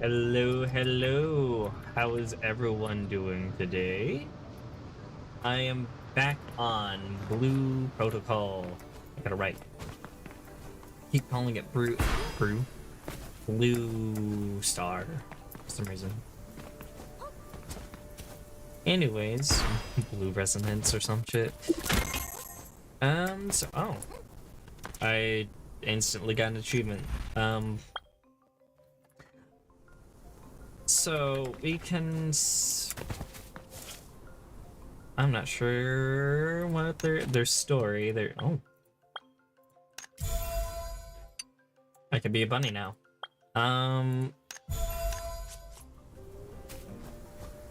Hello, hello. How is everyone doing today? I am back on Blue Protocol. I gotta write. Keep calling it Blue Star for some reason. Anyways, Blue Resonance or some shit. I instantly got an achievement. So we can. I'm not sure what their story. I could be a bunny now. I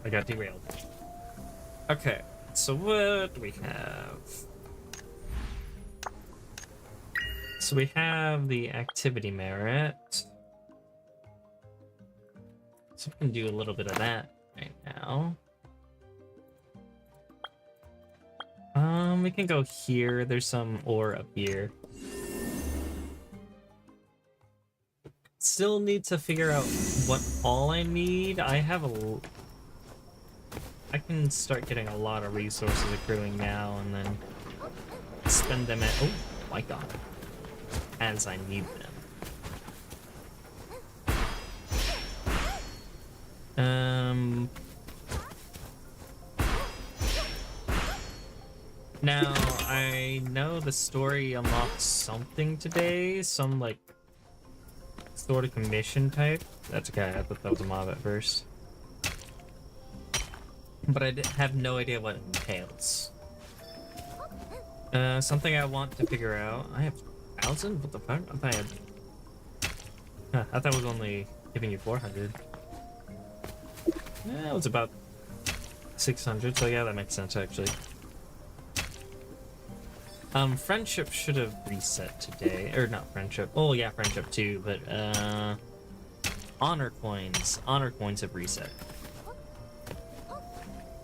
got derailed. Okay, so what do we have? So we have the activity merit. So we can do a little bit of that right now. We can go here. There's some ore up here. Still need to figure out what all I need. I can start getting a lot of resources accruing now and then spend them at, oh my god, as I need them. Now, I know the story unlocks something today, some, like, sort of commission type. That's okay, I thought that was a mob at first. But I have no idea what it entails. Something I want to figure out. I have 1,000? What the fuck? I thought I had... Huh, I thought it was only giving you 400. Yeah, it was about 600, so yeah, that makes sense, actually. Friendship should have reset today. Or not friendship. Oh yeah, friendship too, but honor coins. Honor coins have reset.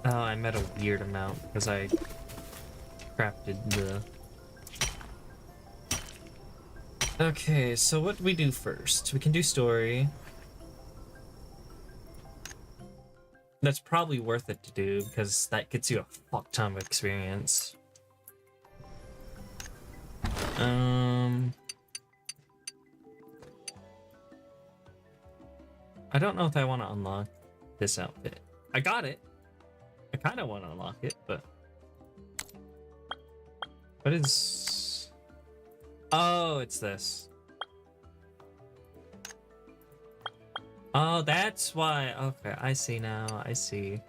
Oh, I'm at a weird amount because I crafted the... Okay, so what do we do first? We can do story. That's probably worth it to do because that gets you a fuck ton of experience. I don't know if I want to unlock this outfit. I got it. I kind of want to unlock it, but... What is... Oh, it's this. Oh, that's why. Okay, I see now. I see.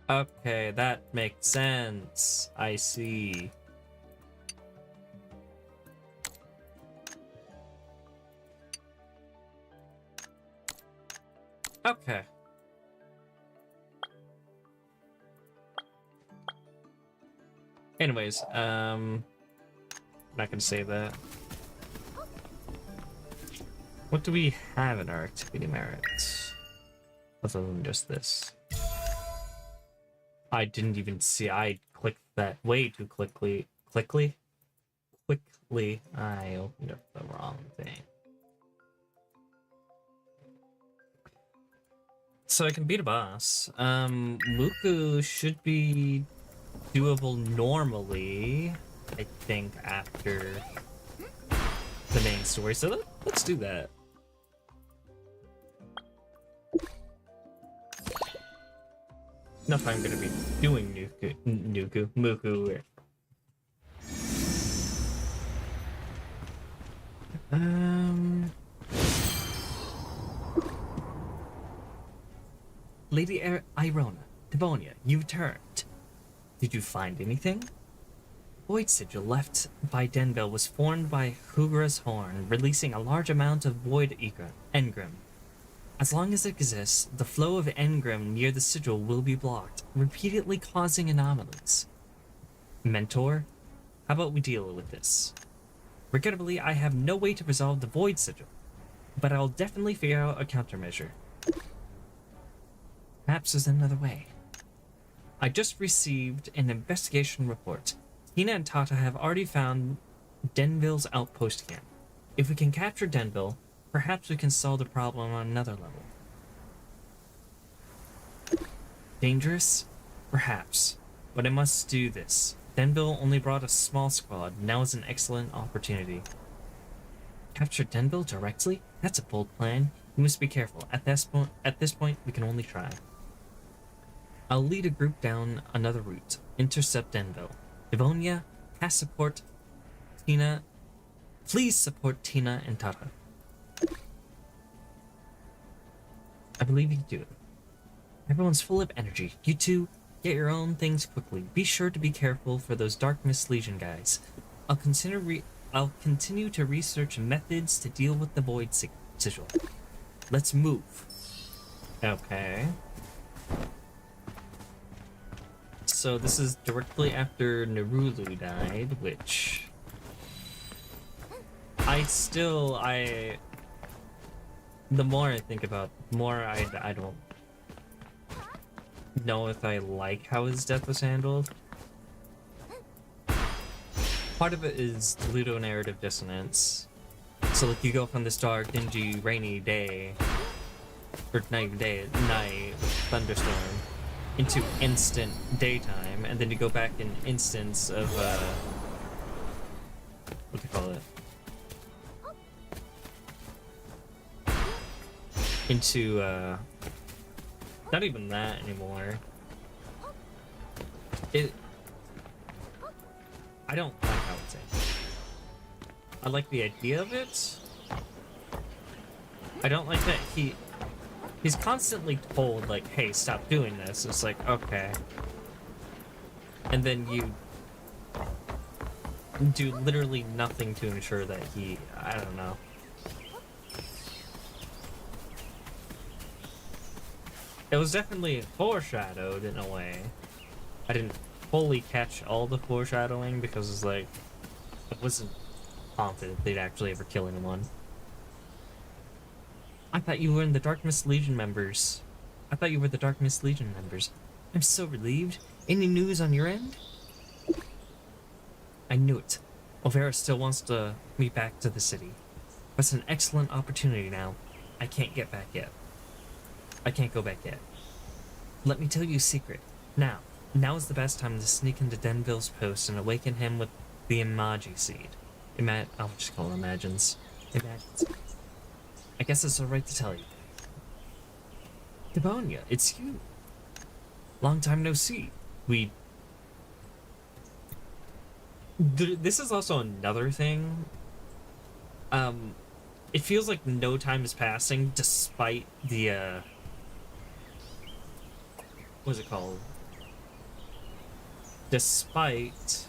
Okay, that makes sense. I see. Okay. Anyways, I'm not gonna save that. What do we have in our activity merits? Other than just this. I didn't even see. I clicked that way too quickly. Quickly? I opened up the wrong thing. So I can beat a boss. Muku should be doable normally, I think, after the main story. So let's do that. Not if I'm gonna be doing Muku. Lady Irona, Devonia, you returned. Did you find anything? Void sigil left by Denville was formed by Hugra's horn, releasing a large amount of void engrim. As long as it exists, the flow of engrim near the sigil will be blocked, repeatedly causing anomalies. Mentor, how about we deal with this? Regrettably, I have no way to resolve the void sigil, but I'll definitely figure out a countermeasure. Perhaps there's another way. I just received an investigation report. Tina and Tata have already found Denville's outpost camp. If we can capture Denville, perhaps we can solve the problem on another level. Dangerous? Perhaps. But I must do this. Denville only brought a small squad. Now is an excellent opportunity. Capture Denville directly? That's a bold plan. We must be careful. At this point, we can only try. I'll lead a group down another route. Intercept Denville. Devonia, cast support Tina. Please support Tina and Tata. I believe you can do it. Everyone's full of energy. You two, get your own things quickly. Be sure to be careful for those Dark Mist Legion guys. I'll continue to research methods to deal with the Void Sigil. Let's move. Okay. So this is directly after Nerulu died, which... The more I think about it, the more I don't know if I like how his death was handled. Part of it is ludonarrative dissonance. So like you go from this dark, dingy, rainy day, or night, thunderstorm, into instant daytime, and then you go back in instance of what do you call it? Into not even that anymore. I don't like how it's in. I like the idea of it. I don't like that he's constantly told like, hey, stop doing this. It's like, okay. And then you do literally nothing to ensure that I don't know. It was definitely foreshadowed in a way. I didn't fully catch all the foreshadowing because it's like, I wasn't confident they'd actually ever kill anyone. I thought you were the Dark Mist Legion members. I'm so relieved. Any news on your end? I knew it. Olvera still wants me back to the city. But it's an excellent opportunity now. I can't go back yet. Let me tell you a secret. Now is the best time to sneak into Denville's post and awaken him with the Imagi seed. I'll just call it Imagines. I guess it's alright to tell you. Devonia, it's you. Long time no see. This is also another thing. It feels like no time is passing despite the, what's it called? Despite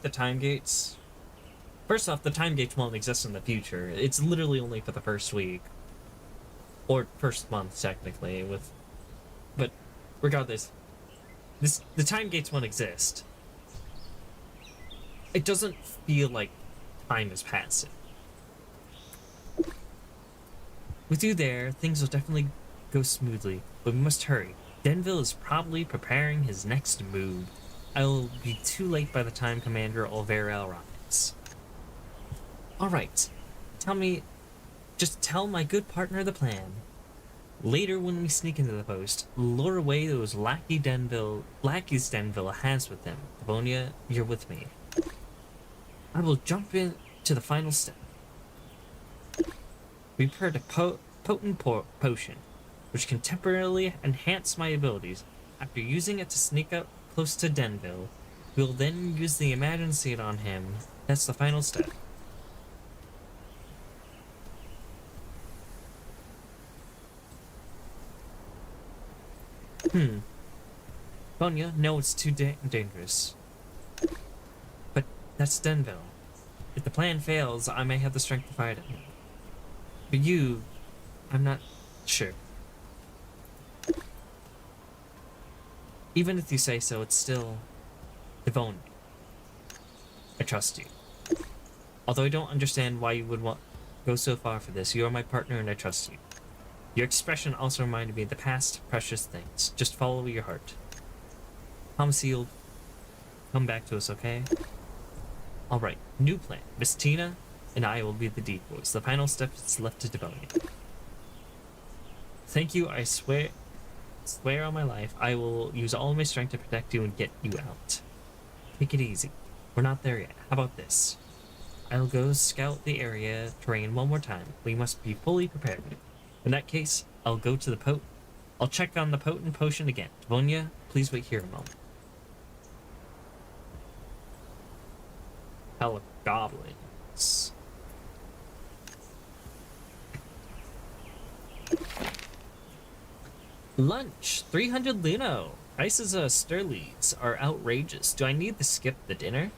the time gates. First off, the time gates won't exist in the future. It's literally only for the first week. Or first month, technically, but regardless, the time gates won't exist. It doesn't feel like time is passing. With you there, things will definitely go smoothly, but we must hurry. Denville is probably preparing his next move. I will be too late by the time Commander Olvera arrives. Alright, just tell my good partner the plan. Later when we sneak into the post, lure away those lackeys Denville has with him. Devonia, you're with me. I will jump into the final step. We've prepared a potent potion, which can temporarily enhance my abilities. After using it to sneak up close to Denville, we'll then use the Imagine Seed on him. That's the final step. Bonya, no, it's too dangerous. But that's Denville. If the plan fails, I may have the strength to fight it. But you, I'm not sure. Even if you say so, it's still Devonia. I trust you. Although I don't understand why you would go so far for this, you are my partner and I trust you. Your expression also reminded me of the past precious things. Just follow your heart. Promise you'll come back to us, okay? Alright, new plan. Miss Tina and I will be the decoys. The final step is left to Devonia. Thank you, I swear on my life, I will use all my strength to protect you and get you out. Take it easy. We're not there yet. How about this? I'll go scout the area terrain one more time. We must be fully prepared. In that case, I'll go to the I'll check on the potent potion again. Devonia, please wait here a moment. Hell of goblins. Lunch, 300 Luno. Prices of sterlies are outrageous. Do I need to skip the dinner?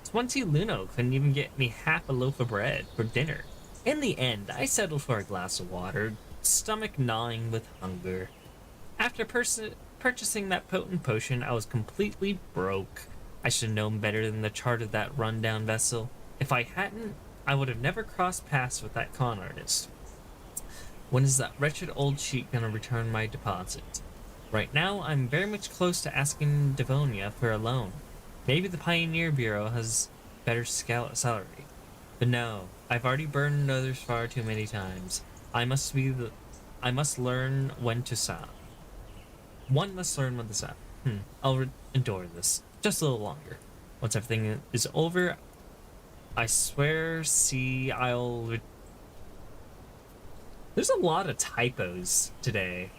20 Luno couldn't even get me half a loaf of bread for dinner. In the end, I settled for a glass of water, stomach gnawing with hunger. After purchasing that potent potion, I was completely broke. I should have known better than the chart of that rundown vessel. If I hadn't, I would have never crossed paths with that con artist. When is that wretched old cheat gonna return my deposit? Right now, I'm very much close to asking Devonia for a loan. Maybe the Pioneer Bureau has better salary. But no, I've already burned others far too many times. I must learn when to stop. One must learn when to stop. I'll endure this. Just a little longer. Once everything is over, I swear, There's a lot of typos today.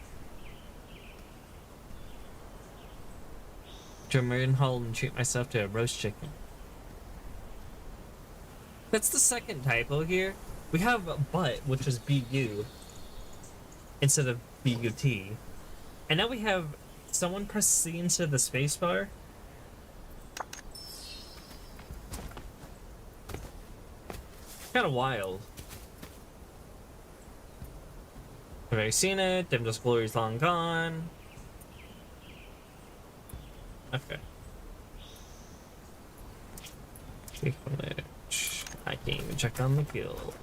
To Marion Hall and treat myself to a roast chicken. That's the second typo here. We have but, which is BU, instead of BUT. And now we have someone press C instead of the spacebar. Kind of wild. I've already seen it. Dimdall's glory's long gone. Okay. I can't even check on the guild.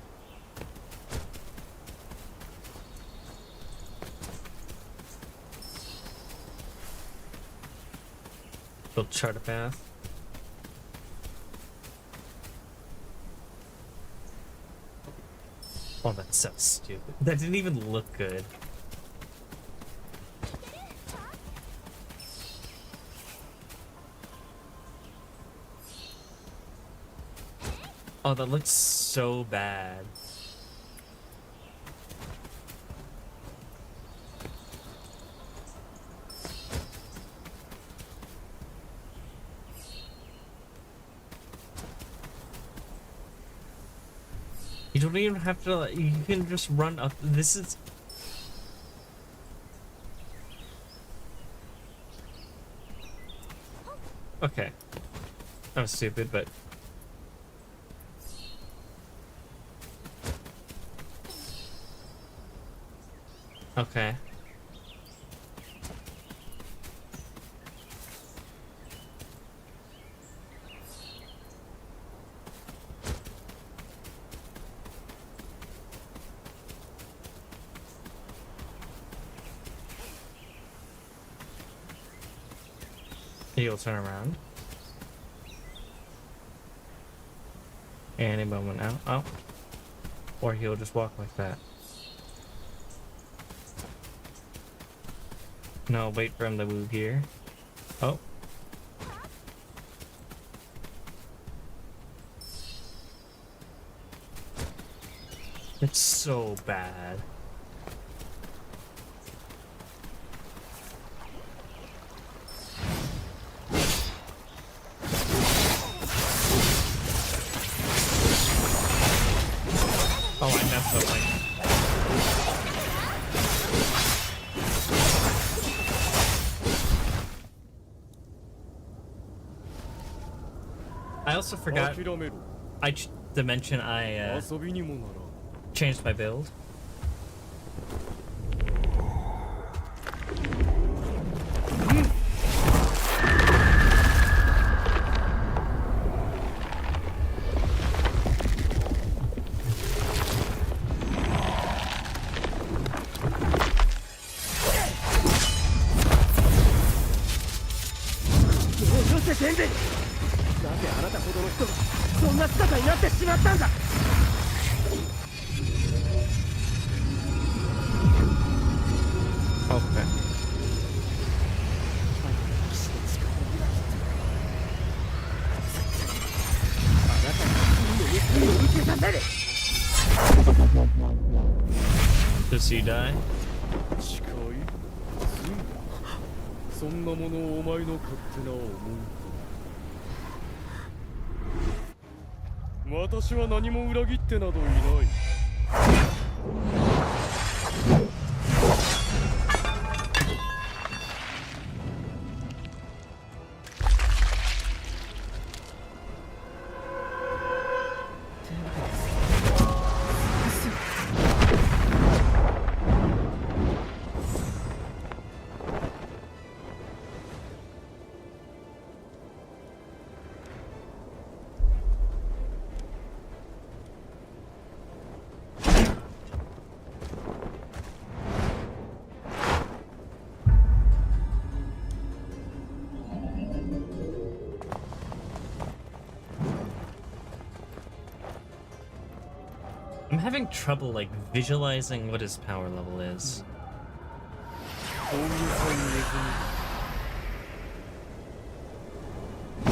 Build charter path. Oh, that's so stupid. That didn't even look good. Oh, that looks so bad. You don't even have to, you can just run up. This is... Okay. That was stupid, but... Okay. He'll turn around. Any moment now. Oh. Or he'll just walk like that. No, wait for him to move here. Oh. It's so bad. Oh, I messed up my... I also forgot to mention I changed my build. Okay. Does he die? 誓い罪そんなものをお前の勝手な思いか。私は何も裏切ってなどいない。I'm having trouble like visualizing what his power level is. 大げさ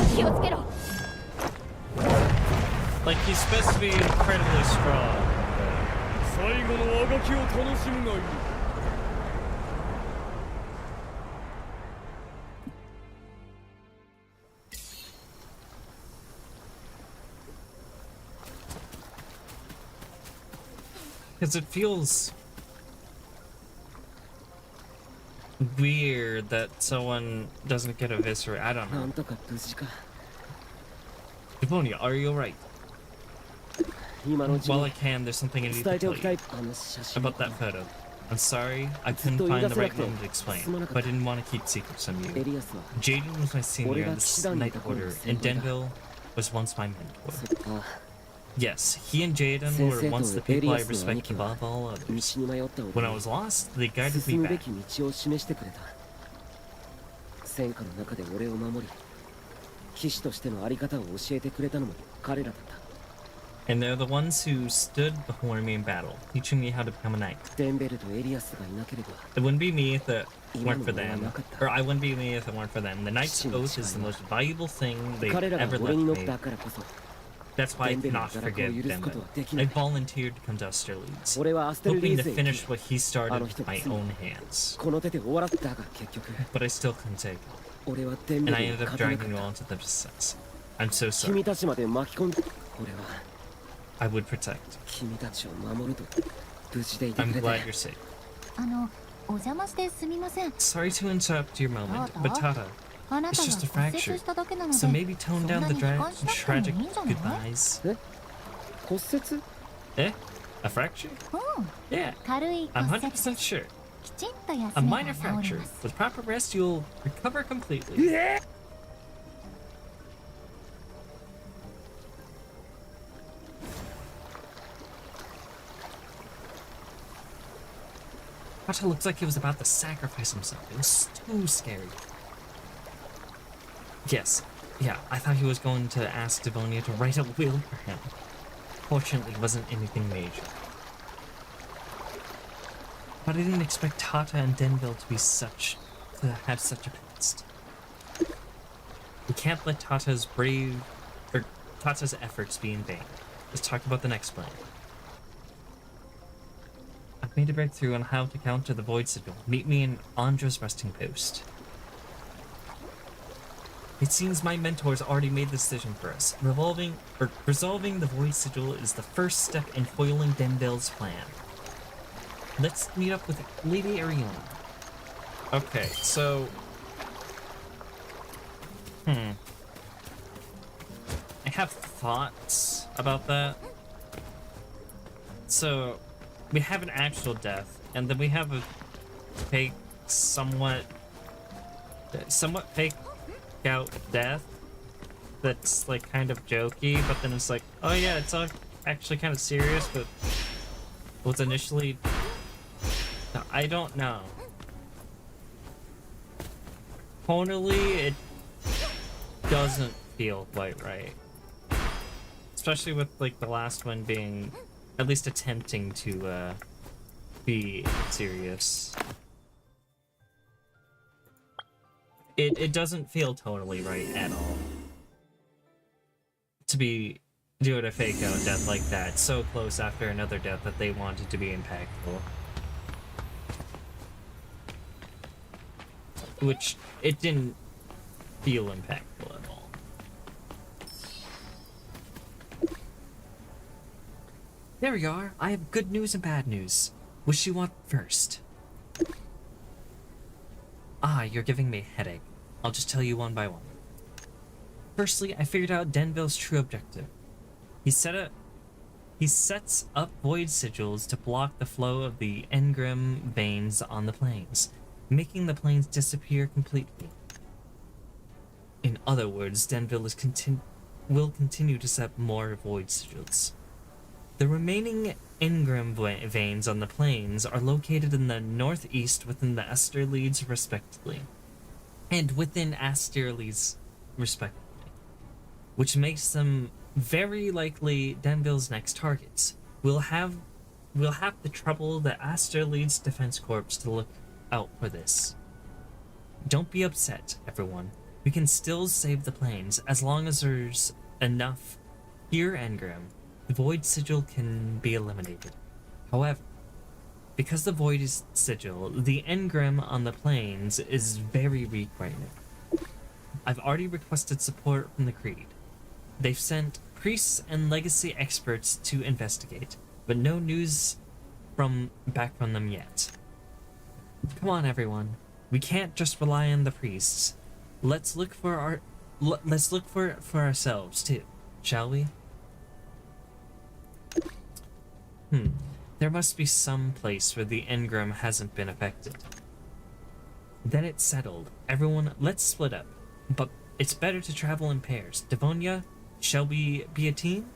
に気をつけろ。 Like he's supposed to be incredibly strong. 最後のあがきを楽しむがいい。Because it feels weird that someone doesn't get eviscerated. I don't な know. んとか無事か。 Devonia, are you alright? 今のうち While I に can, there's something I need 伝 to えて tell おきたい you あの写真 about that photo. I'm sorry, I couldn't find the right moment to explain, but I didn't want to keep secrets from エ you. リアスは Jaden was my senior in the Night Order, and Denville was once my mentor. そっか Yes, he and Jaden were once the people I respect above all 道 others. に迷った When 俺 I に was lost, they guided 進 me むべ back. き道を示してくれた。戦火の中で俺を守り騎士としてのあり方を教えてくれたのも彼らだった。 And they're the ones who stood before me in battle, teaching me how to become a knight. デンベルとエリアスがいなければ It wouldn't be me if it weren't for them. Or I wouldn't be me if it weren't for them. The Knight's Oath is the most valuable thing they've 彼らが ever 俺に乗 left っ me. たからこそ That's why I デンベルの cannot 堕落を forgive 許す them. ことはできな I い。 volunteered to come to Austerlitz, 俺はアステル hoping リー to ゼへ finish what he started あの人 with が my 罪を own hands. この手で終わらせたが結局 But I still couldn't take it. 俺はデンベ And ル I に ended up 勝てな dragging か you っ all た。 to the success. I'm so sorry. 君たちまで巻き込んで俺は I would protect. 君たちを守ると無事でいて I'm くれ glad て you're safe. お邪魔してすみません。 Sorry to interrupt your moment, but Tata, あなた it's が just a 骨折 fracture. しただけなので、 So maybe tone down the そんなに悲観しなくてもいい tragic んじゃない？ goodbyes. 骨折 Eh? A fracture? うん、 Yeah, 軽い I'm 骨折。 100% sure. きちんと休 A めば minor 治り fracture. ます。 With proper rest, you'll recover completely. Tata looked like he was about to sacrifice himself. It was too scary. Yes, yeah, I thought he was going to ask Devonia to write a will for him. Fortunately, it wasn't anything major. But I didn't expect Tata and Denville to have such a past. We can't let Tata's efforts be in vain. Let's talk about the next plan. I've made a breakthrough on how to counter the Void Sigil. Meet me in Andra's resting post. It seems my mentors already made the decision for us. Resolving the Void Sigil is the first step in foiling Denville's plan. Let's meet up with Lady Ariona. Okay, so... I have thoughts about that. So, we have an actual death, and then we have a fake, somewhat fake out death that's like kind of jokey, but then it's like, oh yeah, it's all actually kind of serious, but was initially... I don't know. Tonally, it doesn't feel quite right. especially with like the last one being at least attempting to be serious. It doesn't feel totally right at all to be doing a fake out death like that so close after another death that they wanted to be impactful. Which it didn't feel impactful at all. There we are. I have good news and bad news. Which you want first? Ah, you're giving me a headache. I'll just tell you one by one. Firstly, I figured out Denville's true objective. He sets up void sigils to block the flow of the engram veins on the plains, making the plains disappear completely. In other words, Denville will continue to set more void sigils. The remaining engram veins on the plains are located in the northeast within the Asterlides respectively, and within Asterlides respectively, which makes them very likely Denville's next targets. We'll have to trouble the Asterlides Defense Corps to look out for this. Don't be upset, everyone. We can still save the plains as long as there's enough pure engram. The void sigil can be eliminated. However, because the void is sigil, the engram on the plains is very weak right now. I've already requested support from the Creed. They've sent priests and legacy experts to investigate, but no news back from them yet. Come on, everyone. We can't just rely on the priests. Let's look for ourselves too, shall we? There must be some place where the engram hasn't been affected. Then it's settled. Everyone, let's split up. But it's better to travel in pairs. Devonia, shall we be a team?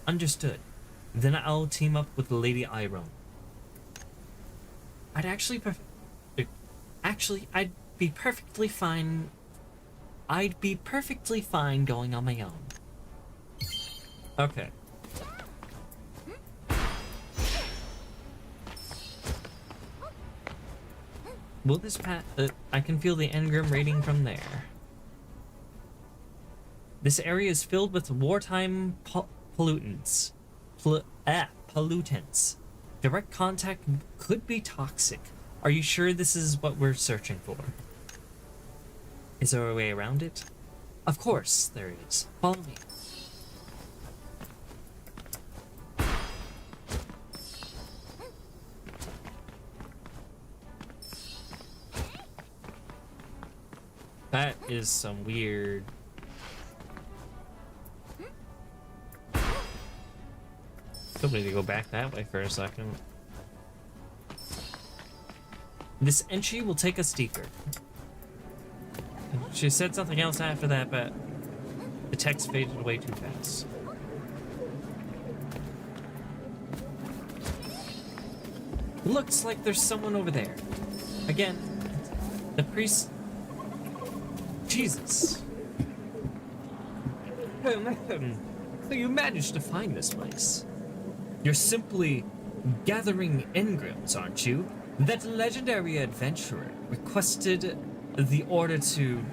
Understood. Then I'll team up with Lady Iron. I'd be perfectly fine. I'd be perfectly fine going on my own. Okay. Will this I can feel the engram rating from there. This area is filled with wartime pollutants. Pollutants. Direct contact could be toxic. Are you sure this is what we're searching for? Is there a way around it? Of course there is. Follow me. That is some weird... Still need to go back that way for a second. This entry will take us deeper. She said something else after that, but the text faded away too fast. Looks like there's someone over there. Again, the priest... Jesus. So you managed to find this place. You're simply gathering engrams, aren't you? That legendary adventurer requested the order to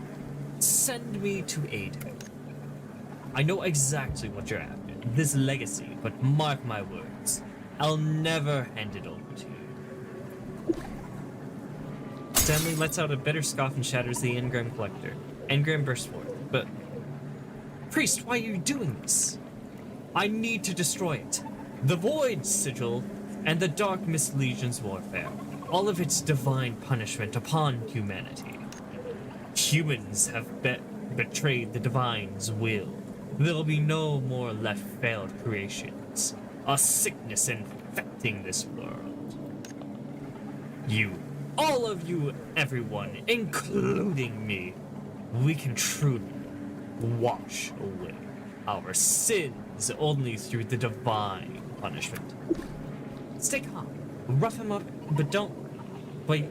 send me to aid him. I know exactly what you're after, this legacy, but mark my words, I'll never hand it over to you. Stanley lets out a bitter scoff and shatters the engram collector. Engram bursts forth, but... Priest, why are you doing this? I need to destroy it. The Void Sigil and the Dark Mist Legion's warfare. All of its divine punishment upon humanity. Humans have betrayed the Divine's will. There will be no more left failed creations. A sickness infecting this world. You, all of you, everyone, including me, we can truly wash away our sins only through the divine punishment. Stay calm. Rough him up, but don't... Wait,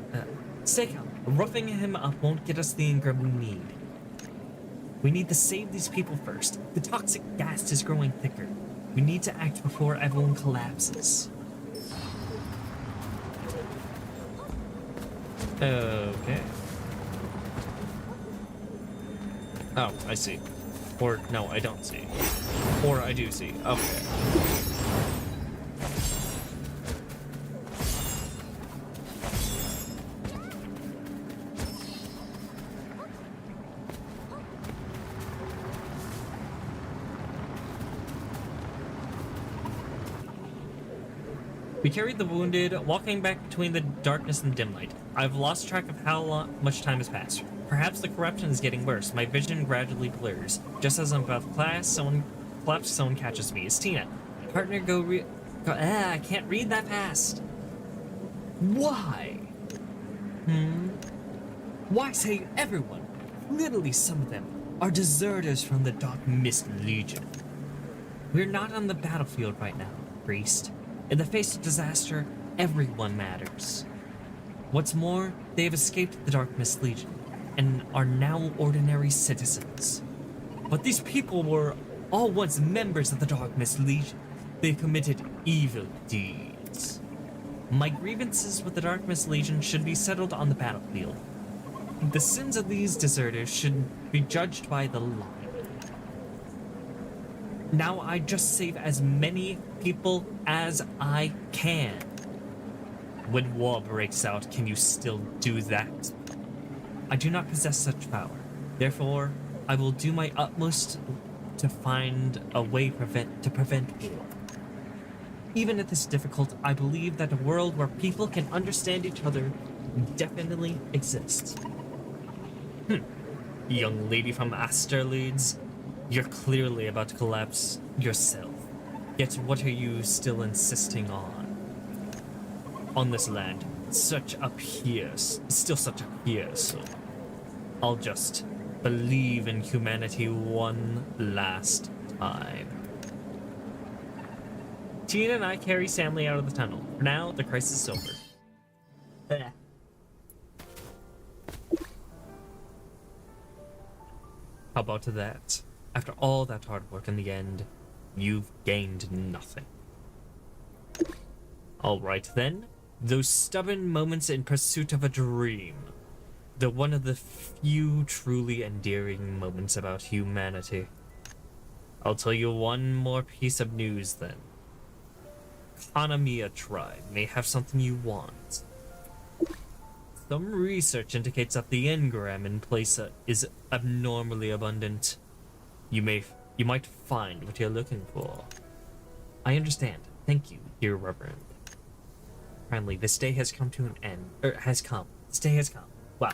stay calm. Roughing him up won't get us the engram we need. We need to save these people first. The toxic gas is growing thicker. We need to act before everyone collapses. Okay. Oh, I see. Or, no, I don't see. Or I do see. Okay. We carried the wounded, walking back between the darkness and dim light. I've lost track of how much time has passed. Perhaps the corruption is getting worse. My vision gradually blurs. Just as I'm about to collapse, someone catches me. It's Tina. Partner, I can't read that fast. Why? Why say everyone? Literally, some of them are deserters from the Dark Mist Legion. We're not on the battlefield right now, priest. In the face of disaster, everyone matters. What's more, they have escaped the Dark Mist Legion and are now ordinary citizens. But these people were all once members of the Dark Mist Legion. They committed evil deeds. My grievances with the Dark Mist Legion should be settled on the battlefield. The sins of these deserters should be judged by the law. Now I just save as many people as I can. When war breaks out, can you still do that? I do not possess such power. Therefore, I will do my utmost to find a way to prevent war. Even if this is difficult, I believe that a world where people can understand each other definitely exists. Young lady from Asterlids, you're clearly about to collapse yourself. Yet what are you still insisting on? On this land, still such a pierce. I'll just believe in humanity one last time. Tina and I carry Stanley out of the tunnel. For now, the crisis is over. How about that? After all that hard work in the end, you've gained nothing. Alright then, those stubborn moments in pursuit of a dream. They're one of the few truly endearing moments about humanity. I'll tell you one more piece of news then. Kanamiya tribe may have something you want. Some research indicates that the engram in place is abnormally abundant. You might find what you're looking for. I understand. Thank you, dear Reverend. Finally, this day has come to an end. Has come. This day has come. Wow.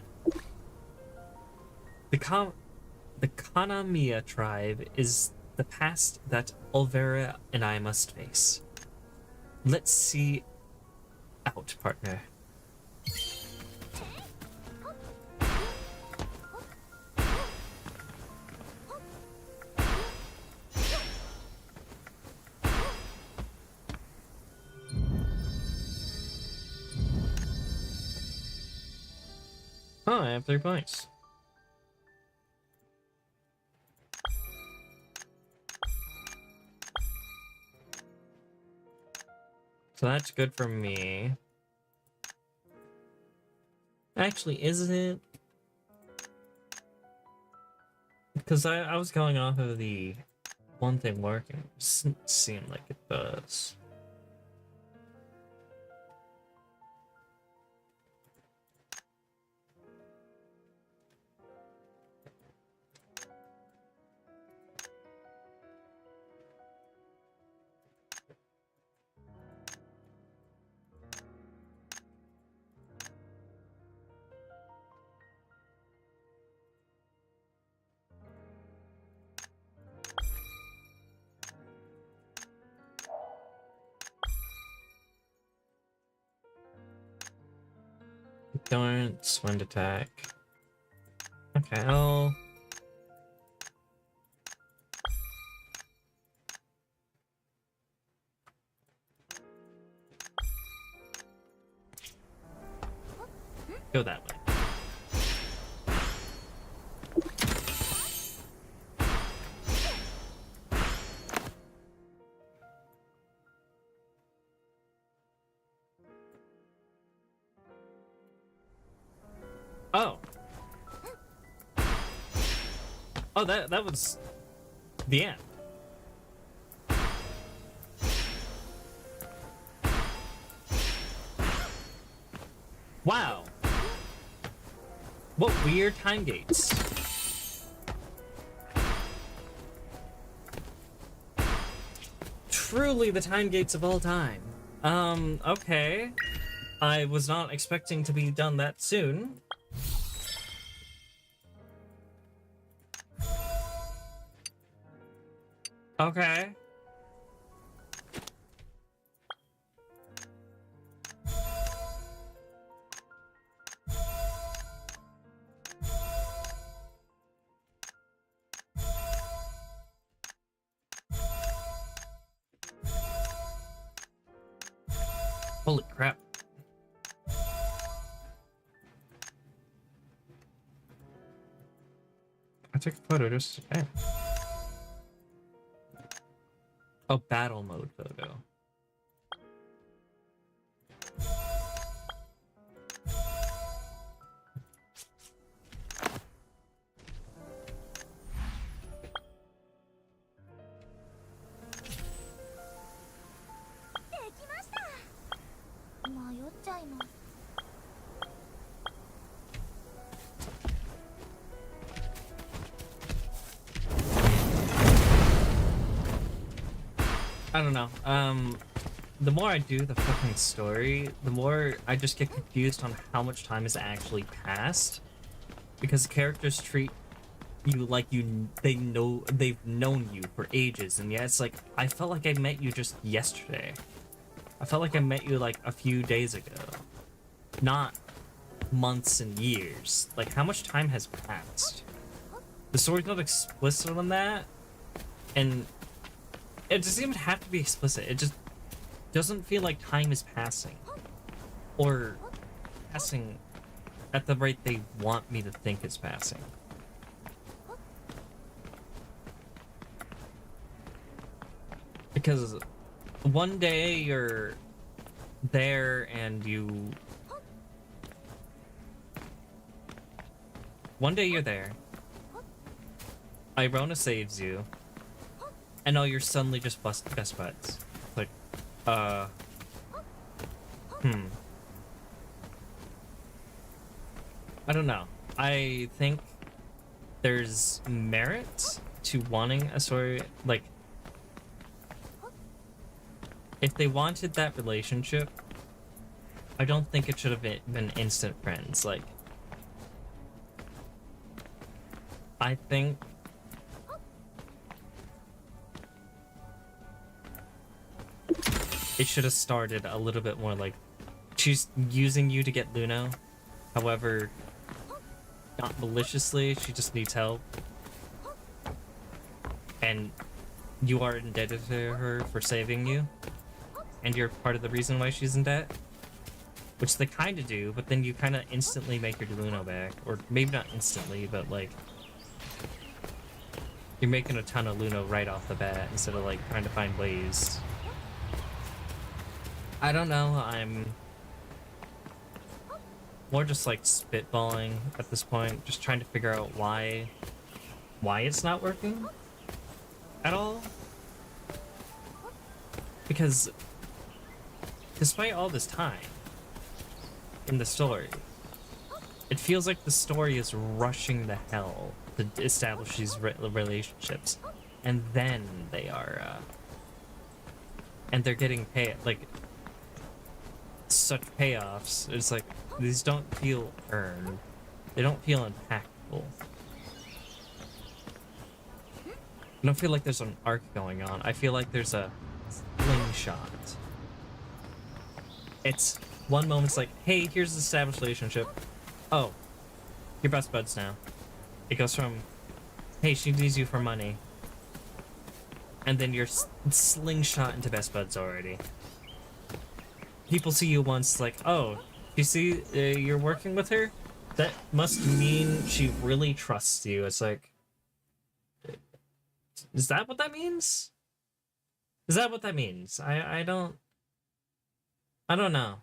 The Kanamiya tribe is the past that Olvera and I must face. Let's see out, partner. Oh, I have 3 points. So that's good for me. Actually, isn't it? Because I was going off of the one thing working. Doesn't seem like it does. Don't wind attack. Okay, I'll... go that way. Oh, that was the end. Wow. What weird time gates. Truly the time gates of all time. Okay. I was not expecting to be done that soon. Okay. Holy crap. I took a photo just today. Oh, battle mode photo. I don't know. The more I do the fucking story, the more I just get confused on how much time has actually passed. Because characters treat you like they've known you for ages, and yeah, it's like, I felt like I met you just yesterday. I felt like I met you like a few days ago. Not months and years. Like, how much time has passed? The story's not explicit on that, and it doesn't even have to be explicit. It just doesn't feel like time is passing. Or passing at the rate they want me to think it's passing. Because one day you're there and one day you're there. Irona saves you. And now you're suddenly just best buds. Like, I don't know. I think there's merit to wanting a story, like, if they wanted that relationship, I don't think it should have been instant friends. Like, I think it should have started a little bit more like, she's using you to get Luno. However, not maliciously, she just needs help. And you are indebted to her for saving you. And you're part of the reason why she's in debt. Which they kind of do, but then you kind of instantly make your Luno back. Or maybe not instantly, but like, you're making a ton of Luno right off the bat instead of like trying to find ways. I don't know, I'm more just like spitballing at this point, just trying to figure out why it's not working at all. Because despite all this time in the story, it feels like the story is rushing the hell to establish these relationships, and then they are and they're getting paid, like, such payoffs. It's like, these don't feel earned. They don't feel impactful. I don't feel like there's an arc going on. I feel like there's a slingshot. It's one moment's like, hey, here's the established relationship. Oh, you're best buds now. It goes from, hey, she needs you for money. And then you're slingshot into best buds already. People see you once, like, oh, you see you're working with her? That must mean she really trusts you. It's like, is that what that means? Is that what that means? I don't know.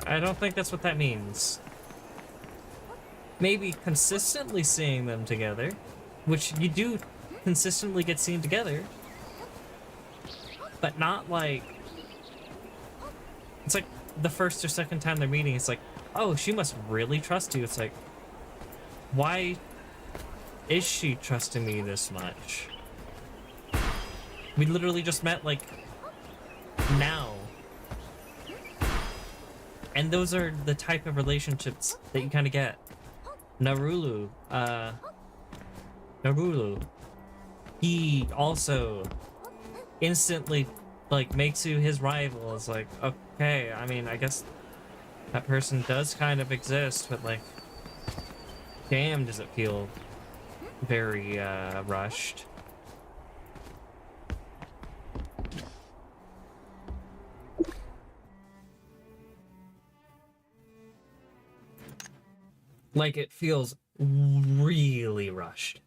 I don't think that's what that means. maybe consistently seeing them together, which you do consistently get seen together, but not like, it's like the first or second time they're meeting, it's like, oh, she must really trust you. It's like, why is she trusting me this much? We literally just met like now. And those are the type of relationships that you kind of get. Narulu, he also instantly like makes you his rival. It's like, okay, I mean, I guess that person does kind of exist, but like, damn, does it feel very rushed. Like, it feels really rushed.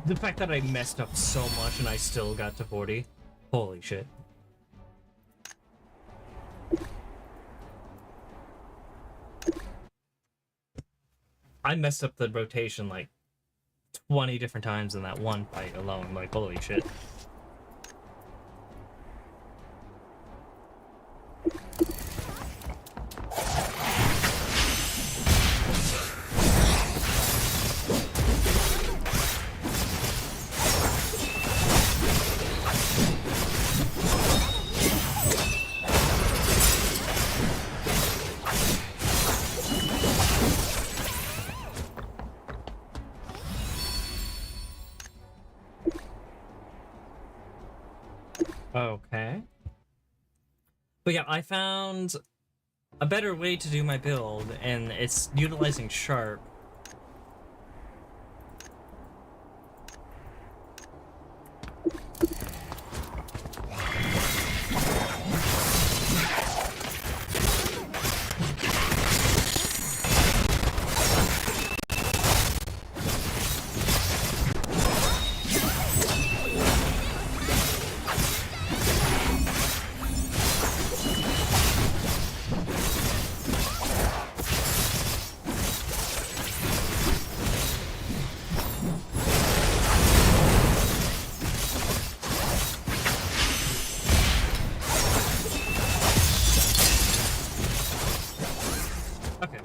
The fact that I messed up so much and I still got to 40. Holy shit. I messed up the rotation like 20 different times in that one fight alone. Like, holy shit. Okay. But yeah, I found a better way to do my build, and it's utilizing Sharp. Okay.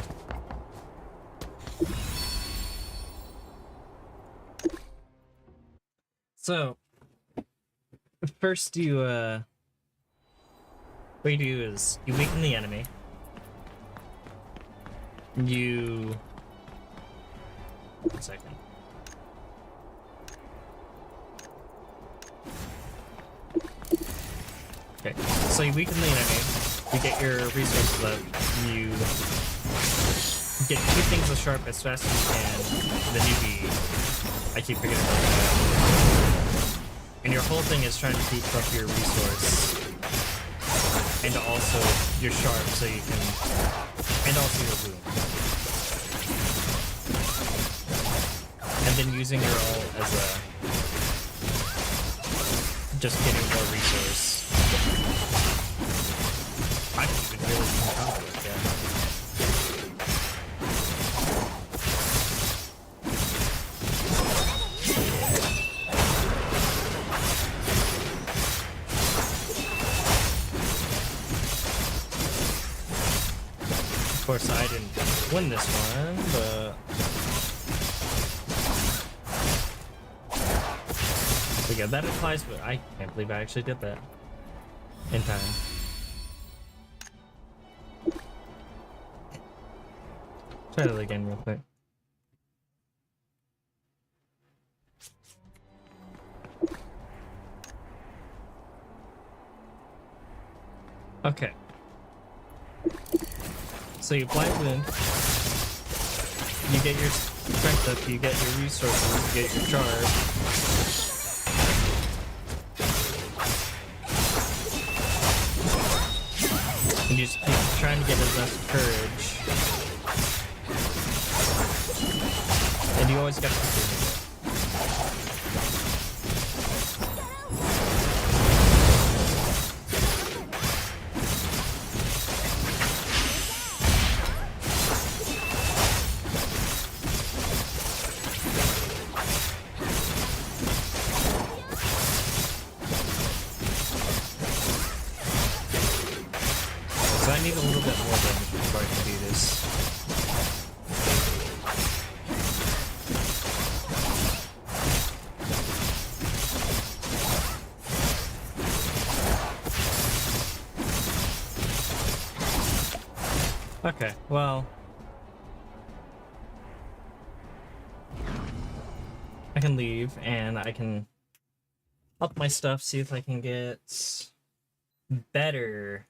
So, first you, what you do is you weaken the enemy. You... One second. Okay, so you weaken the enemy, you get your resources up, you get two things with Sharp as fast as you can, then you be... I keep forgetting about that. And your whole thing is trying to keep up your resource. And also your Sharp so you can... And also your boom. And then using your ult as a... Just getting more resource. I don't even really know it yet. Of course, I didn't win this one, but Okay, that applies, but I can't believe I actually did that in time. Try that again real quick. Okay. So you blind wound, you get your strength up, you get your resources, you get your charge. And you just keep trying to get as much courage. And you always gotta keep doing it. So I need a little bit more damage before I can do this. Okay, well, I can leave and I can up my stuff, see if I can get better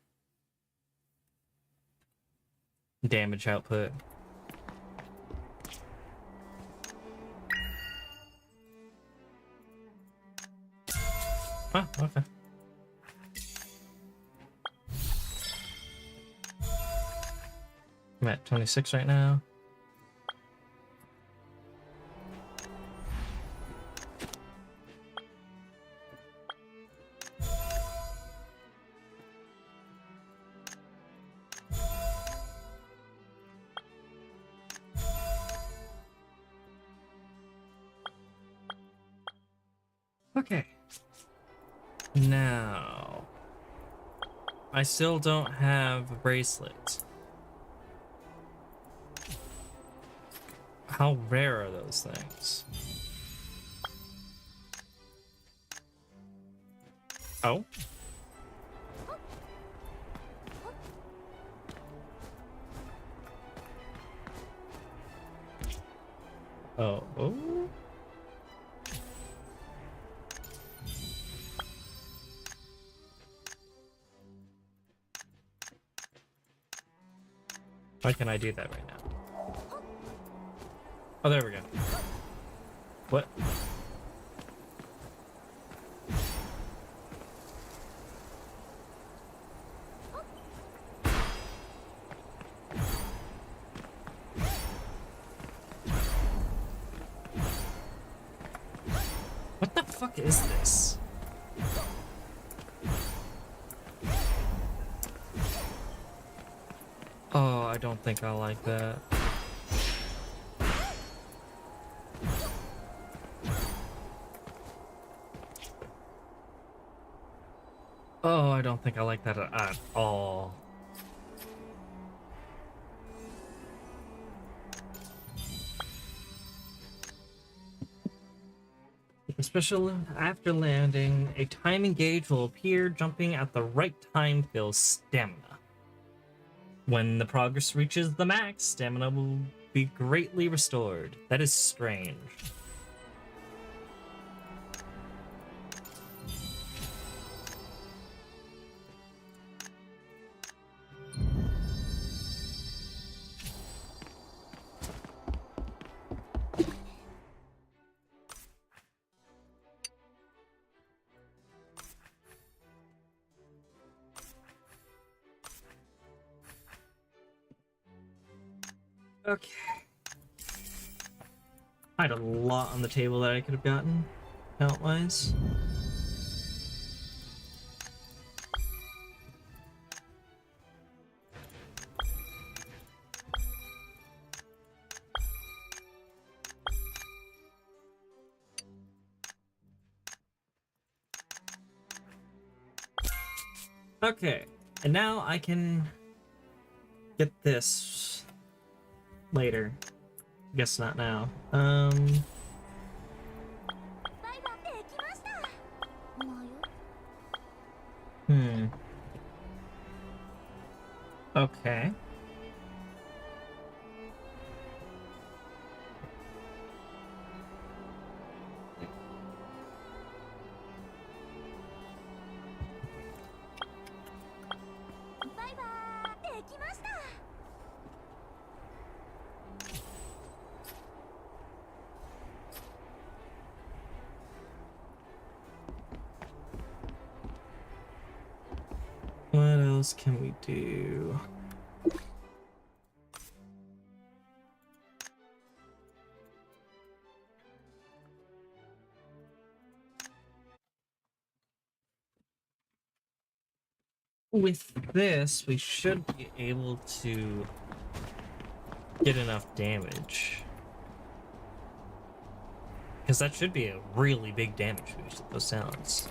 damage output. Oh, okay. I'm at 26 right now. Okay. Now, I still don't have a bracelet. How rare are those things? Oh? Oh. Oh? Why can't I do that right now? Oh, there we go. What? What the fuck is this? Oh, I don't think I like that. Oh, I don't think I like that at all. Special after landing, a timing gauge will appear. Jumping at the right time fills stamina. When the progress reaches the max, stamina will be greatly restored. That is strange. Okay. I had a lot on the table that I could have gotten, count-wise. Okay, and now I can get this later. Guess not now. Hmm. Okay. What else can we do? With this, we should be able to get enough damage. Because that should be a really big damage boost with those sounds.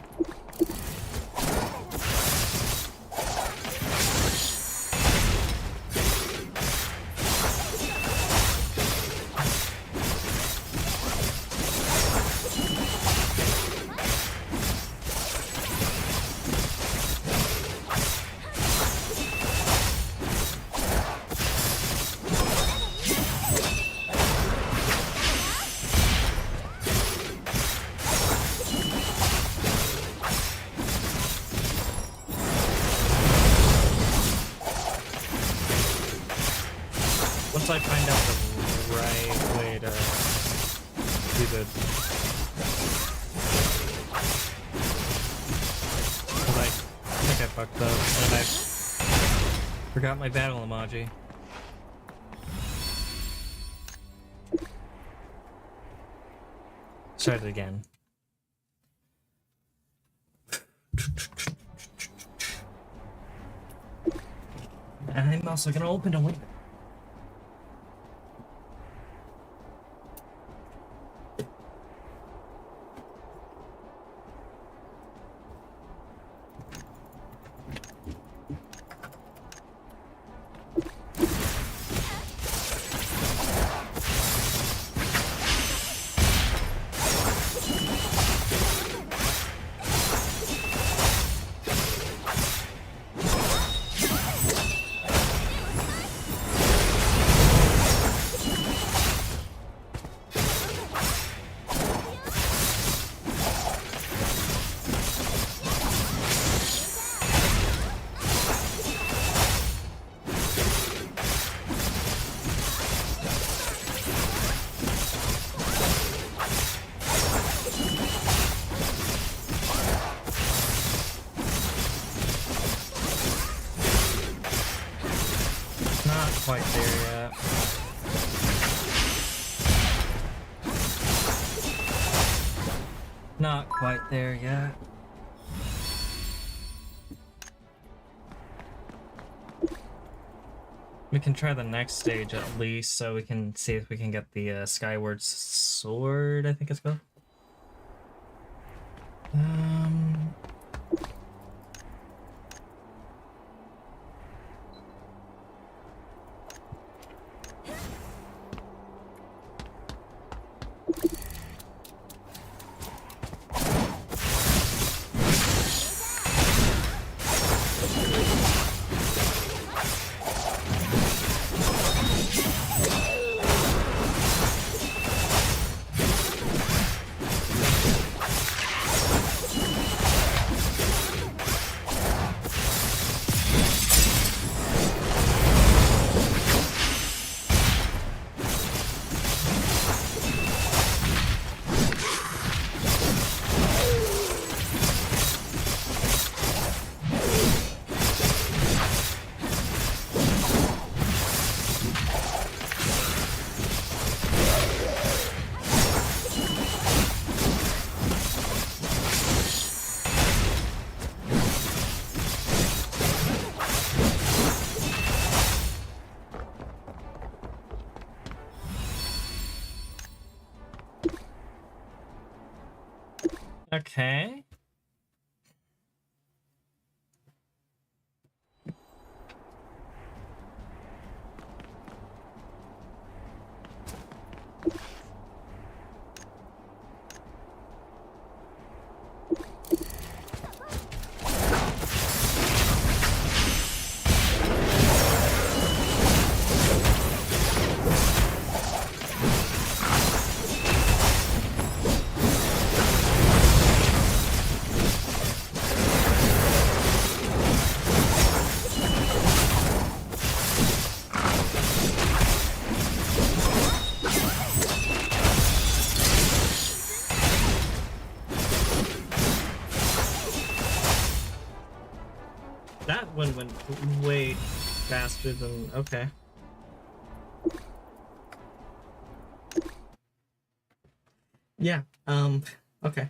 Once I find out the right way to do the... Cause I think I fucked up and I forgot my battle emoji. Start it again. I'm also gonna open a window. Quite there yet. Not quite there yet. We can try the next stage at least, so we can see if we can get the Skyward Sword, I think it's called. Okay. went way faster than okay. Yeah. Okay.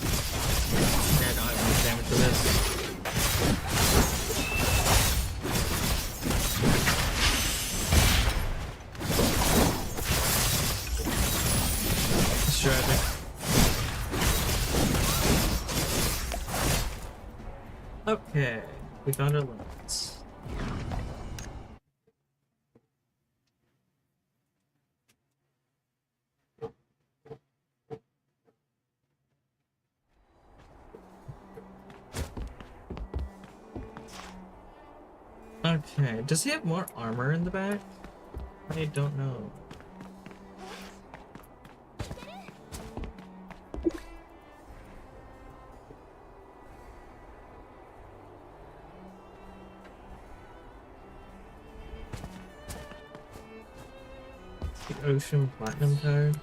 Okay, I don't have enough damage for this. It's tragic. Okay, we found our limits. Okay, does he have more armor in the back? I don't know. The Ocean Platinum card.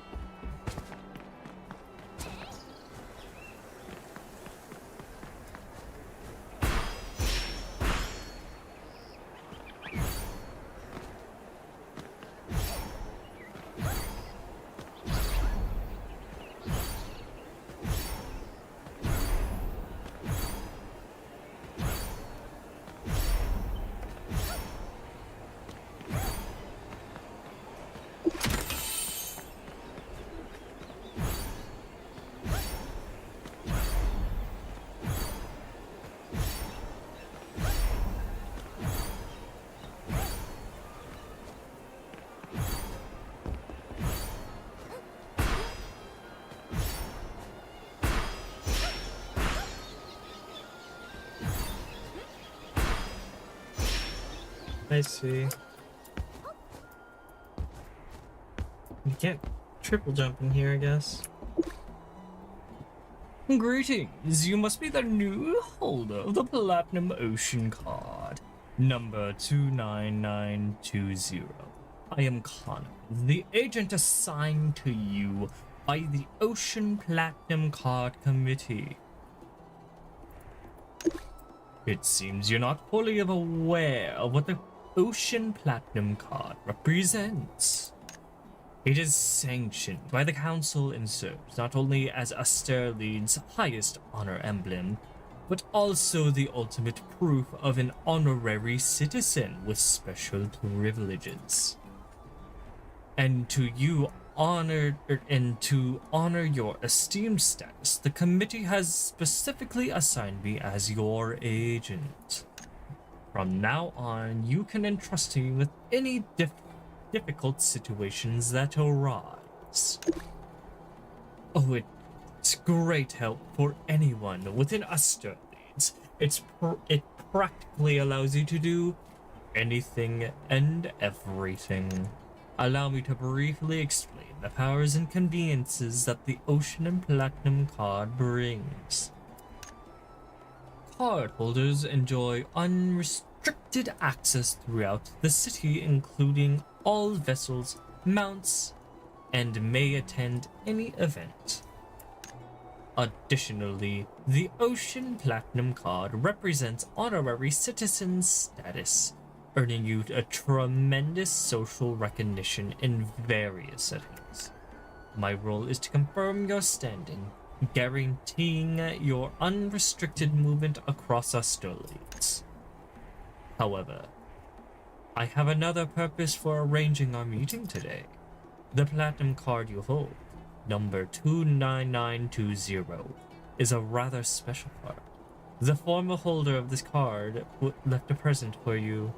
I see. You can't triple jump in here, I guess. Greetings, you must be the new holder of the Platinum Ocean card, number 29920. I am Connor, the agent assigned to you by the Ocean Platinum Card Committee. It seems you're not fully aware of what the Ocean Platinum card represents. It is sanctioned by the Council and serves not only as Asterlead's highest honor emblem, but also the ultimate proof of an honorary citizen with special privileges. And to honor your esteemed status, the committee has specifically assigned me as your agent. From now on, you can entrust me with any difficult situations that arise. Oh, it's great help for anyone within Asterleads. It practically allows you to do anything and everything. Allow me to briefly explain the powers and conveniences that the Ocean and Platinum card brings. Cardholders enjoy unrestricted access throughout the city, including all vessels, mounts, and may attend any event. Additionally, the Ocean Platinum card represents honorary citizen status, earning you a tremendous social recognition in various settings. My role is to confirm your standing, guaranteeing your unrestricted movement across Asterleads. However, I have another purpose for arranging our meeting today. The platinum card you hold, number 29920, is a rather special card. The former holder of this card left a present for you.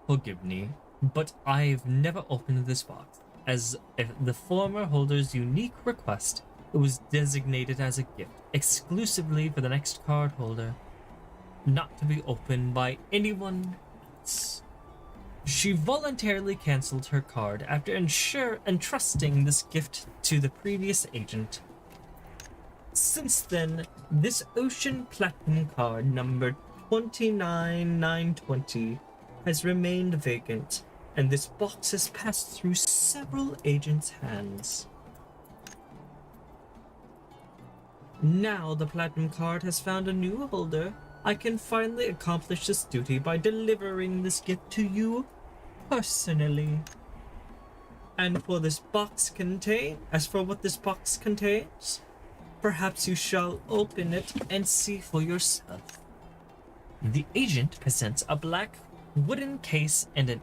Forgive me, but I've never opened this box, as if the former holder's unique request, it was designated as a gift exclusively for the next card holder, not to be opened by anyone else. She voluntarily cancelled her card after entrusting this gift to the previous agent. Since then, this Ocean Platinum card number 29920 has remained vacant, and this box has passed through several agents' hands. Now the Platinum card has found a new holder. I can finally accomplish this duty by delivering this gift to you personally. As for what this box contains, perhaps you shall open it and see for yourself. The agent presents a black wooden case and an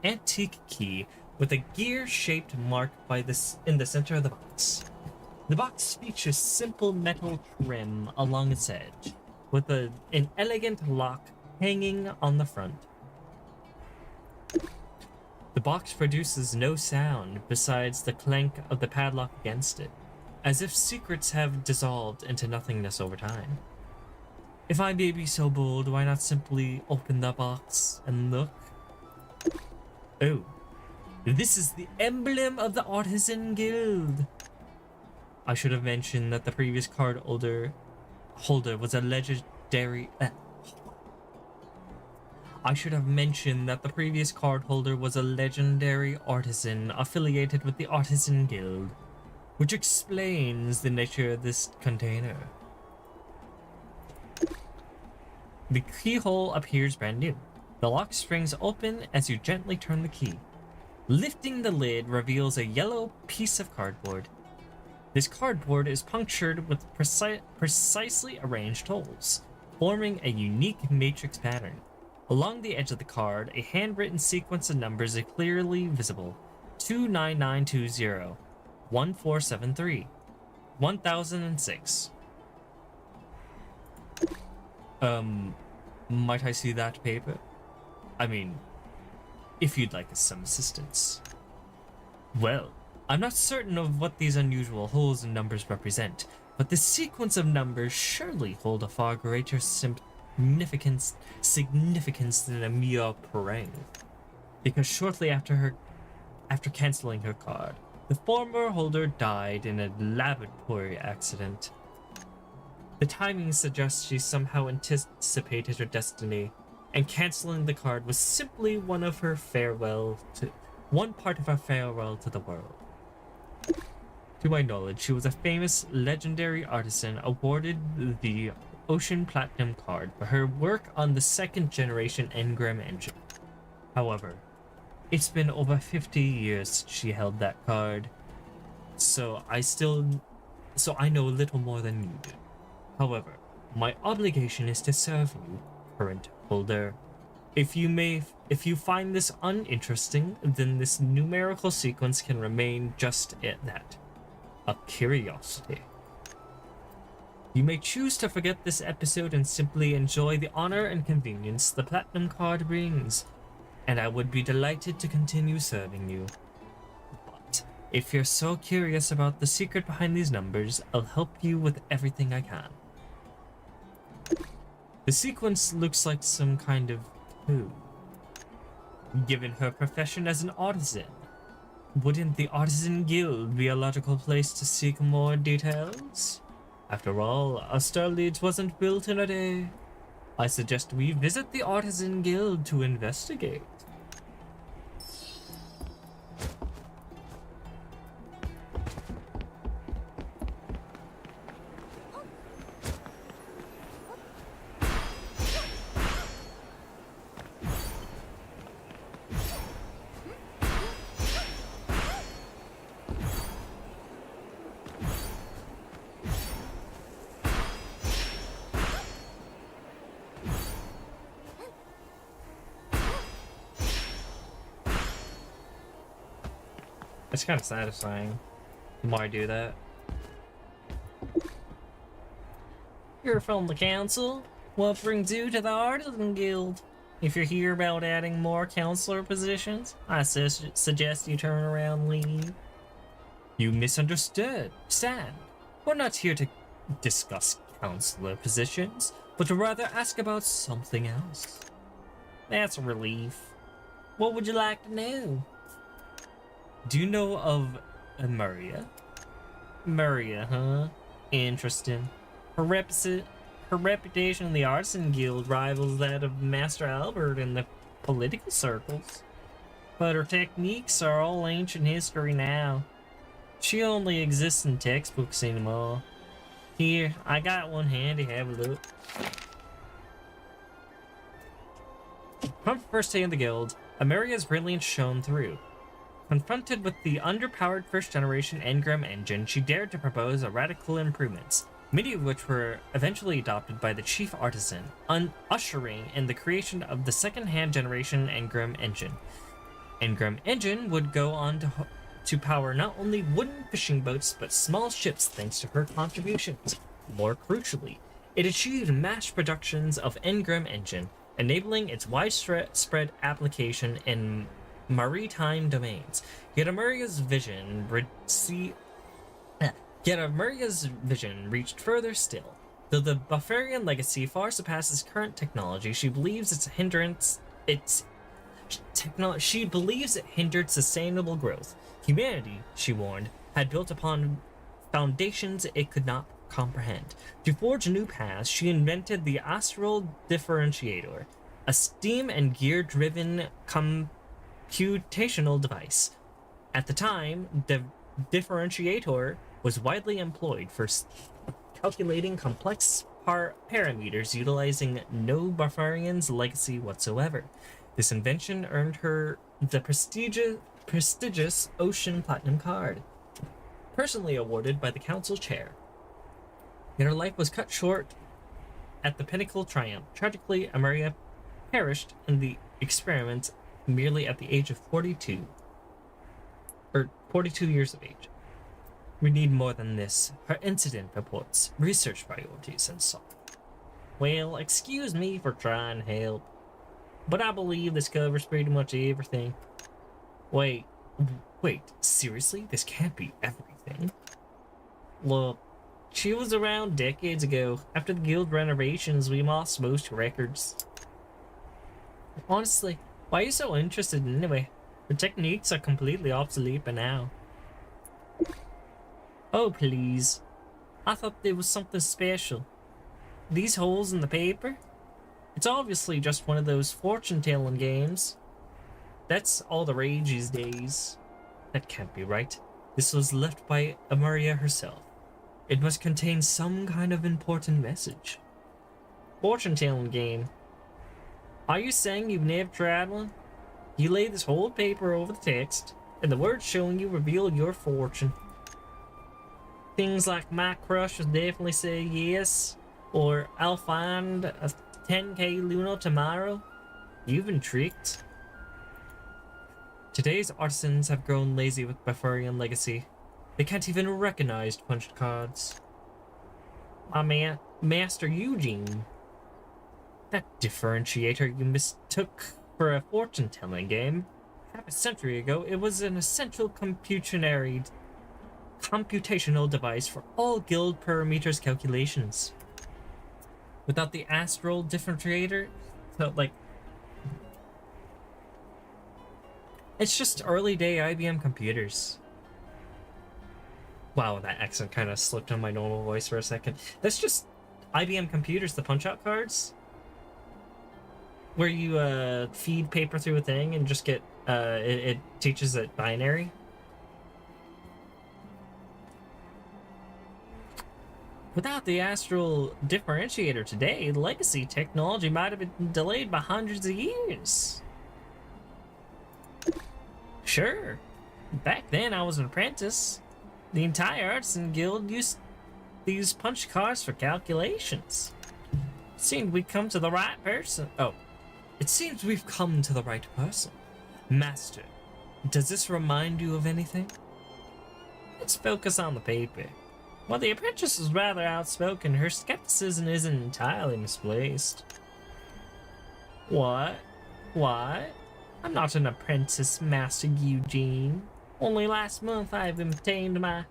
antique key with a gear-shaped mark in the center of the box. The box features simple metal trim along its edge, with an elegant lock hanging on the front. The box produces no sound besides the clank of the padlock against it, as if secrets have dissolved into nothingness over time. If I may be so bold, why not simply open the box and look? Oh, this is the emblem of the Artisan Guild. I should have mentioned that the previous card holder was a legendary. I should have mentioned that the previous card holder was a legendary artisan affiliated with the Artisan Guild, which explains the nature of this container. The keyhole appears brand new. The lock springs open as you gently turn the key. Lifting the lid reveals a yellow piece of cardboard. This cardboard is punctured with precisely arranged holes, forming a unique matrix pattern. Along the edge of the card, a handwritten sequence of numbers is clearly visible: 29920, 1473, 1006. Might I see that paper? I mean, if you'd like some assistance. Well, I'm not certain of what these unusual holes and numbers represent, but the sequence of numbers surely hold a far greater significance than a mere prank. Because shortly after canceling her card, the former holder died in a laboratory accident. The timing suggests she somehow anticipated her destiny, and canceling the card was simply one part of her farewell to the world. To my knowledge, she was a famous legendary artisan awarded the Ocean Platinum card for her work on the second generation engram engine. However, it's been over 50 years since she held that card, so I know little more than you do. However, my obligation is to serve you, current holder. If you find this uninteresting, then this numerical sequence can remain just at that, a curiosity. You may choose to forget this episode and simply enjoy the honor and convenience the Platinum card brings, and I would be delighted to continue serving you. But if you're so curious about the secret behind these numbers, I'll help you with everything I can. The sequence looks like some kind of code. Given her profession as an artisan, wouldn't the Artisan Guild be a logical place to seek more details? After all, Starleeds wasn't built in a day. I suggest we visit the Artisan Guild to investigate. It's kind of satisfying the more I do that. You're from the council? What brings you to the Artisan Guild? If you're here about adding more counselor positions, I suggest you turn around and leave. You misunderstood. Stan. We're not here to discuss counselor positions, but to rather ask about something else. That's a relief. What would you like to know? Do you know of Maria? Maria, huh? Interesting. Her reputation in the Artisan Guild rivals that of Master Albert in the political circles. But her techniques are all ancient history now. She only exists in textbooks anymore. Here, I got one handy, have a look. From the first day in the guild, Amaria's brilliance shone through. Confronted with the underpowered first-generation Engram engine, she dared to propose radical improvements, many of which were eventually adopted by the chief artisan, ushering in the creation of the second-hand generation Engram engine. Engram engine would go on to power not only wooden fishing boats, but small ships thanks to her contributions. More crucially, it achieved mass productions of Engram engine, enabling its widespread application in maritime domains. Yet Amaria's vision reached further still. Though the Buffarian legacy far surpasses current technology, she believes it hindered sustainable growth. Humanity, she warned, had built upon foundations it could not comprehend. To forge a new path, she invented the Astral Differentiator, a steam and gear-driven computational device. At the time, the differentiator was widely employed for calculating complex parameters utilizing no Buffarian's legacy whatsoever. This invention earned her the prestigious Ocean Platinum card, personally awarded by the council chair. Yet her life was cut short at the pinnacle triumph. Tragically, Amaria perished in the experiment merely at the age of 42 years of age. We need more than this. Her incident reports, research priorities, and so on. Well, excuse me for trying to help, but I believe this covers pretty much everything. Wait, seriously? This can't be everything. Look, she was around decades ago. After the guild renovations, we lost most records. Honestly, why are you so interested anyway? Her techniques are completely obsolete by now. Oh, please. I thought there was something special. These holes in the paper? It's obviously just one of those fortune-telling games. That's all the rage these days. That can't be right. This was left by Amaria herself. It must contain some kind of important message. Fortune-telling game. Are you saying you've never tried one? You lay this whole paper over the text, and the words showing you reveal your fortune. Things like my crush will definitely say yes, or I'll find a 10k Luno tomorrow. You've been tricked. Today's artisans have grown lazy with Buffarian legacy. They can't even recognize punched cards. My man, Master Eugene. That differentiator you mistook for a fortune-telling game. Half a century ago, it was an essential computational device for all guild parameters calculations. Without the astral differentiator, it's just early day IBM computers. Wow, that accent kind of slipped on my normal voice for a second. That's just IBM computers, the punch-out cards, where you feed paper through a thing and just get it teaches it binary. Without the astral differentiator today, legacy technology might have been delayed by hundreds of years. Sure, back then I was an apprentice. The entire Artisan Guild used these punch cards for calculations. It seemed we'd come to the right person. Oh, it seems we've come to the right person. Master, does this remind you of anything? Let's focus on the paper. While the apprentice is rather outspoken, her skepticism isn't entirely misplaced. What? What? I'm not an apprentice, Master Eugene. Only last month I've obtained my...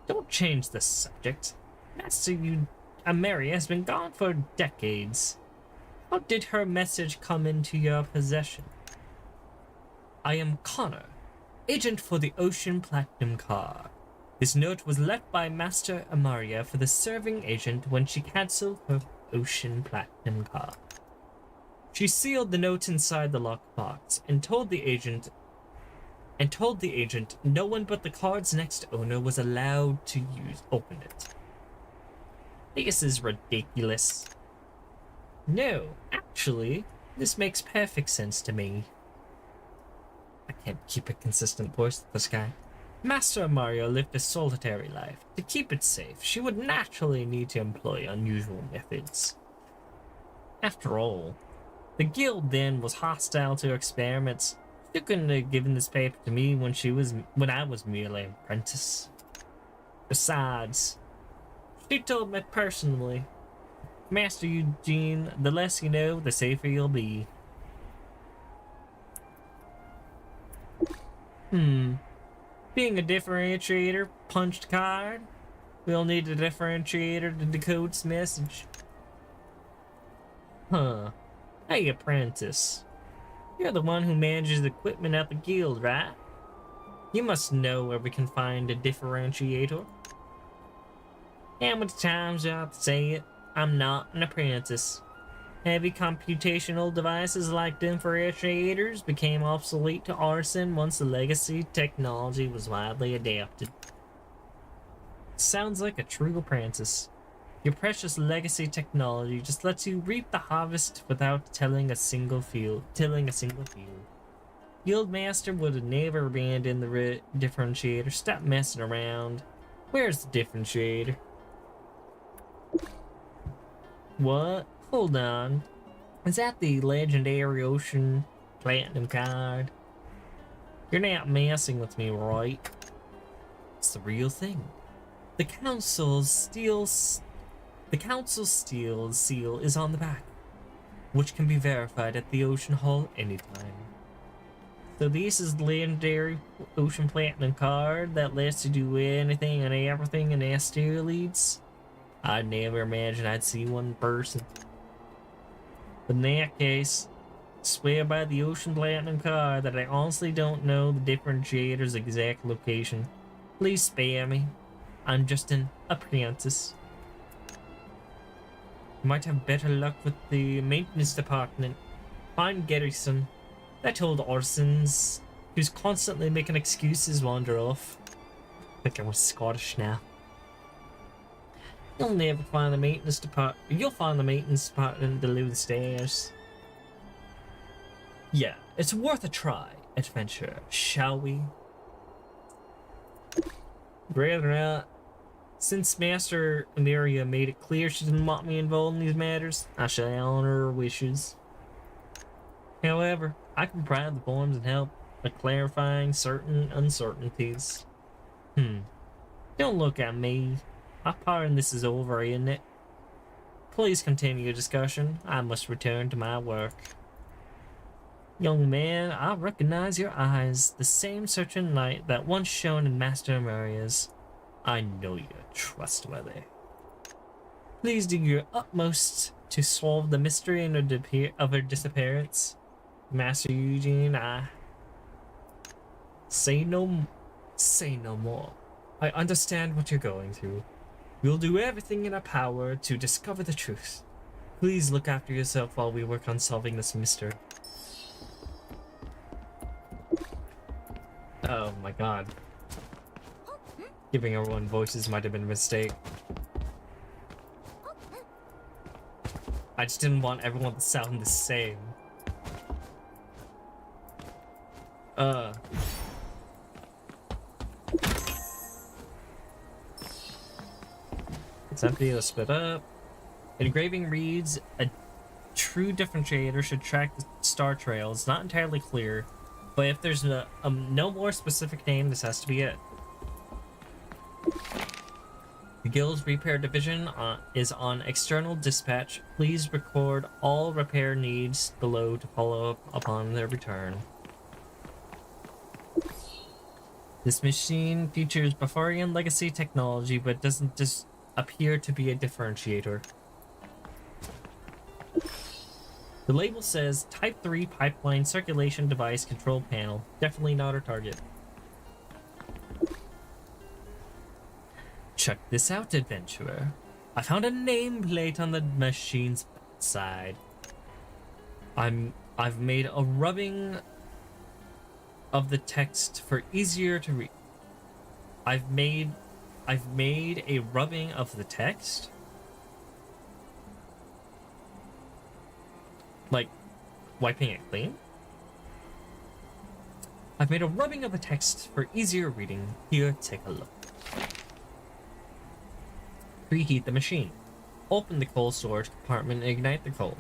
Don't change the subject. Master Mary has been gone for decades. How did her message come into your possession? I am Connor, agent for the Ocean Platinum Card. This note was left by Master Amaria for the serving agent when she cancelled her Ocean Platinum Card. She sealed the note inside the lockbox and told the agent no one but the card's next owner was allowed to open it. This is ridiculous. No, actually, this makes perfect sense to me. I can't keep a consistent voice with this guy. Master Mario lived a solitary life. To keep it safe, she would naturally need to employ unusual methods. After all, the guild then was hostile to experiments. She couldn't have given this paper to me when I was merely an apprentice. Besides, she told me personally, Master Eugene, the less you know, the safer you'll be. Being a differentiator punched card, we'll need a differentiator to decode this message. Huh. Hey, apprentice. You're the one who manages the equipment at the guild, right? You must know where we can find a differentiator. How many times do I have to say it? I'm not an apprentice. Heavy computational devices like differentiators became obsolete to arson once the legacy technology was widely adapted. Sounds like a true apprentice. Your precious legacy technology just lets you reap the harvest without tilling a single field. Guildmaster would have never abandoned the differentiator. Stop messing around. Where's the differentiator? What? Hold on. Is that the legendary Ocean Platinum card? You're not messing with me, right? It's the real thing. The Council's steel seal is on the back, which can be verified at the Ocean Hall anytime. So this is the legendary Ocean Platinum card that lets you do anything and everything in asteroids. I'd never imagine I'd see one in person. But in that case, I swear by the Ocean Platinum card that I honestly don't know the differentiator's exact location. Please spare me. I'm just an apprentice. You might have better luck with the maintenance department. Find Garrison. That old Orson's who's constantly making excuses wander off. I think I was Scottish now. You'll never find the maintenance department. You'll find the maintenance department below the stairs. Yeah, it's worth a try, adventure, shall we? Rather not. Since Master Amelia made it clear she didn't want me involved in these matters, I shall honor her wishes. However, I can provide the forms and help by clarifying certain uncertainties. Don't look at me. My part in this is over, isn't it? Please continue your discussion. I must return to my work. Young man, I recognize your eyes, the same searching light that once shone in Master Amaria's. I know you're trustworthy. Please do your utmost to solve the mystery of her disappearance. Master Eugene, I... Say no more. I understand what you're going through. We'll do everything in our power to discover the truth. Please look after yourself while we work on solving this mystery. Oh my god. Giving everyone voices might have been a mistake. I just didn't want everyone to sound the same. It's empty, let's split up. Engraving reads, a true differentiator should track the star trail. It's not entirely clear, but if there's no more specific name, this has to be it. guild's repair division is on external dispatch. Please record all repair needs below to follow up upon their return. This machine features Bavarian legacy technology, but doesn't just appear to be a differentiator. The label says Type 3 Pipeline Circulation Device Control Panel. Definitely not our target. Check this out, adventurer. I found a nameplate on the machine's side. I've made a rubbing of the text for easier to read. I've made a rubbing of the text. Like wiping it clean. I've made a rubbing of the text for easier reading. Here, take a look. Preheat the machine. Open the coal storage compartment and ignite the coal.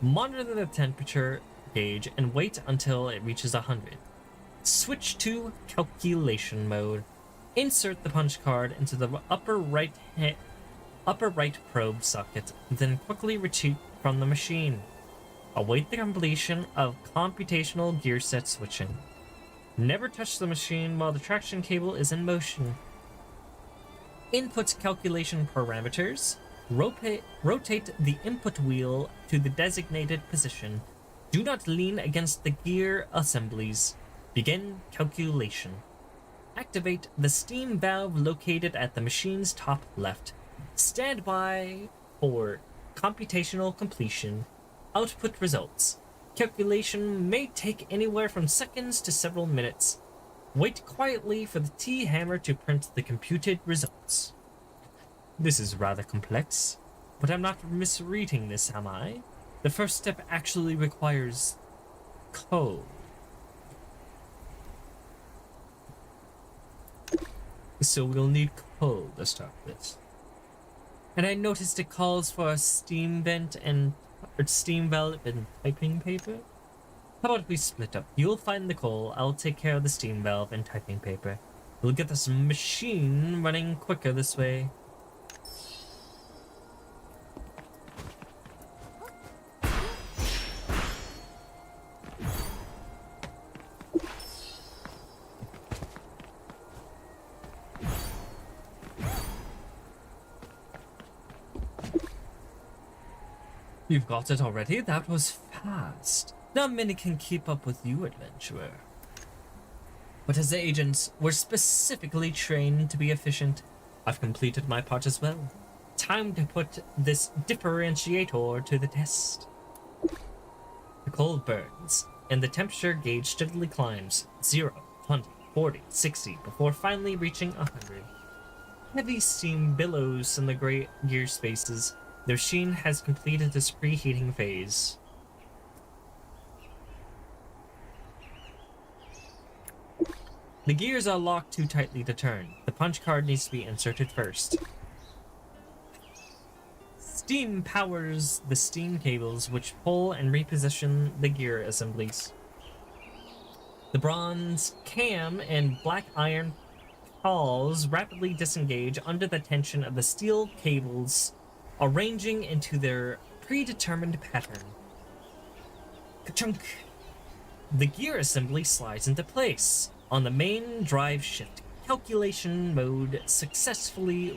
Monitor the temperature gauge and wait until it reaches 100. Switch to calculation mode. Insert the punch card into the upper right probe socket, then quickly retreat from the machine. Await the completion of computational gear set switching. Never touch the machine while the traction cable is in motion. Input calculation parameters. Rotate the input wheel to the designated position. Do not lean against the gear assemblies. Begin calculation. Activate the steam valve located at the machine's top left. Stand by for computational completion. Output results. Calculation may take anywhere from seconds to several minutes. Wait quietly for the T-hammer to print the computed results. This is rather complex, but I'm not misreading this, am I? The first step actually requires code. So we'll need code to start this. And I noticed it calls for a steam vent and steam valve and typing paper. How about we split up? You'll find the coal, I'll take care of the steam valve and typing paper. We'll get this machine running quicker this way. You've got it already? That was fast. Not many can keep up with you, adventurer. But as agents, we're specifically trained to be efficient. I've completed my part as well. Time to put this differentiator to the test. The coal burns, and the temperature gauge steadily climbs. 0, 20, 40, 60, before finally reaching 100. Heavy steam billows in the gray gear spaces. The machine has completed its preheating phase. The gears are locked too tightly to turn. The punch card needs to be inserted first. Steam powers the steam cables which pull and reposition the gear assemblies. The bronze cam and black iron pawls rapidly disengage under the tension of the steel cables, arranging into their predetermined pattern. Ka-chunk! The gear assembly slides into place. On the main drive shift, calculation mode successfully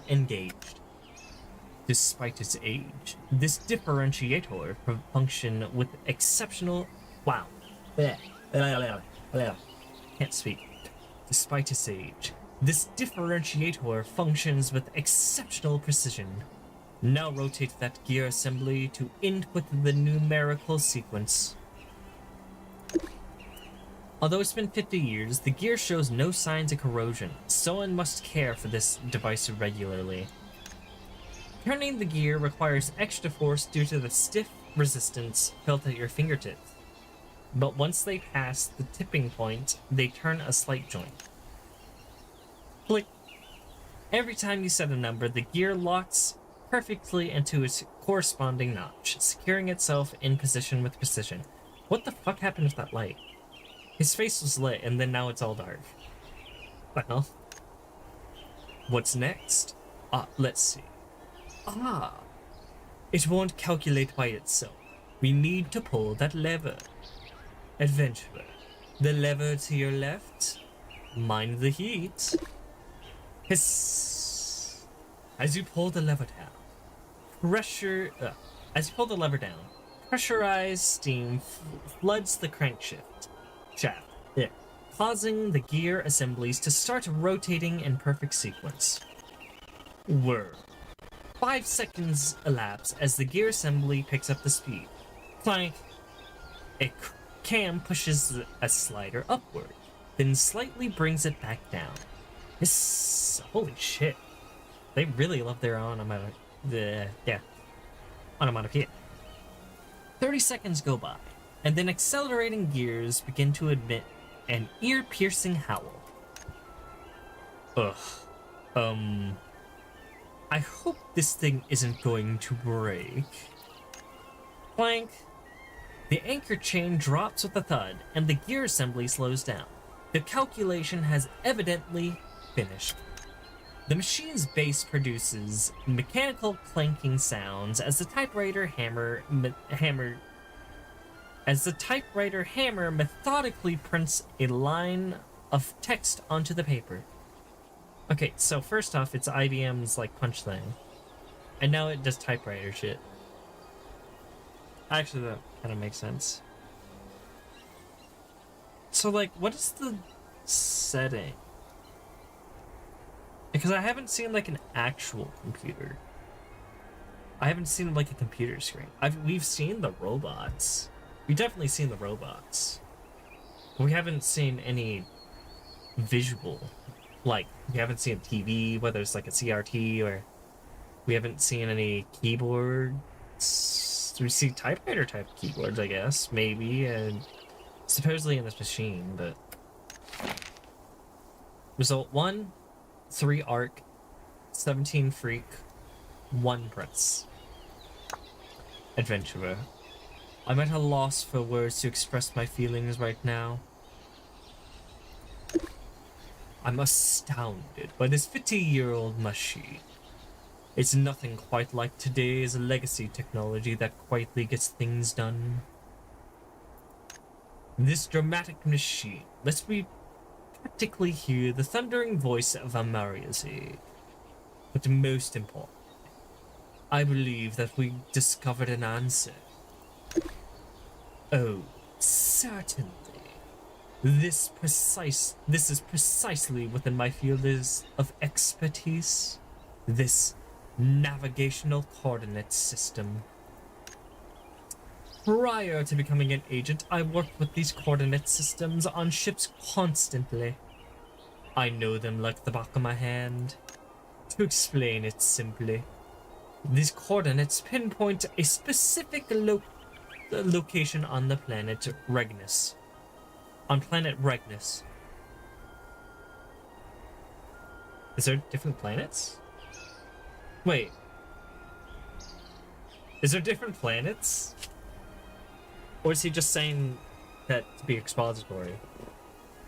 engaged. Despite its age, this differentiator function with exceptional... Wow. Can't speak. Despite its age, this differentiator functions with exceptional precision. Now rotate that gear assembly to input the numerical sequence. Although it's been 50 years, the gear shows no signs of corrosion. Someone must care for this device regularly. Turning the gear requires extra force due to the stiff resistance felt at your fingertips. But once they pass the tipping point, they turn a slight joint. Click. Every time you set a number, the gear locks perfectly into its corresponding notch, securing itself in position with precision. What the fuck happened with that light? His face was lit, and then now it's all dark. Well, what's next? let's see. Ah, it won't calculate by itself. We need to pull that lever. Adventurer, the lever to your left. Mind the heat. Hiss. As you pull the lever down, pressurized steam floods the crankshaft, causing the gear assemblies to start rotating in perfect sequence. Whir. 5 seconds elapse as the gear assembly picks up the speed. Clank. A cam pushes a slider upward, then slightly brings it back down. Holy shit. They really love their onomatopoeia. 30 seconds go by, and then accelerating gears begin to emit an ear-piercing howl. Ugh. I hope this thing isn't going to break. Clank. The anchor chain drops with a thud, and the gear assembly slows down. The calculation has evidently finished. The machine's base produces mechanical clanking sounds as the typewriter hammer methodically prints a line of text onto the paper. Okay, so first off, it's IBM's like punch thing, and now it does typewriter shit. Actually, that kind of makes sense. So, like, what is the setting? Because I haven't seen like an actual computer. I haven't seen like a computer screen. We've seen the robots. We've definitely seen the robots. But we haven't seen any visual. Like, we haven't seen a TV, whether it's like a CRT, or we haven't seen any keyboards. We see typewriter type keyboards, I guess, maybe, and supposedly in this machine, but result 1, 3 arc, 17 freak, 1 press. Adventurer, I'm at a loss for words to express my feelings right now. I'm astounded by this 50-year-old machine. It's nothing quite like today's legacy technology that quietly gets things done. This dramatic machine lets me practically hear the thundering voice of Amaria's. But most importantly, I believe that we discovered an answer. Oh, certainly. This is precisely within my field of expertise. This navigational coordinate system. Prior to becoming an agent, I worked with these coordinate systems on ships constantly. I know them like the back of my hand. To explain it simply, these coordinates pinpoint a specific location on the planet Regnus. On planet Regnus. Is there different planets? Wait. Is there different planets? Or is he just saying that to be expository?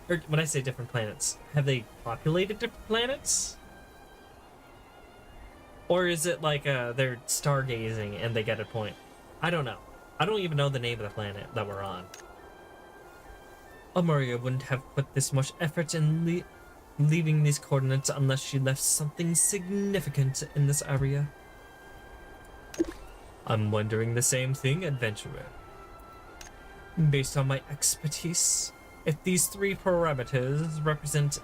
Or when I say different planets, have they populated different planets? Or is it like they're stargazing and they get a point? I don't know. I don't even know the name of the planet that we're on. Amaria wouldn't have put this much effort in leaving these coordinates unless she left something significant in this area. I'm wondering the same thing, adventurer. Based on my expertise, if these 3 parameters represent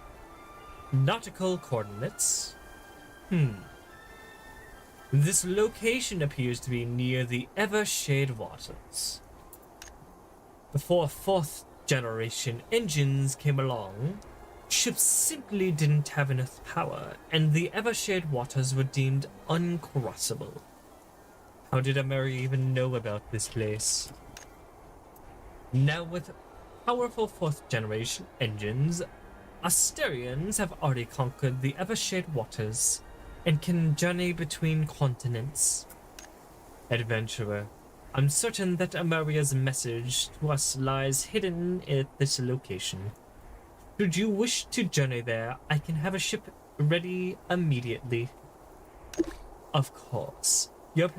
nautical coordinates, this location appears to be near the Evershade waters. Before 4th generation engines came along, ships simply didn't have enough power, and the Evershade waters were deemed uncrossable. How did Ameri even know about this place? Now with powerful 4th generation engines, Asterians have already conquered the Evershade waters and can journey between continents. Adventurer, I'm certain that Amaria's message to us lies hidden at this location. Should you wish to journey there, I can have a ship ready immediately. Of course, your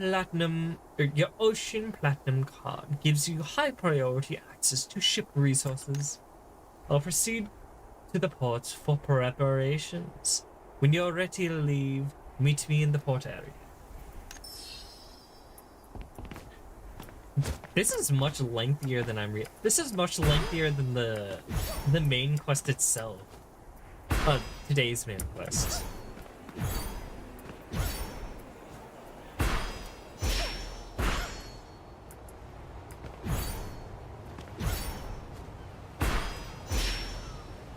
ocean platinum card gives you high priority access to ship resources. I'll proceed to the port for preparations. When you're ready to leave, meet me in the port area. This is much lengthier than this is much lengthier than the main quest itself. Today's main quest.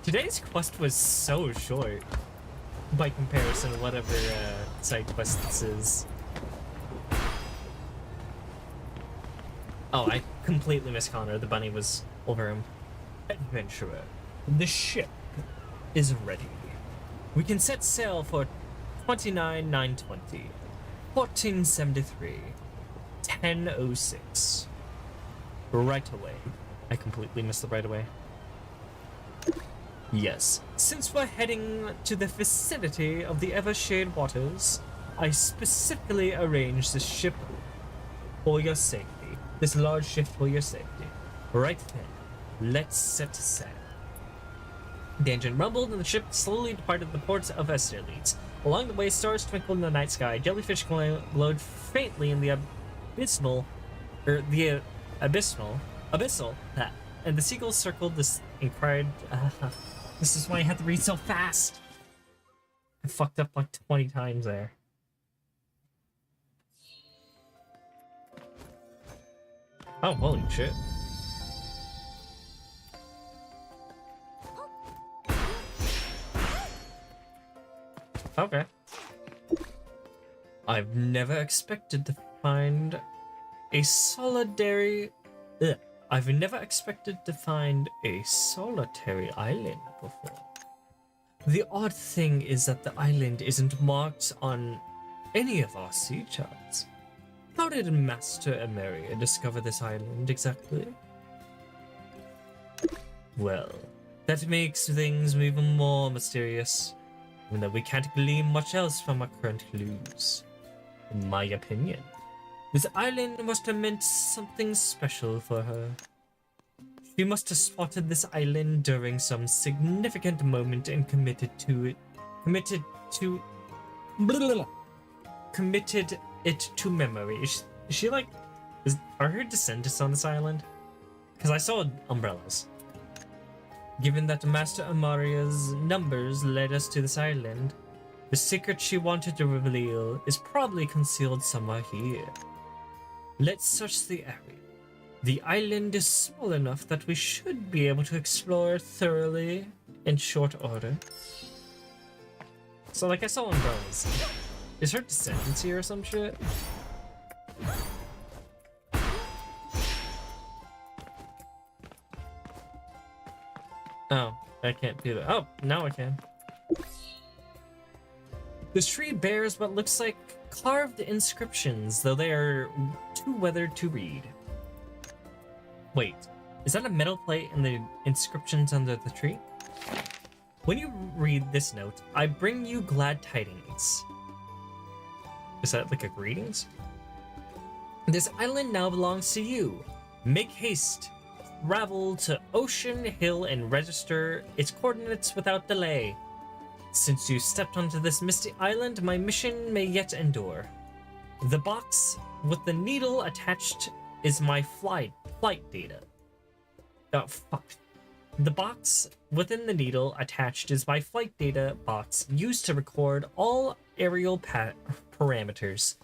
Today's quest was so short by comparison to whatever side quest this is. Oh, I completely missed Connor. The bunny was over him. Adventurer, the ship is ready. We can set sail for 29,920, 1473, 1006. Right away. I completely missed the right away. Yes, since we're heading to the vicinity of the Evershade waters, I specifically arranged this ship for your safety. This large ship for your safety. Right then, let's set sail. The engine rumbled and the ship slowly departed the port of Esterleeds. Along the way, stars twinkled in the night sky, jellyfish glowed faintly in the abyssal, and the seagulls circled this and cried, this is why I had to read so fast. I fucked up like 20 times there. Oh, holy shit. Okay. I've never expected to find a solitary... I've never expected to find a solitary island before. The odd thing is that the island isn't marked on any of our sea charts. How did Master Emeria discover this island exactly? Well, that makes things even more mysterious, even though we can't glean much else from our current clues. In my opinion, this island must have meant something special for her. She must have spotted this island during some significant moment and committed it to memory. Is she like, are her descendants on this island? Because I saw umbrellas. Given that Master Amaria's numbers led us to this island, the secret she wanted to reveal is probably concealed somewhere here. Let's search the area. The island is small enough that we should be able to explore thoroughly in short order. So, like, I saw umbrellas. Is her descendants here or some shit? Oh, I can't do that. Oh, now I can. This tree bears what looks like carved inscriptions, though they are too weathered to read. Wait, is that a metal plate in the inscriptions under the tree? When you read this note, I bring you glad tidings. Is that like a greetings? This island now belongs to you. Make haste. Travel to Ocean Hill and register its coordinates without delay. Since you stepped onto this misty island, my mission may yet endure. The box with the needle attached is my flight data. Oh, fuck. The box within the needle attached is my flight data box used to record all aerial parameters.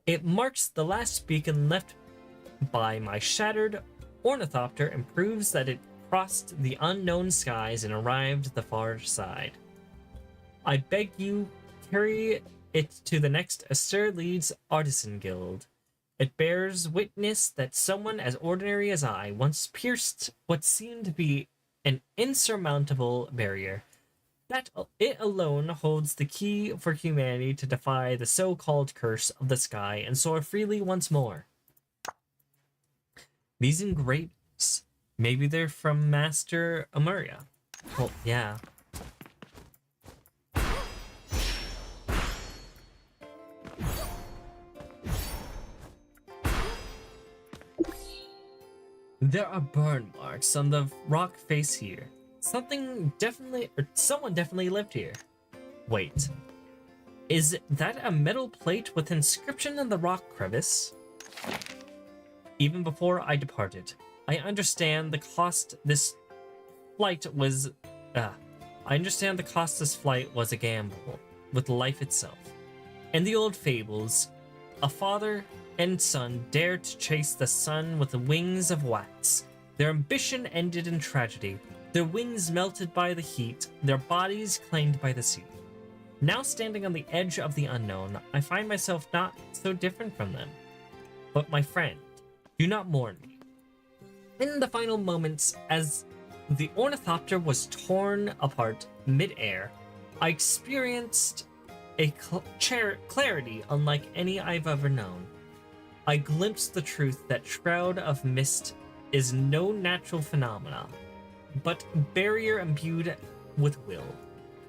It marks the last beacon left by my shattered ornithopter and proves that it crossed the unknown skies and arrived the far side. I beg you, carry it to the next Esterleeds Artisan Guild. It bears witness that someone as ordinary as I once pierced what seemed to be an insurmountable barrier. That it alone holds the key for humanity to defy the so-called curse of the sky and soar freely once more. These engravings, maybe they're from Master Amaria. Well, yeah. There are burn marks on the rock face here. Someone definitely lived here. Wait, is that a metal plate with inscription in the rock crevice? Even before I departed, I understand the cost this flight was a gamble with life itself. In the old fables, a father and son dared to chase the sun with the wings of wax. Their ambition ended in tragedy. Their wings melted by the heat, their bodies claimed by the sea. Now standing on the edge of the unknown, I find myself not so different from them. But my friend, do not mourn me. In the final moments, as the ornithopter was torn apart mid-air, I experienced a clarity unlike any I've ever known. I glimpsed the truth that Shroud of Mist is no natural phenomena, but barrier imbued with will.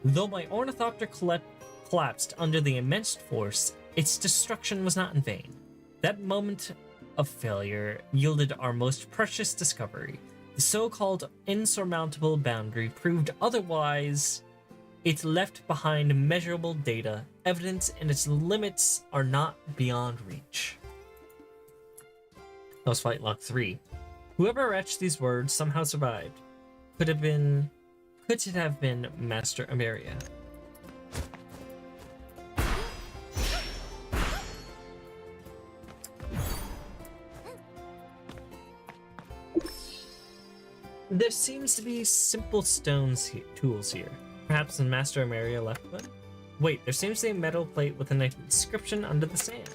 Though my ornithopter collapsed under the immense force, its destruction was not in vain. That moment of failure yielded our most precious discovery. The so-called insurmountable boundary proved otherwise. It left behind measurable data, evidence, and its limits are not beyond reach. That was Fight Lock 3. Whoever etched these words somehow survived. Could it have been Master Ameria? There seems to be simple tools here. Perhaps the Master Ameria left one? Wait, there seems to be a metal plate with an inscription under the sand.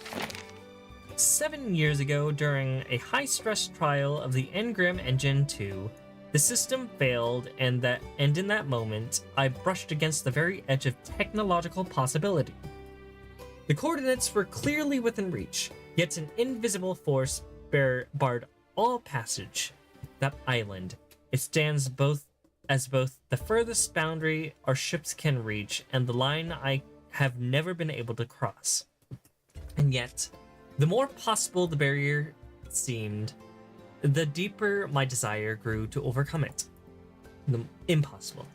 7 years ago, during a high-stress trial of the Engram Engine 2, the system failed, and in that moment, I brushed against the very edge of technological possibility. The coordinates were clearly within reach, yet an invisible force barred all passage. That island, it stands as both the furthest boundary our ships can reach and the line I have never been able to cross. And yet, the more possible the barrier seemed, the deeper my desire grew to overcome it. Impossible.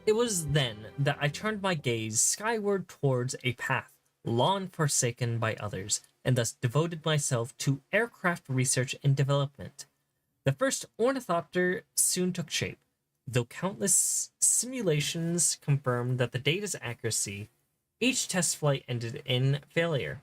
It was then that I turned my gaze skyward towards a path long forsaken by others, and thus devoted myself to aircraft research and development. The first ornithopter soon took shape, though countless simulations confirmed that the data's accuracy, each test flight ended in failure.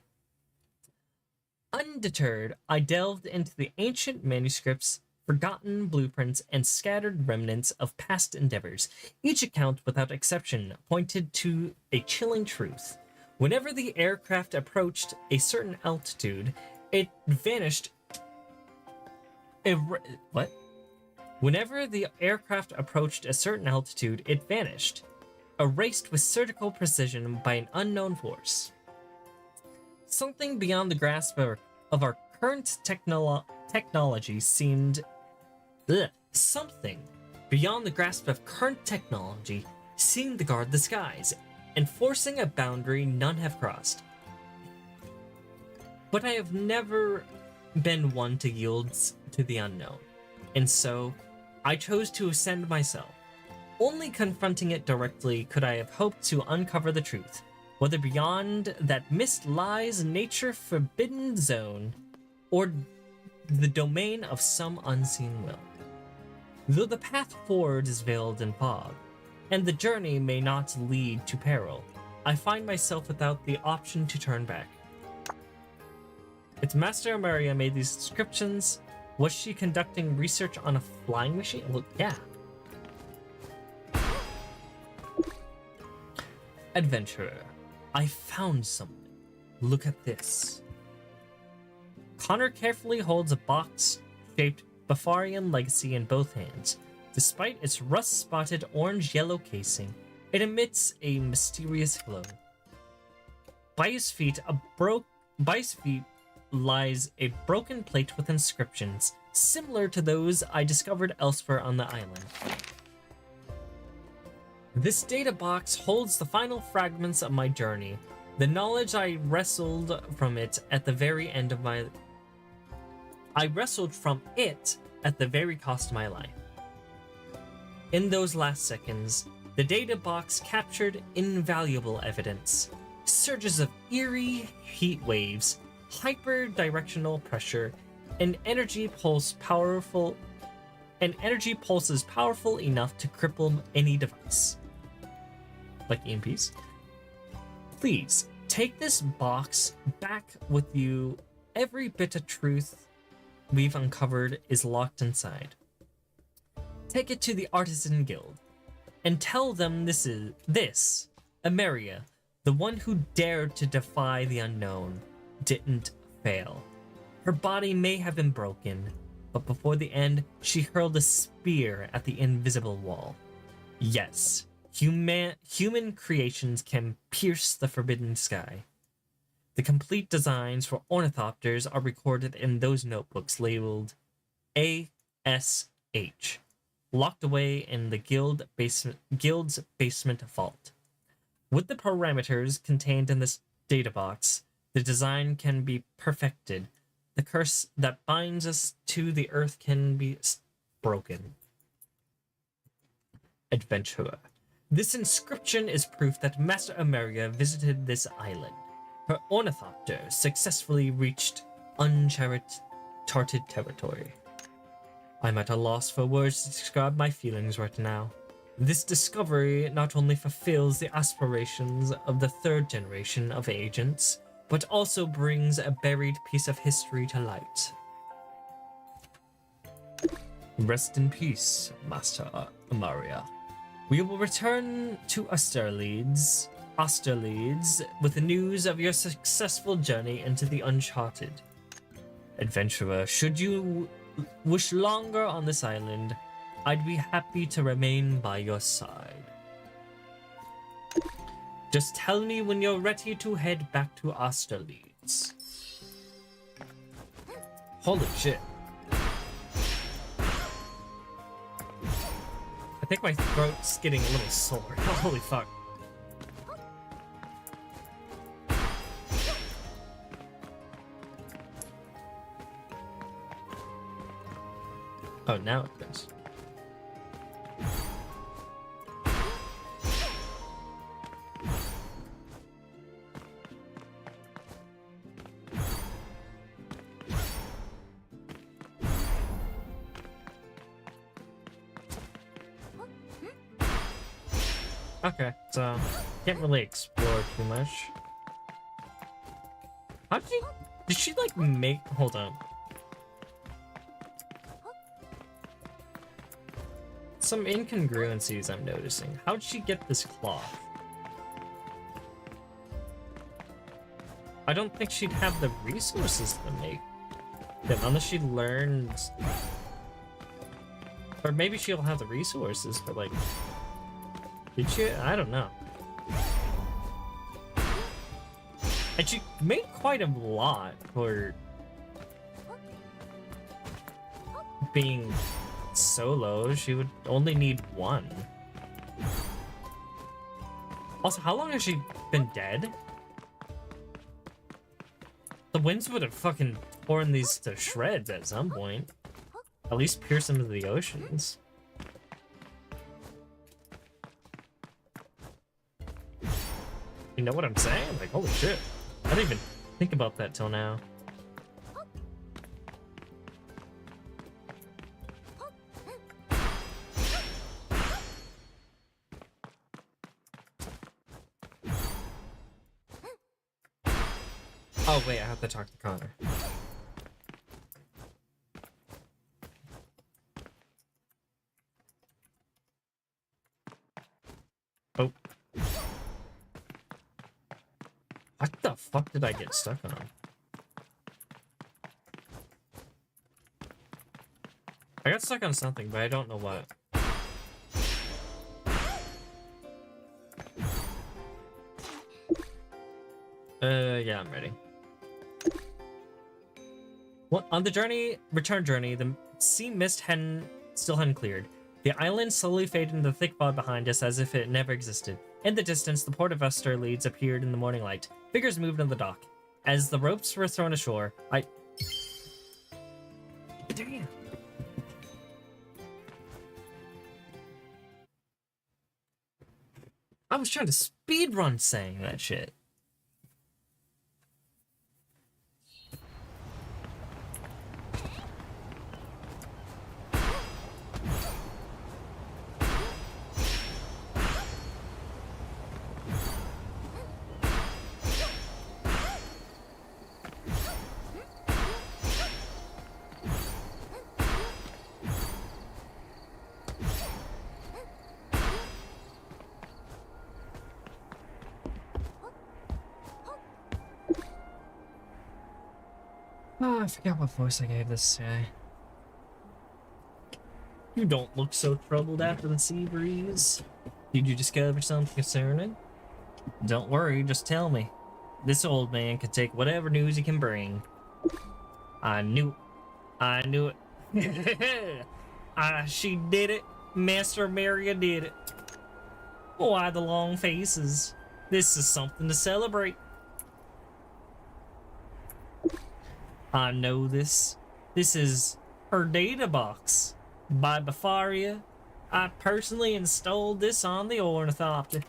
Undeterred, I delved into the ancient manuscripts, forgotten blueprints, and scattered remnants of past endeavors. Each account, without exception, pointed to a chilling truth. Whenever the aircraft approached a certain altitude, it vanished. Whenever the aircraft approached a certain altitude, it vanished, erased with surgical precision by an unknown force. Something beyond the grasp of our current technology seemed... Something beyond the grasp of current technology seemed to guard the skies, enforcing a boundary none have crossed. But I have never been one to yield to the unknown, and so I chose to ascend myself. Only confronting it directly could I have hoped to uncover the truth, whether beyond that mist lies nature's forbidden zone, or the domain of some unseen will. Though the path forward is veiled in fog, and the journey may not lead to peril, I find myself without the option to turn back. If Master Amaria made these inscriptions, was she conducting research on a flying machine? Well, yeah. Adventurer, I found something. Look at this. Connor carefully holds a box-shaped Bafarian legacy in both hands. Despite its rust-spotted orange-yellow casing, it emits a mysterious glow. By his feet lies a broken plate with inscriptions, similar to those I discovered elsewhere on the island. This data box holds the final fragments of my journey, the knowledge I wrestled from it at the very end of my... I wrestled from it at the very cost of my life. In those last seconds, the data box captured invaluable evidence. Surges of eerie heat waves, hyper-directional pressure, and energy pulses powerful enough to cripple any device. Like EMPs. Please, take this box back with you. Every bit of truth we've uncovered is locked inside. Take it to the Artisan Guild, and tell them this, Ameria, the one who dared to defy the unknown, didn't fail. Her body may have been broken, but before the end, she hurled a spear at the invisible wall. Yes, human creations can pierce the forbidden sky. The complete designs for ornithopters are recorded in those notebooks labeled ASH, locked away in the guild's basement vault. With the parameters contained in this data box, the design can be perfected. The curse that binds us to the earth can be broken. Adventurer. This inscription is proof that Master Ameria visited this island. Her ornithopter successfully reached uncharted territory. I'm at a loss for words to describe my feelings right now. This discovery not only fulfills the aspirations of the third generation of agents, but also brings a buried piece of history to light. Rest in peace, Master Amaria. We will return to Austerlitz with the news of your successful journey into the Uncharted. Adventurer, should you wish longer on this island, I'd be happy to remain by your side. Just tell me when you're ready to head back to Austerlitz. Holy shit. I think my throat's getting a little sore. Holy fuck. Oh, now it does. Okay, so can't really explore too much. How did she like make, hold on. Some incongruencies I'm noticing. How'd she get this cloth? I don't think she'd have the resources to make them unless she learns. Or maybe she'll have the resources, but like, did she? I don't know. And she made quite a lot for being solo. She would only need one. Also, how long has she been dead? The winds would have fucking torn these to shreds at some point. At least pierce them to the oceans. You know what I'm saying? Like, holy shit. I didn't even think about that till now. Oh wait, I have to talk to Connor. Oh. What the fuck did I get stuck on? I got stuck on something, but I don't know what. Yeah, I'm ready. Well, on the return journey, the sea mist still hadn't cleared. The island slowly faded into the thick fog behind us as if it never existed. In the distance, the port of Austerlitz appeared in the morning light. Figures moved on the dock. As the ropes were thrown ashore, damn. I was trying to speedrun saying that shit. Oh, I forgot what voice I gave this guy. You don't look so troubled after the sea breeze. Did you discover something concerning? Don't worry, just tell me. This old man can take whatever news he can bring. I knew it. She did it. Master Maria did it. Why the long faces? This is something to celebrate. I know this. This is her data box. By Bafaria, I personally installed this on the Ornithopter.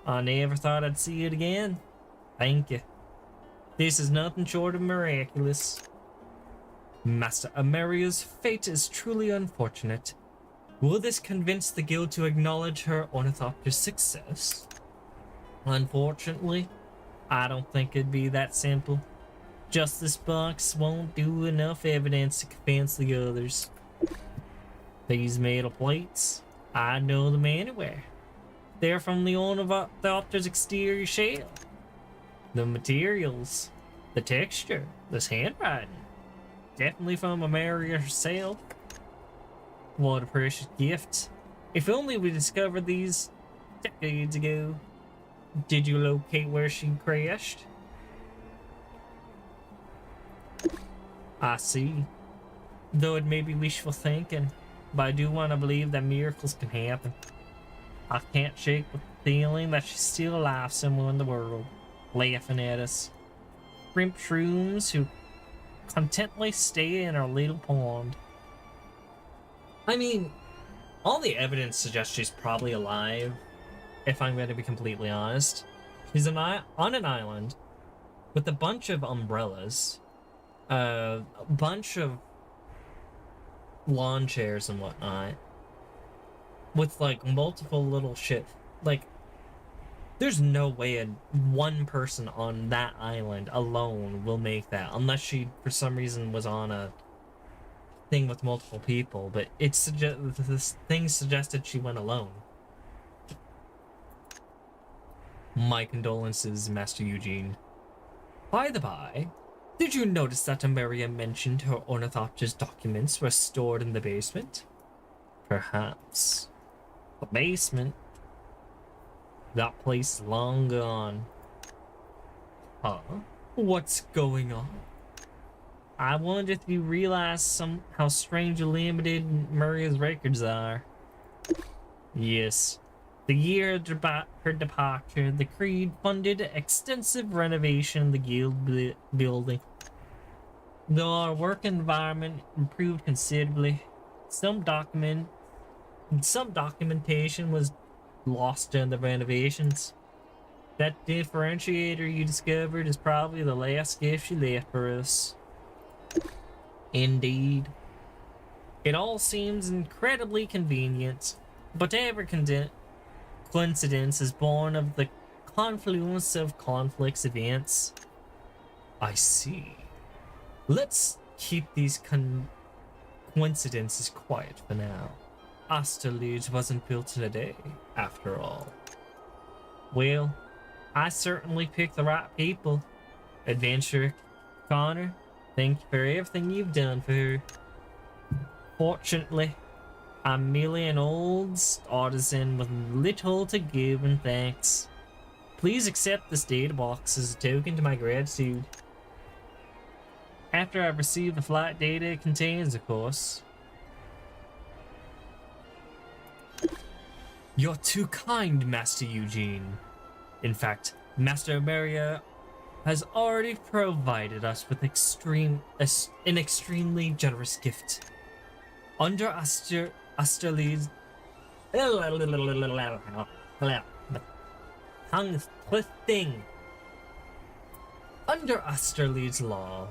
I never thought I'd see it again. Thank you. This is nothing short of miraculous. Master Ameria's fate is truly unfortunate. Will this convince the guild to acknowledge her Ornithopter's success? Unfortunately, I don't think it'd be that simple. Just this box won't do enough evidence to convince the others. These metal plates, I know them anywhere. They're from the Ornithopter's exterior shell. The materials, the texture, this handwriting, definitely from Ameria herself. What a precious gift. If only we discovered these decades ago. Did you locate where she crashed? I see. Though it may be wishful thinking, but I do want to believe that miracles can happen. I can't shake the feeling that she's still alive somewhere in the world, laughing at us. Shrimp shrooms who contently stay in our little pond. I mean, all the evidence suggests she's probably alive, if I'm going to be completely honest. She's on an island with a bunch of umbrellas, a bunch of lawn chairs and whatnot, with like multiple little shit. Like, there's no way one person on that island alone will make that, unless she for some reason was on a thing with multiple people. But this thing suggested she went alone. My condolences, Master Eugene. By the by, did you notice that Ameria mentioned her Ornithopter's documents were stored in the basement? Perhaps. The basement? That place long gone. Huh? What's going on? I wonder if you realize how strangely limited Maria's records are. Yes. The year of her departure, the Creed funded extensive renovation of the guild building. Though our work environment improved considerably, some documentation was lost during the renovations. That differentiator you discovered is probably the last gift she left for us. Indeed. It all seems incredibly convenient, but every coincidence is born of the confluence of conflicts events. I see. Let's keep these coincidences quiet for now. Astrology wasn't built in a day, after all. Well, I certainly picked the right people. Adventurer Connor, thank you for everything you've done for her. Fortunately, I'm merely an old artisan with little to give in thanks. Please accept this data box as a token to my gratitude. After I've received the flight data it contains, of course. You're too kind, Master Eugene. In fact, Master Ameria has already provided us with an extremely generous gift. Under Asterly's tongue is twisting. Under Asterly's law,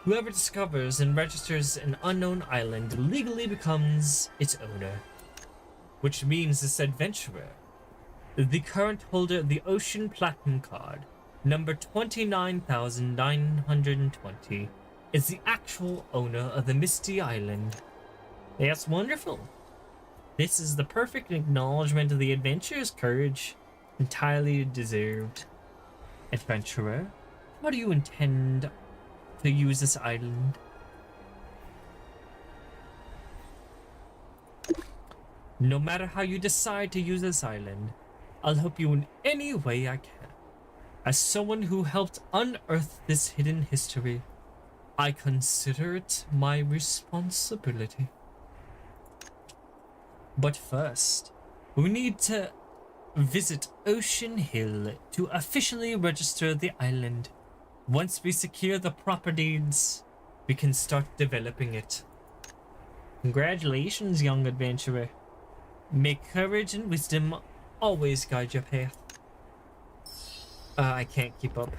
whoever discovers and registers an unknown island legally becomes its owner, which means this adventurer, the current holder of the Ocean Platinum card, number 29,920, is the actual owner of the Misty Island. That's wonderful. This is the perfect acknowledgement of the adventurer's courage, entirely deserved. Adventurer, how do you intend to use this island? No matter how you decide to use this island, I'll help you in any way I can. As someone who helped unearth this hidden history, I consider it my responsibility. But first, we need to visit Ocean Hill to officially register the island. Once we secure the proper deeds, we can start developing it. Congratulations, young adventurer. May courage and wisdom always guide your path. I can't keep up.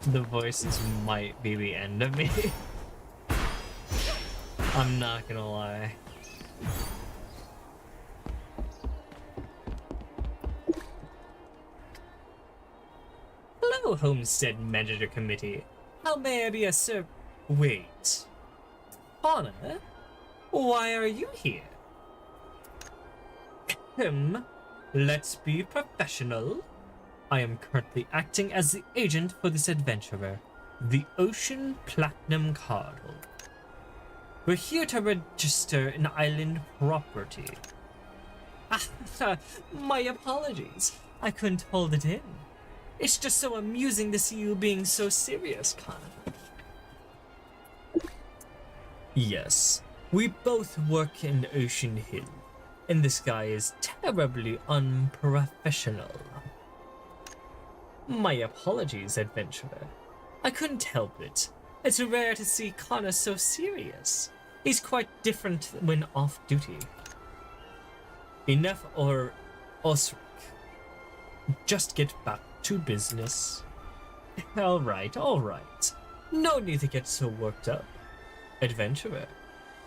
The voices might be the end of me. I'm not gonna lie. Hello, Homestead Manager Committee. How may I be a Wait. Anna? Why are you here? Let's be professional. I am currently acting as the agent for this adventurer, the Ocean Platinum card holder. We're here to register an island property. My apologies. I couldn't hold it in. It's just so amusing to see you being so serious, Connor. Yes, we both work in Ocean Hill, and this guy is terribly unprofessional. My apologies, adventurer. I couldn't help it. It's rare to see Connor so serious. He's quite different when off duty. Enough or Osric. Just get back to business. Alright. No need to get so worked up. Adventurer,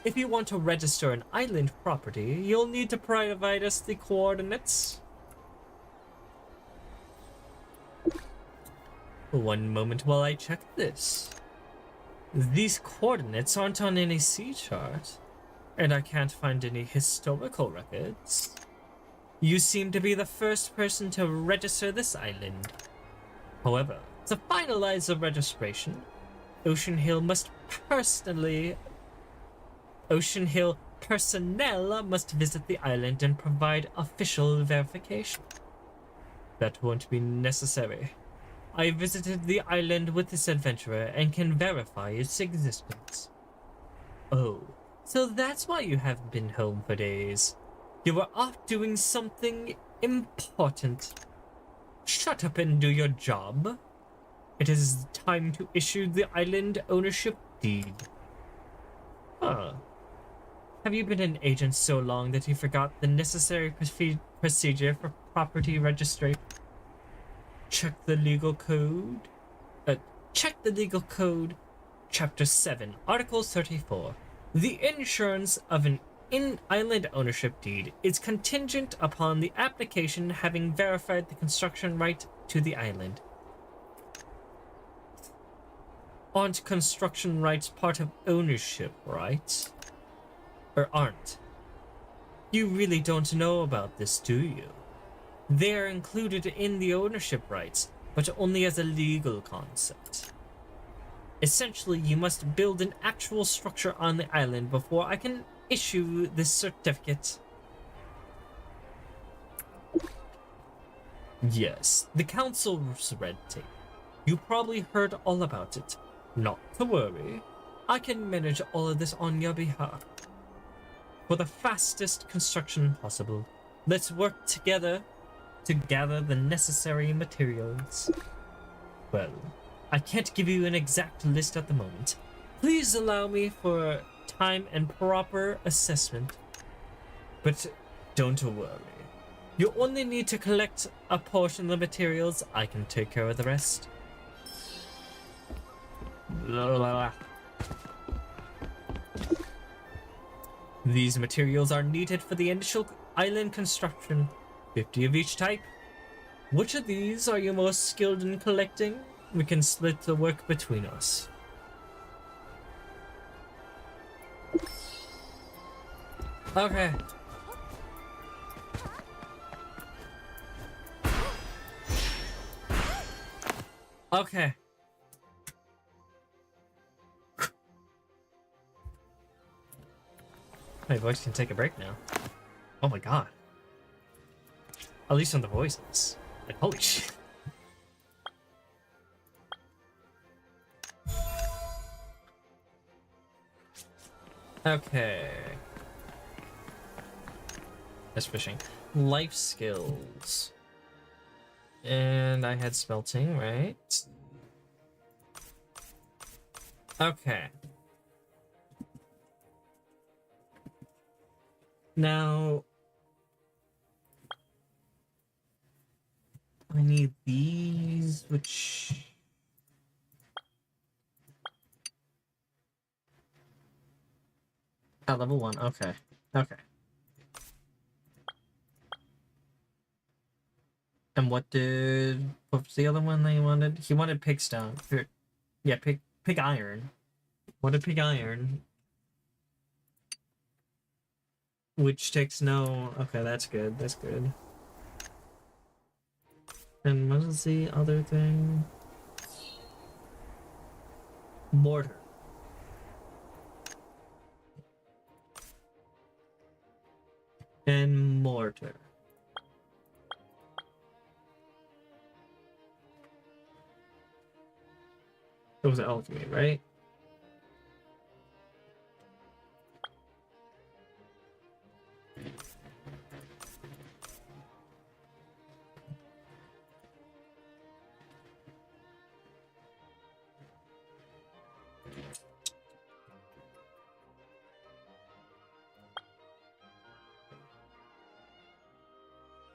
if you want to register an island property, you'll need to provide us the coordinates. One moment while I check this. These coordinates aren't on any sea chart, and I can't find any historical records. You seem to be the first person to register this island. However, to finalize the registration, Ocean Hill personnel must visit the island and provide official verification. That won't be necessary. I visited the island with this adventurer and can verify its existence. Oh, so that's why you haven't been home for days. You were off doing something important. Shut up and do your job. It is time to issue the island ownership deed. Huh. Have you been an agent so long that you forgot the necessary procedure for property registration? Check the legal code. Chapter 7, Article 34. The insurance of an island ownership deed is contingent upon the application having verified the construction right to the island. Aren't construction rights part of ownership, right? Or aren't? You really don't know about this, do you? They are included in the ownership rights, but only as a legal concept. Essentially, you must build an actual structure on the island before I can issue this certificate. Yes, the council's red tape. You probably heard all about it. Not to worry. I can manage all of this on your behalf. For the fastest construction possible, let's work together to gather the necessary materials. Well, I can't give you an exact list at the moment. Please allow me for time and proper assessment. But don't worry. You only need to collect a portion of the materials. I can take care of the rest. These materials are needed for the initial island construction. 50 of each type. Which of these are you most skilled in collecting? We can split the work between us. Okay. Okay. My voice can take a break now. Oh my god. At least on the voices. Like, holy shit. Okay. That's fishing. Life skills. And I had smelting, right? Okay. Now, I need these, which... At level 1, okay. Okay. And what was the other one that he wanted? He wanted pigstone. Yeah, pig iron. What a pig iron. Which takes no... Okay, that's good. That's good. And what is the other thing? Mortar. And mortar. It was alchemy, right?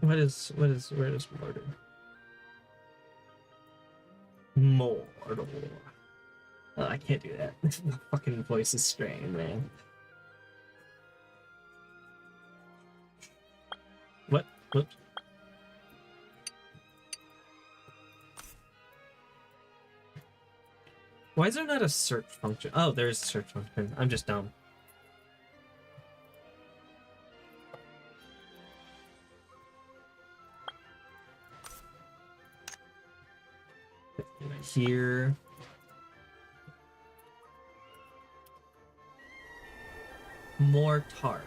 Where is mortar? Mortar. Oh, I can't do that. The fucking voice is strained, man. What? Whoops. Why is there not a search function? Oh, there is a search function. I'm just dumb. Here. Mortar.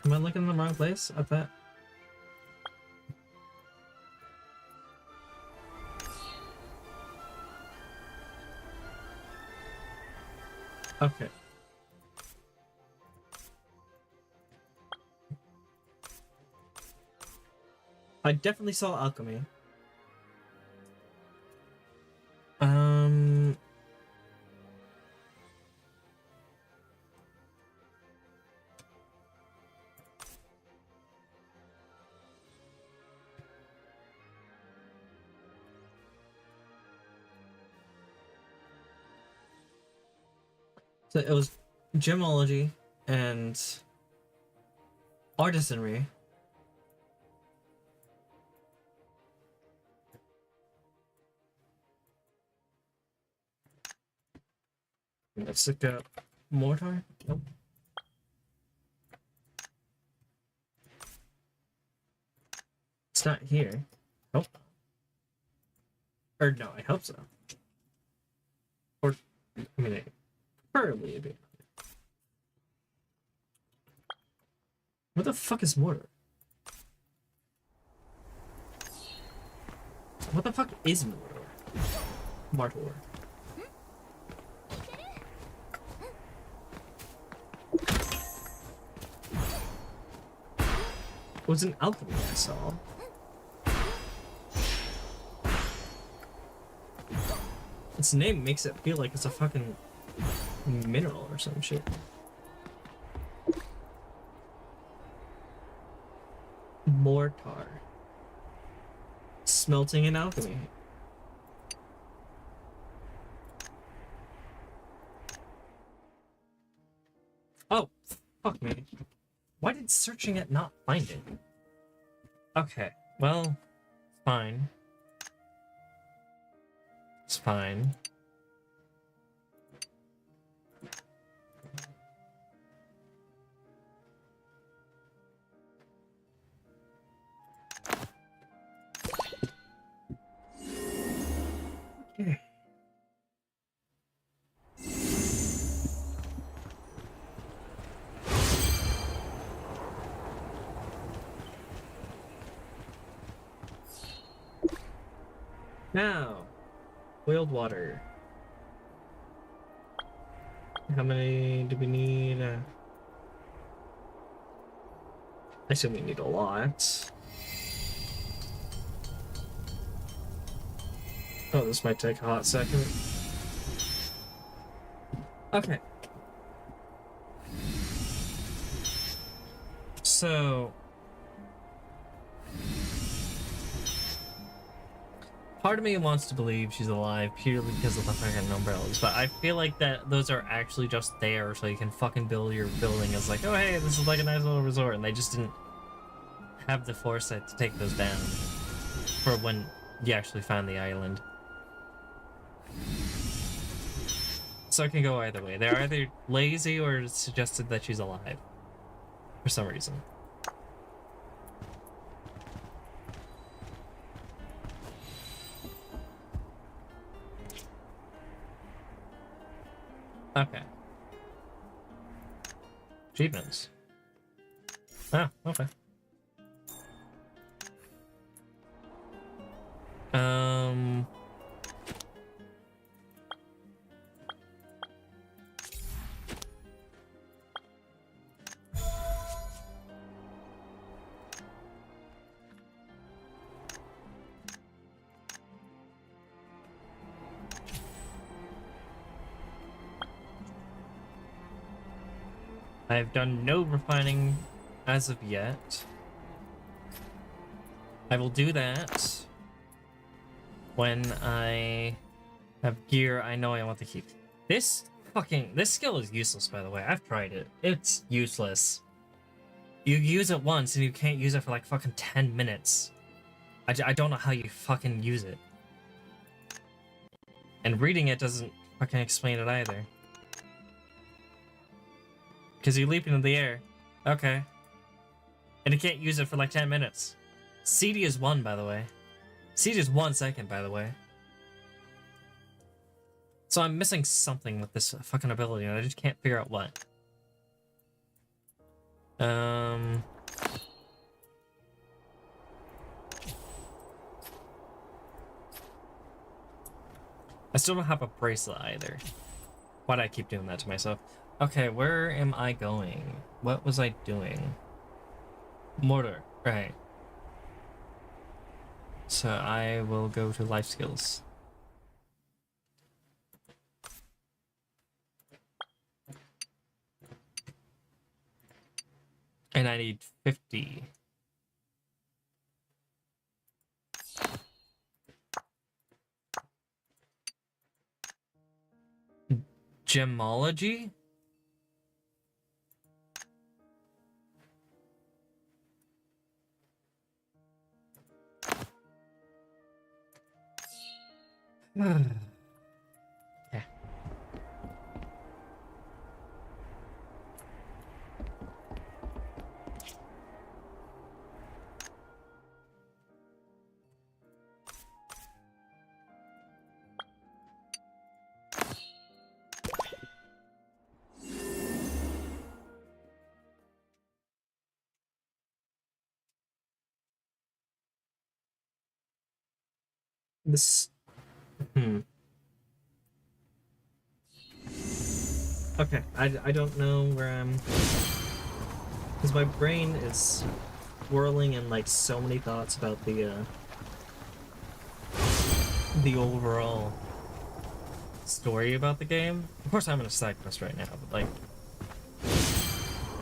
Am I looking in the wrong place at that? Okay. I definitely saw alchemy. So it was gemology and artisanry. Let's look up mortar. Nope. It's not here. Nope. Or no, I hope so. Or, I mean, preferably it'd be. What the fuck is mortar? What the fuck is mortar? Martor. It was an alchemy I saw. Its name makes it feel like it's a fucking mineral or some shit. Mortar. Smelting and alchemy. Oh, fuck me. Why did searching it not find it? Okay, well, fine. It's fine. Okay. Now, boiled water. How many do we need? I assume we need a lot. Oh, this might take a hot second. Okay. So, part of me wants to believe she's alive purely because of the fucking umbrellas, but I feel like that those are actually just there so you can fucking build your building as like, oh hey, this is like a nice little resort, and they just didn't have the foresight to take those down for when you actually found the island. So it can go either way. They're either lazy or suggested that she's alive for some reason. Okay. Achievements. Ah, okay. I've done no refining as of yet. I will do that when I have gear I know I want to keep. This skill is useless, by the way. I've tried it. It's useless. You use it once and you can't use it for like fucking 10 minutes. I don't know how you fucking use it. And reading it doesn't fucking explain it either. Because you leap into the air. Okay. And you can't use it for like 10 minutes. CD is 1, by the way. CD is 1 second, by the way. So I'm missing something with this fucking ability, and I just can't figure out what. I still don't have a bracelet either. Why do I keep doing that to myself? Okay, where am I going? What was I doing? Mortar, right. So I will go to life skills. And I need 50. Gemology? Yeah. This. Okay, I don't know where I'm. Because my brain is whirling in like so many thoughts about the overall story about the game. Of course, I'm in a side quest right now, but like,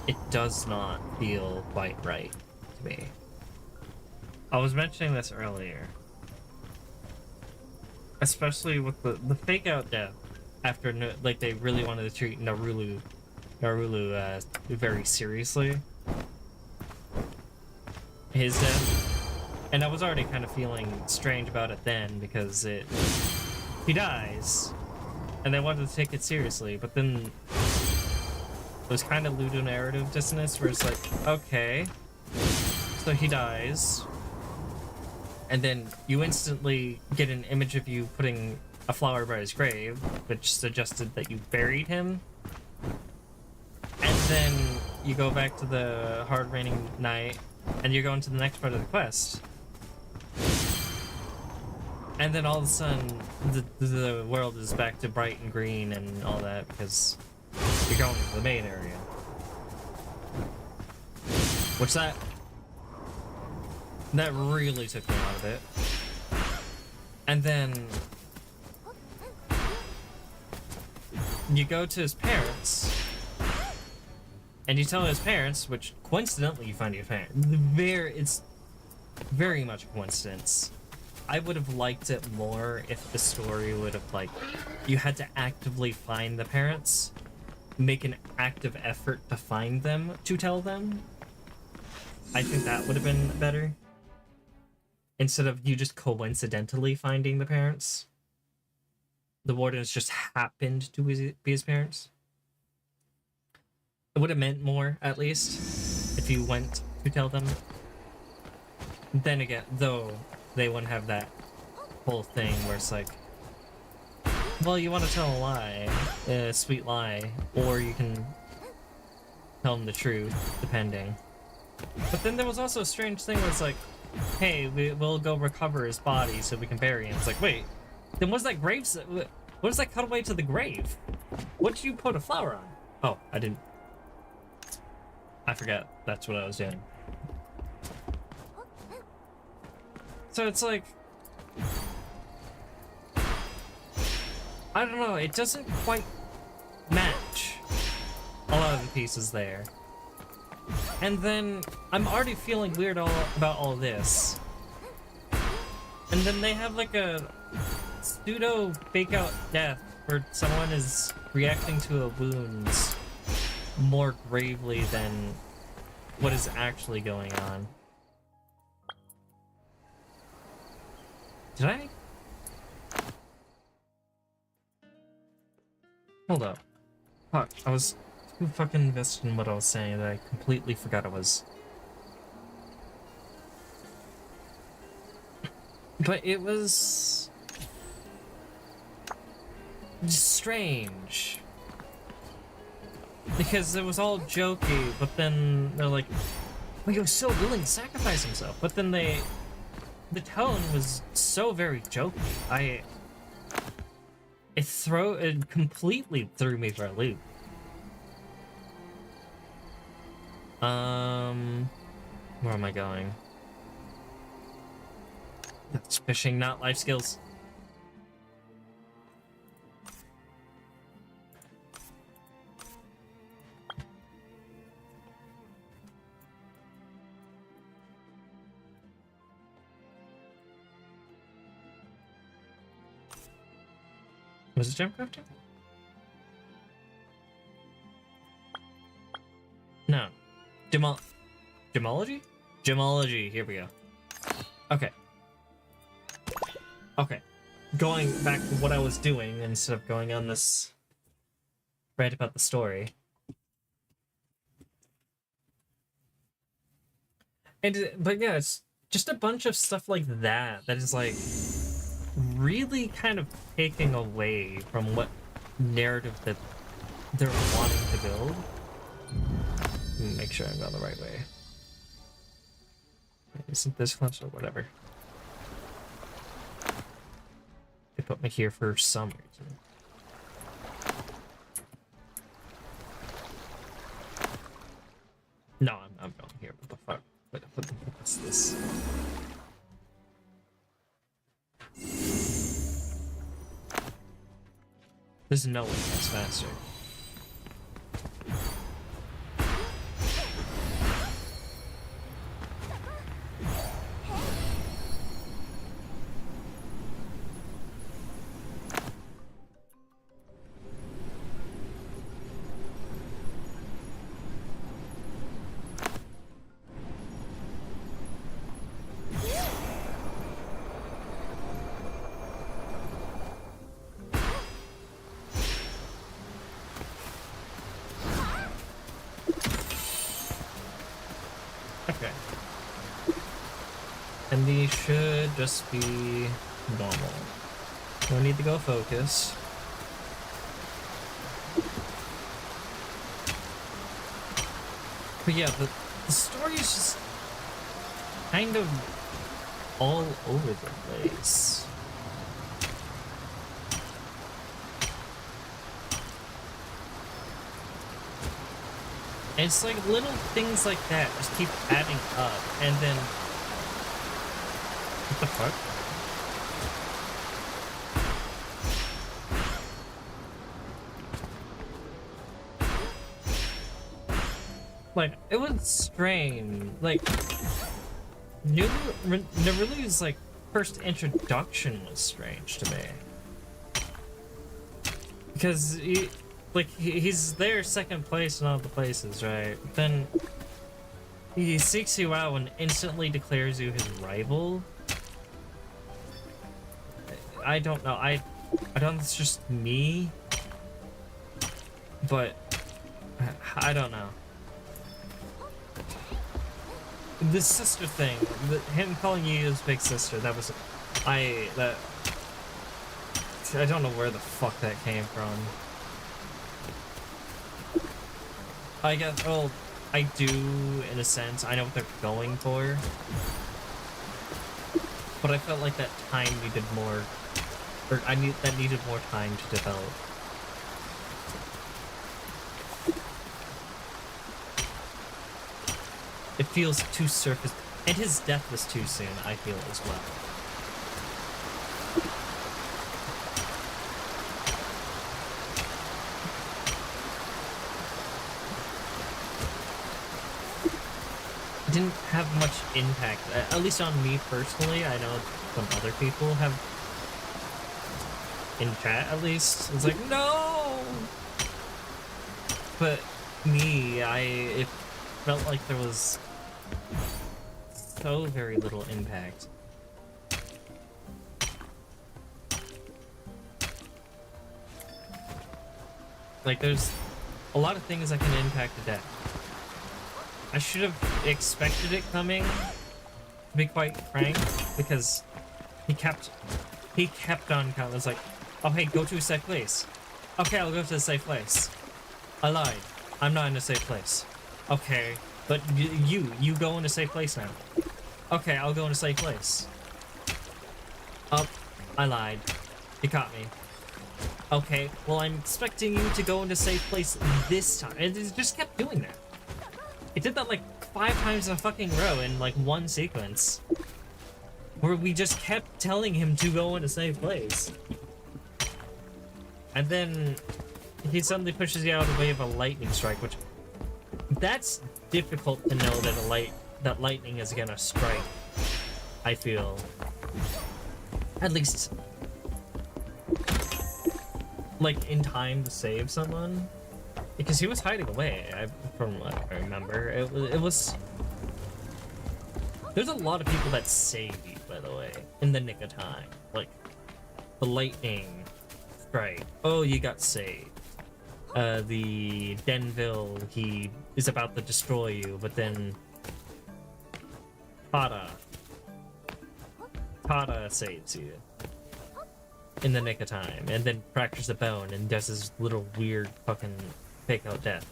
it does not feel quite right to me. I was mentioning this earlier, especially with the fake out death after like they really wanted to treat Narulu very seriously. His death, and I was already kind of feeling strange about it then because he dies, and they wanted to take it seriously, but then it was kind of ludonarrative dissonance where it's like, okay, so he dies, and then you instantly get an image of you putting a flower by his grave, which suggested that you buried him, and then you go back to the hard raining night, and you're going to the next part of the quest. And then all of a sudden, the world is back to bright and green and all that because you're going to the main area. Which that really took me out of it. And then you go to his parents, and you tell his parents, which coincidentally you find your parents. It's very much a coincidence. I would have liked it more if the story would have, like, you had to actively find the parents, make an active effort to find them, to tell them. I think that would have been better. Instead of you just coincidentally finding the parents. The wardens just happened to be his parents. It would have meant more, at least, if you went to tell them. Then again, though, they wouldn't have that whole thing where it's like, well, you want to tell a lie, a sweet lie, or you can tell them the truth, depending. But then there was also a strange thing where it's like, hey, we'll go recover his body so we can bury him. It's like, wait, then what's that grave? What is that cutaway to the grave? What did you put a flower on? Oh, I didn't. I forgot that's what I was doing. So it's like, I don't know, it doesn't quite match a lot of the pieces there. And then I'm already feeling weird about all this. And then they have like a pseudo fake out death where someone is reacting to a wound more gravely than what is actually going on. Did I? Hold up. Fuck, I was too fucking invested in what I was saying that I completely forgot I was. But it was strange. Because it was all jokey, but then they're like, well, he was so willing to sacrifice himself. But then the tone was so very jokey. It completely threw me for a loop. Where am I going? That's fishing, not life skills. Was it gem crafting? No. Gemology? Gemology, here we go. Okay. Okay. Going back to what I was doing instead of going on this rant about the story. But yeah, it's just a bunch of stuff like that is like really kind of taking away from what narrative that they're wanting to build. Make sure I'm going the right way. Isn't this close or whatever? put me here for some reason. No, I'm going here. What the fuck? What's this? There's no way that's faster. Okay. And these should just be normal. No need to go focus. But yeah, the story is just kind of all over the place. And it's like little things like that just keep adding up, and then what the fuck? Like, it was strange. Like, Naruto's like first introduction was strange to me, because he's there second place in all the places, right? Then he seeks you out and instantly declares you his rival. I don't know. I don't know if it's just me, but I don't know. The sister thing, him calling you his big sister, that was, I don't know where the fuck that came from. I guess, well, I do, in a sense. I know what they're going for. But I felt like that time needed more, or that needed more time to develop. It feels too surface, and his death was too soon, I feel, as well. It didn't have much impact, at least on me personally. I know some other people have, in chat at least, it's like, no! But me, it felt like there was so very little impact. Like, there's a lot of things that can impact the deck. I should have expected it coming, to be quite frank, because he kept on coming. It's like, oh hey, go to a safe place. Okay, I'll go to a safe place. I lied. I'm not in a safe place. Okay, but you go in a safe place now. Okay, I'll go in a safe place. Oh, I lied. You caught me. Okay, well, I'm expecting you to go into a safe place this time. And it just kept doing that. It did that like 5 times in a fucking row in like one sequence, where we just kept telling him to go in a safe place. And then he suddenly pushes you out of the way of a lightning strike, which that's difficult to know that lightning is gonna strike. I feel, at least, like in time to save someone, because he was hiding away. From what I remember, it was. There's a lot of people that saved you, by the way, in the nick of time. Like the lightning strike. Oh, you got saved. The Denville, he is about to destroy you, but then Tada saves you in the nick of time, and then fractures the bone and does his little weird fucking fake out death.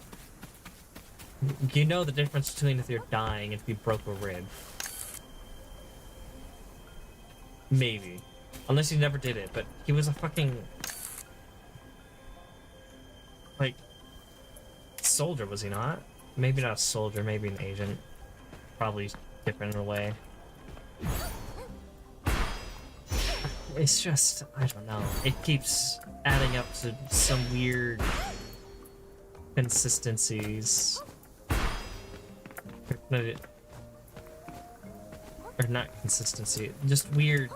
You know the difference between if you're dying and if you broke a rib. Maybe. Unless he never did it, but he was a fucking... like... soldier, was he not? Maybe not a soldier, maybe an agent. Probably different in a way. It's just, I don't know. It keeps adding up to some weird consistencies. Or not consistency, just weird.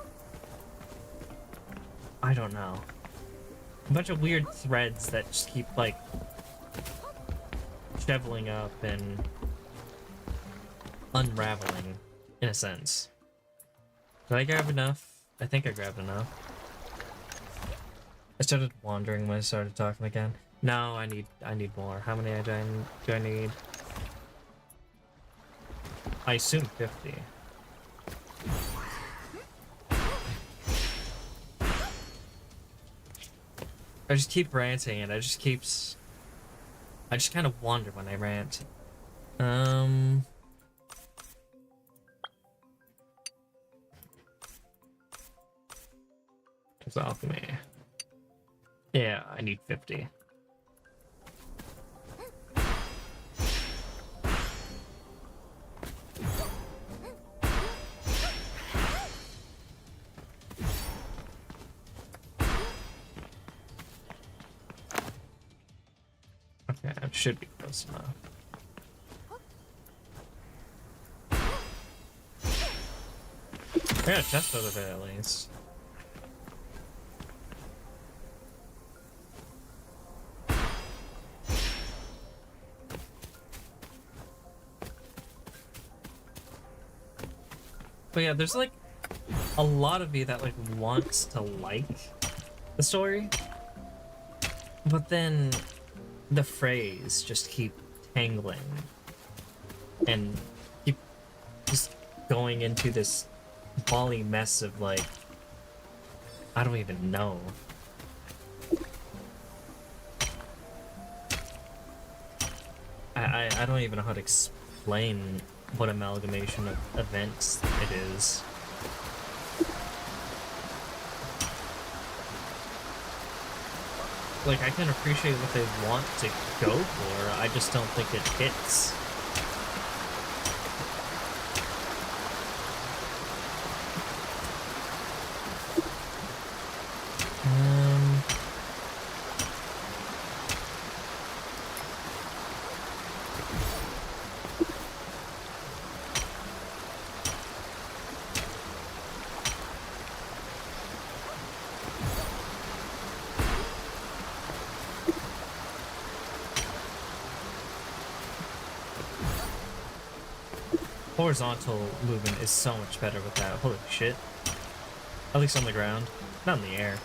I don't know. A bunch of weird threads that just keep like shoveling up and unraveling, in a sense. Did I grab enough? I think I grabbed enough. I started wandering when I started talking again. No, I need more. How many do I need? I assume 50. I just keep ranting and I just kind of wander when I rant. It's alchemy. Yeah, I need 50. Okay, it should be close enough. I got a chest out of it at least. But yeah, there's like a lot of me that like wants to like the story, but then the phrase just keep tangling and keep just going into this bally mess of like, I don't even know. I don't even know how to explain what amalgamation of events it is. Like, I can appreciate what they want to go for, I just don't think it hits. Horizontal movement is so much better with that. Holy shit. At least on the ground, not in the air.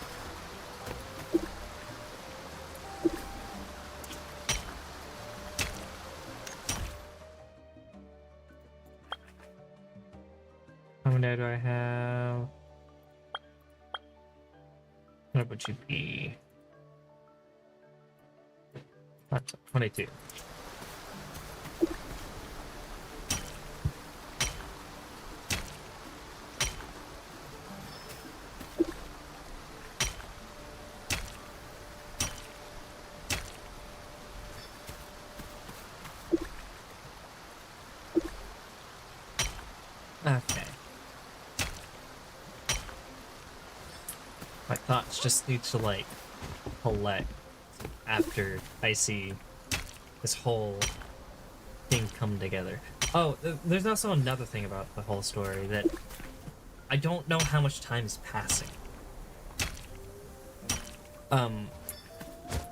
How many do I have? What would you be? That's 22. Okay. My thoughts just need to, like, collect after I see this whole thing come together. Oh, there's also another thing about the whole story that I don't know how much time is passing.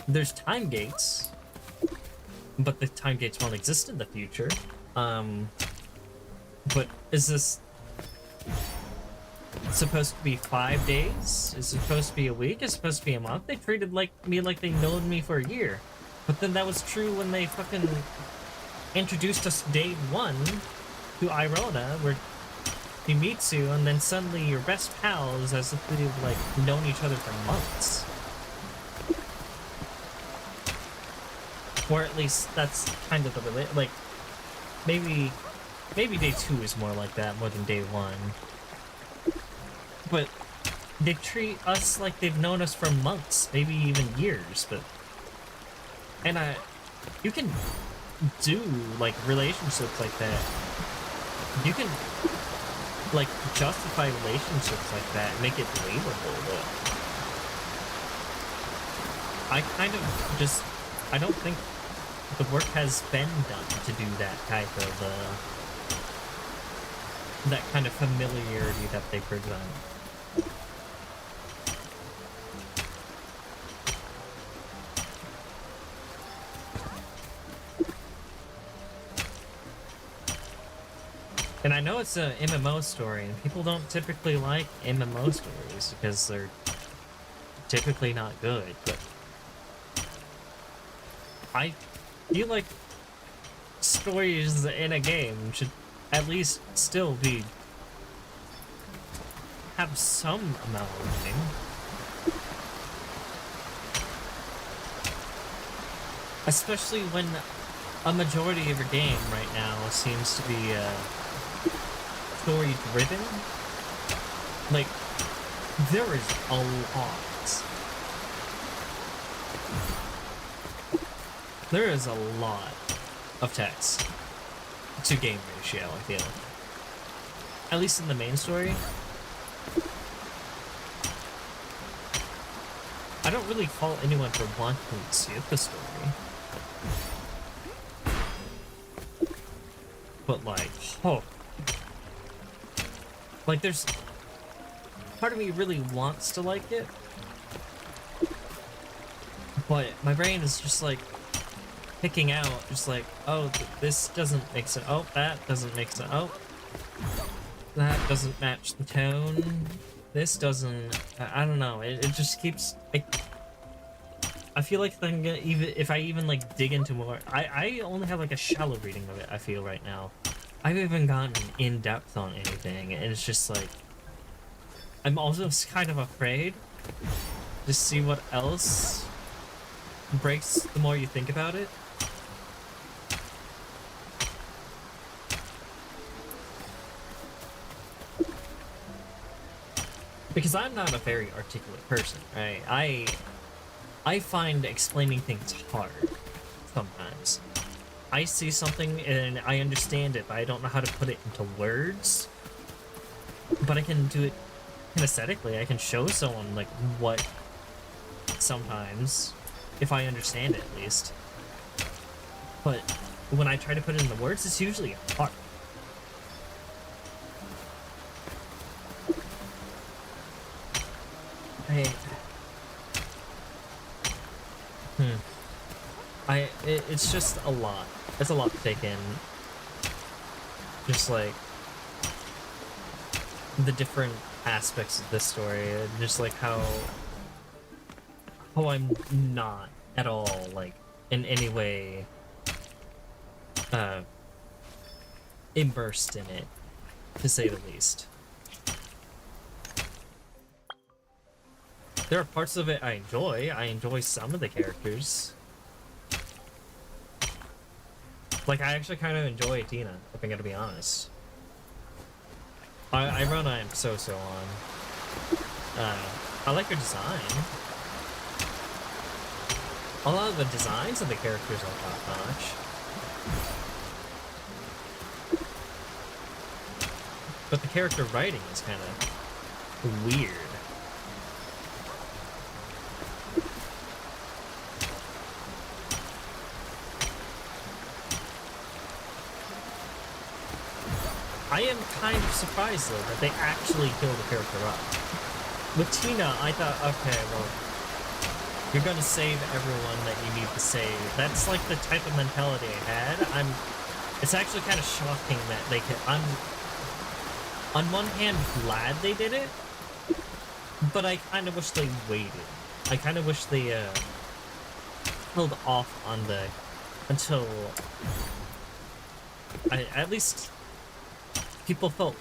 There's time gates, but the time gates won't exist in the future. But is this supposed to be 5 days? Is it supposed to be a week? Is it supposed to be a month? They treated me like they known me for a year. But then that was true when they fucking introduced us day one to Irona, where you meet you, and then suddenly you're best pals as if we've like known each other for months. Or at least that's kind of the like maybe day 2 is more like that more than day 1. But they treat us like they've known us for months, maybe even years, but and you can do like relationships like that. You can like justify relationships like that and make it believable, but I kind of just I don't think the work has been done to do that type of that kind of familiarity that they present. And I know it's a MMO story, and people don't typically like MMO stories because they're typically not good, but I feel like stories in a game should at least still have some amount of meaning. Especially when a majority of your game right now seems to be story driven. Like, there is a lot. There is a lot of text to game ratio, I feel. At least in the main story. I don't really fault anyone for wanting to see the story. But like, oh. Like there's part of me really wants to like it. But my brain is just like picking out, just like, oh, this doesn't make sense. Oh, that doesn't make sense. Oh, that doesn't match the tone. This doesn't. I don't know. It just keeps. I feel like if I even like dig into more, I only have like a shallow reading of it. I feel right now. I haven't even gotten in depth on anything, and it's just like I'm also kind of afraid to see what else breaks the more you think about it. Because I'm not a very articulate person, right? I find explaining things hard sometimes. I see something and I understand it, but I don't know how to put it into words. But I can do it kinesthetically. I can show someone like what sometimes, if I understand it at least. But when I try to put it into words, it's usually hard. It's just a lot. It's a lot to take in. Just like the different aspects of this story, and just like how I'm not at all like in any way immersed in it, to say the least. There are parts of it I enjoy. I enjoy some of the characters. Like, I actually kind of enjoy Tina, if I'm gonna be honest. Irona, I'm so on. I like her design. A lot of the designs of the characters are top-notch. But the character writing is kind of weird. I am kind of surprised, though, that they actually killed the character off. With Tina, I thought, okay, well, you're gonna save everyone that you need to save. That's like the type of mentality I had. It's actually kind of shocking that they could. I'm, on one hand, glad they did it, but I kind of wish they waited. I kind of wish they held off on until at least. People felt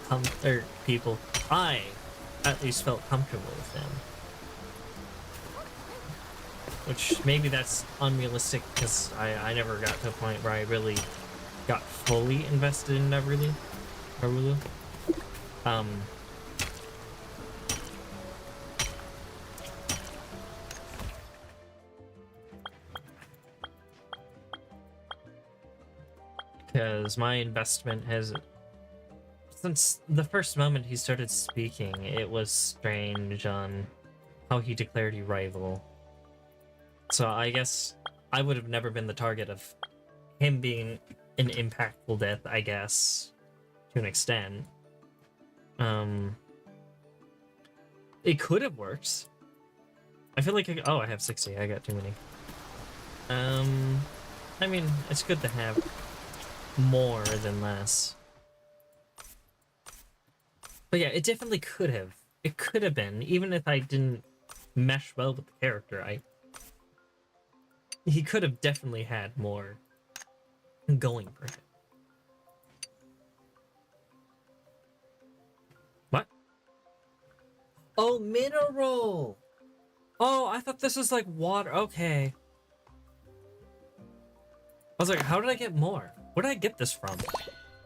I at least felt comfortable with them. Which maybe that's unrealistic because I never got to a point where I really got fully invested in Narulu. Because my investment has... Since the first moment he started speaking, it was strange on how he declared you rival. So I guess I would have never been the target of him being an impactful death, I guess, to an extent. It could have worked. I feel like oh, I have 60. I got too many. I mean, it's good to have more than less. But yeah, it definitely could have. It could have been, even if I didn't mesh well with the character. He could have definitely had more going for him. What? Oh, mineral! Oh, I thought this was like water. Okay. I was like, how did I get more? Where did I get this from?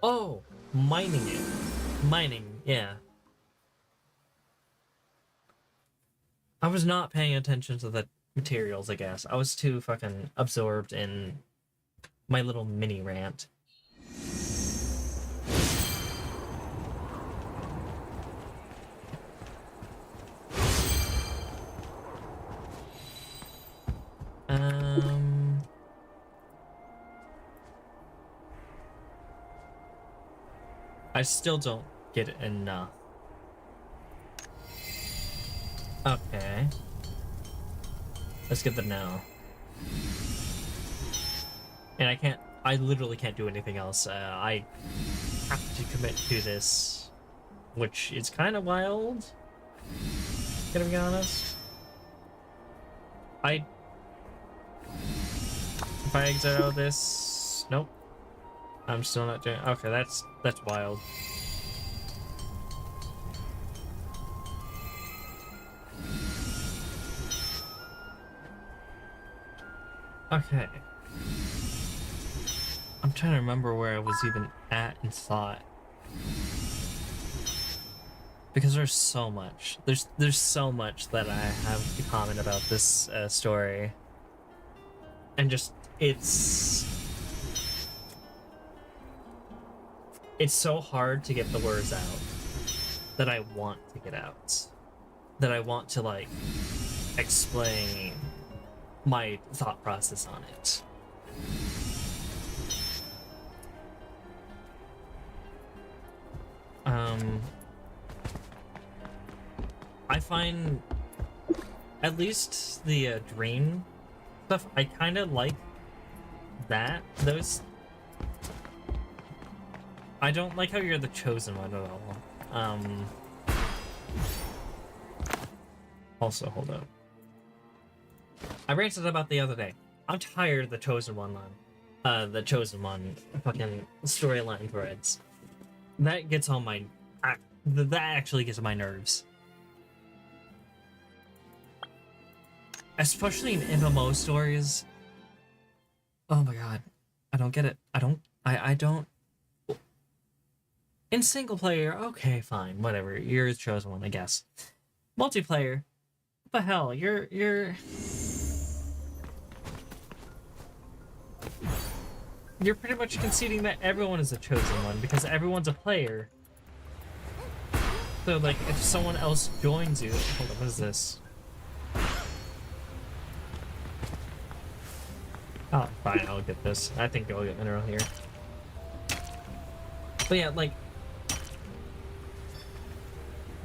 Oh, mining it. Mining, yeah. I was not paying attention to the materials, I guess. I was too fucking absorbed in my little mini rant. I still don't get enough. Okay. Let's get the now. And I literally can't do anything else. I have to commit to this, which is kind of wild. Gonna be honest. If I exit out of this, nope. I'm still not doing. Okay, that's wild. Okay. I'm trying to remember where I was even at in thought. Because there's so much. There's so much that I have to comment about this story. And just, it's so hard to get the words out that I want to get out. That I want to, like, explain my thought process on it. I find at least the dream stuff, I kind of like that. Those, I don't like how you're the chosen one at all. Also, hold up. I ranted about the other day. I'm tired of the chosen one fucking storyline threads. That gets on my, that actually gets on my nerves. Especially in MMO stories. Oh my god. I don't get it. I don't. In single player, okay, fine, whatever. You're the chosen one, I guess. Multiplayer, what the hell? You're pretty much conceding that everyone is a chosen one because everyone's a player. So, like, if someone else joins you, hold on, what is this? Oh, fine, I'll get this. I think I'll get mineral here. But yeah, like,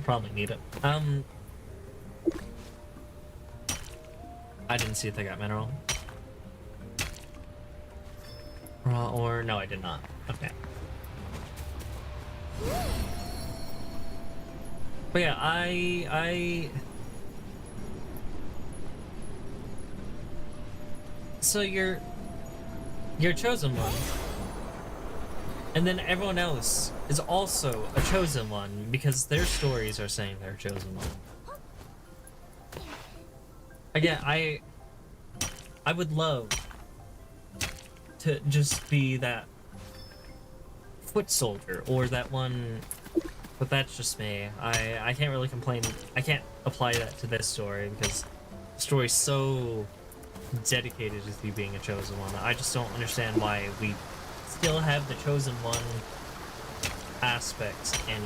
probably need it. I didn't see if I got mineral. Raw ore? No, I did not. Okay. But yeah, so you're chosen one. And then everyone else is also a chosen one because their stories are saying they're a chosen one. Again, I would love to just be that foot soldier or that one, but that's just me. I can't really complain. I can't apply that to this story because the story's so dedicated to you being a chosen one. I just don't understand why we still have the chosen one aspects any.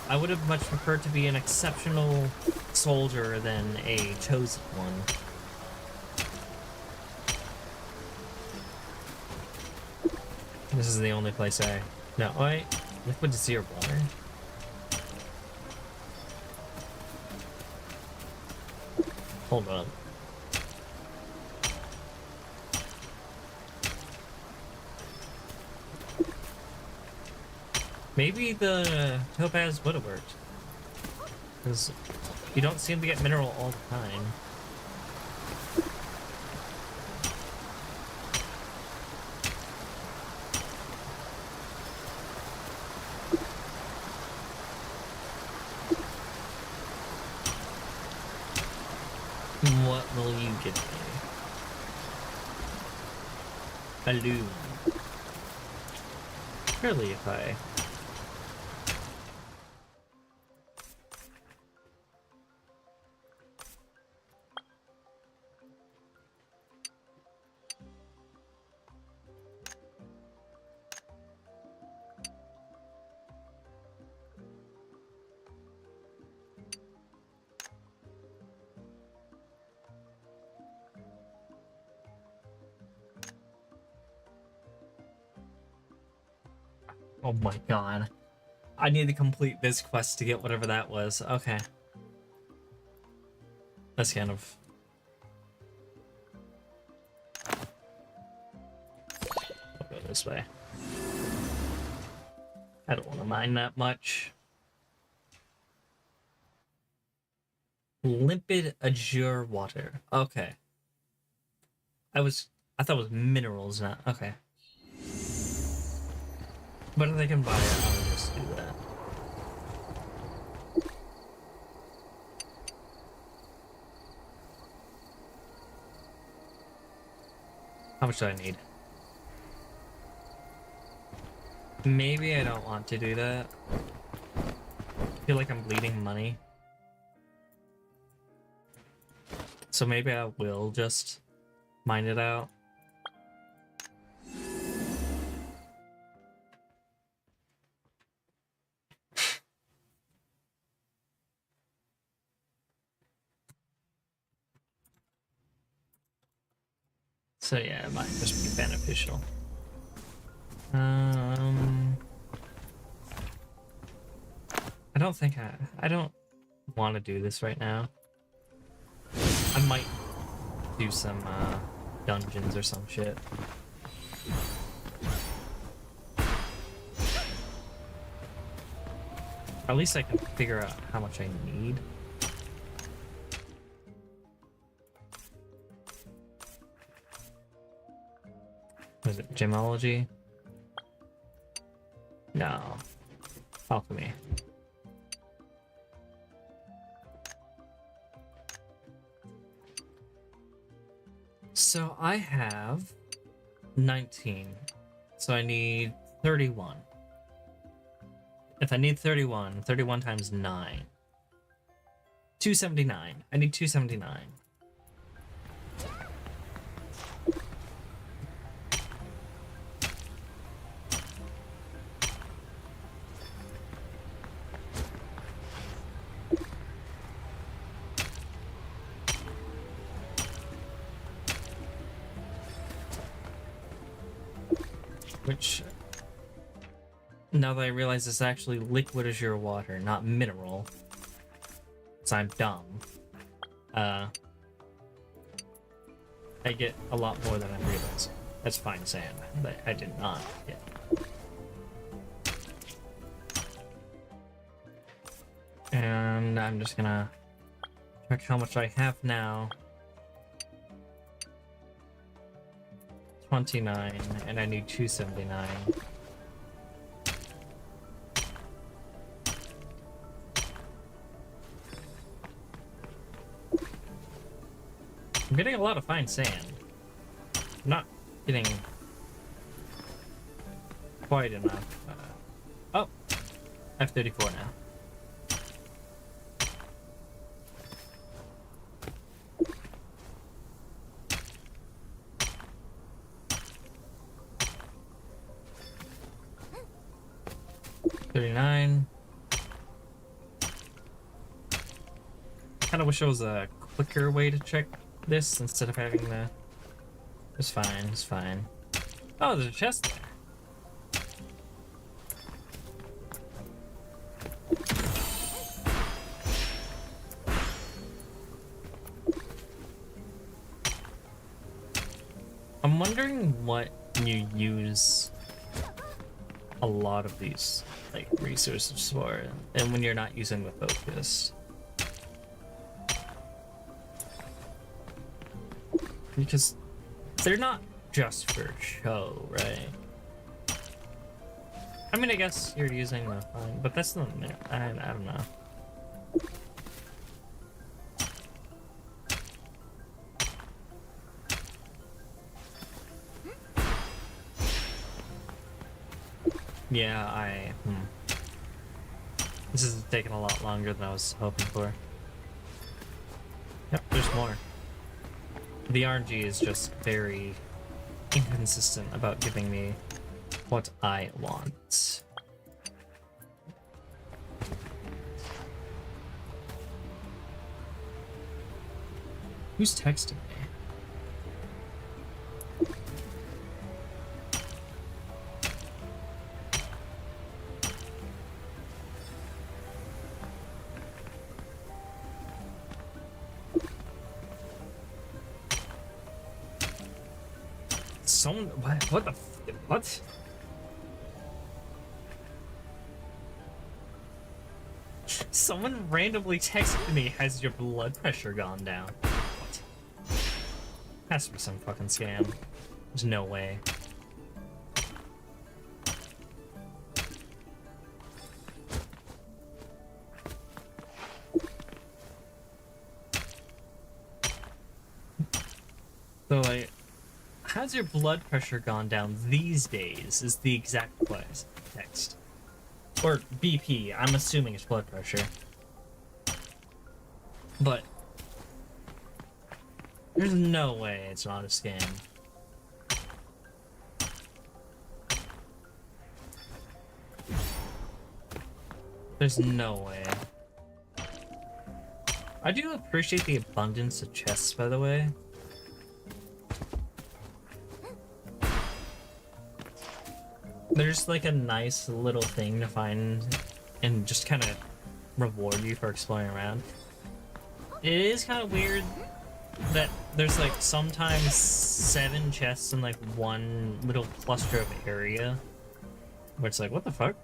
I would have much preferred to be an exceptional soldier than a chosen one. This is the only place I... No, wait. Liquid zero water. Hold on. Maybe the topaz would have worked. Because you don't seem to get mineral all the time. What will you give me? A loom. Surely if I... Oh my god. I need to complete this quest to get whatever that was. Okay. That's kind of... I'll go this way. I don't want to mine that much. Limpid azure water. Okay. I thought it was minerals, not... Okay. But if they can buy it, I'll just do that. How much do I need? Maybe I don't want to do that. I feel like I'm bleeding money. So maybe I will just mine it out. So yeah, it might just be beneficial. I don't think I don't want to do this right now. I might do some dungeons or some shit. At least I can figure out how much I need. Was it gemology? No. Alchemy. So I have 19. So I need 31. If I need 31, 31 times 9. 279. I need 279. Which, now that I realize it's actually liquid azure water, not mineral, because I'm dumb, I get a lot more than I realized. That's fine sand, but I did not get. And I'm just gonna check how much I have now. 29, and I need 279. I'm getting a lot of fine sand. I'm not getting quite enough. Oh, I have 34 now. 39. Kind of wish there was a quicker way to check this instead of having the... It's fine, it's fine. Oh, there's a chest there. I'm wondering what you use a lot of these like resources for, and when you're not using the focus. Because they're not just for show, right? I mean, I guess you're using the fine, but that's not, I don't know. Yeah, This is taking a lot longer than I was hoping for. Yep, there's more. The RNG is just very inconsistent about giving me what I want. Who's texting me? Someone, what the, what? Someone randomly texted me, has your blood pressure gone down? What? Has to be some fucking scam. There's no way. So like, how's your blood pressure gone down these days is the exact place text. Or BP, I'm assuming it's blood pressure. But there's no way it's not a scam. There's no way. I do appreciate the abundance of chests, by the way. There's like a nice little thing to find and just kind of reward you for exploring around. It is kind of weird that there's like sometimes 7 chests in like one little cluster of area where it's like, what the fuck?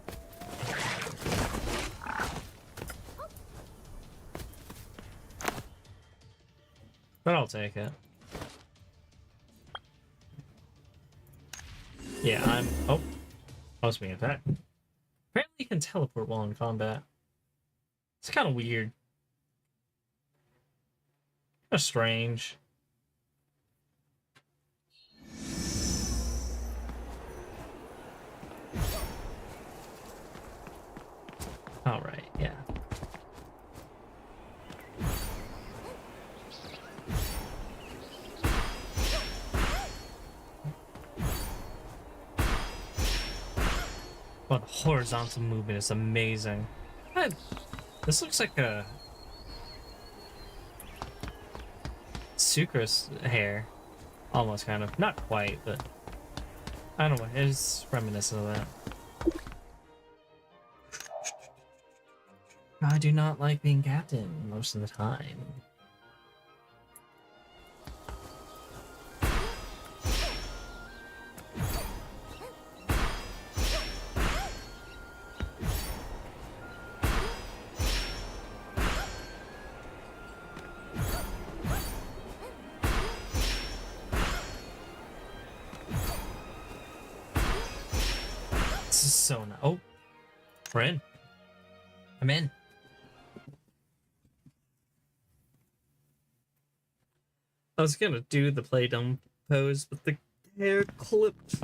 But I'll take it. Yeah, oh. I was being attacked. Apparently you can teleport while in combat. It's kind of weird. Kind of strange. Alright, yeah. Oh, the horizontal movement is amazing. This looks like a Sucrose hair. Almost, kind of. Not quite, but I don't know. It's reminiscent of that. I do not like being captain most of the time. This is so nice. Oh, we're in. I'm in. I was gonna do the play dumb pose, but the hair clipped.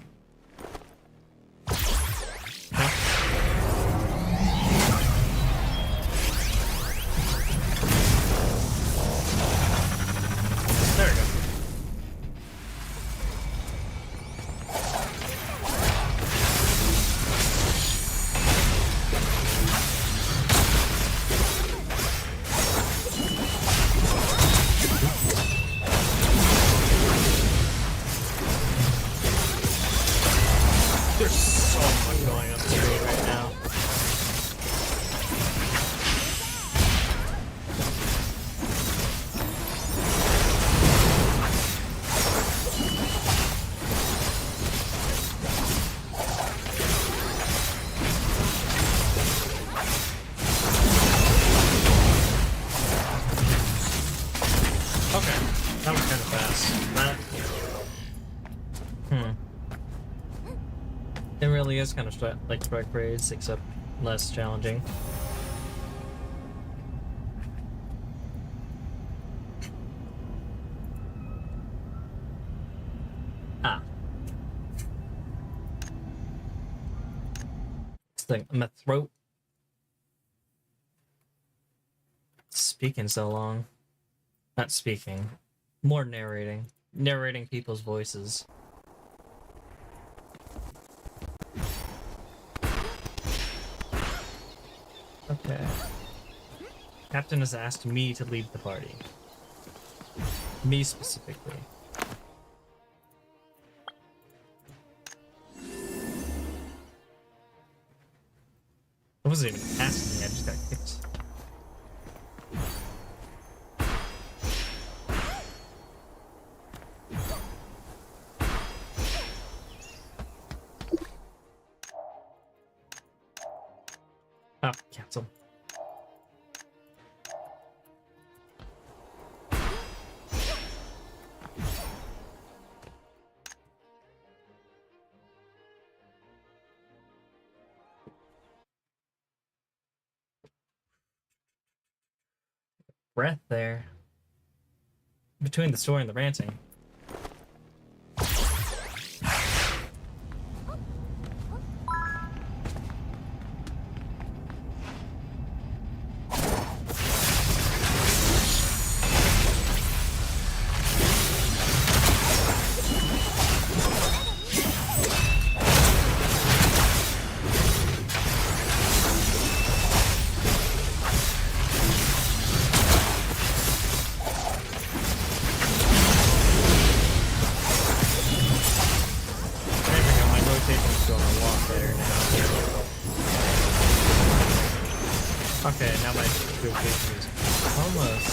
There we go. Hmm. It really is kind of like strike raids, except less challenging. Ah. This thing, my throat. Speaking so long. Not speaking. More narrating. Narrating people's voices. Okay. Captain has asked me to lead the party. Me specifically. I wasn't even asking, I just got kicked. Oh, cancel. Breath there. Between the story and the ranting. Okay, now my rotation is almost.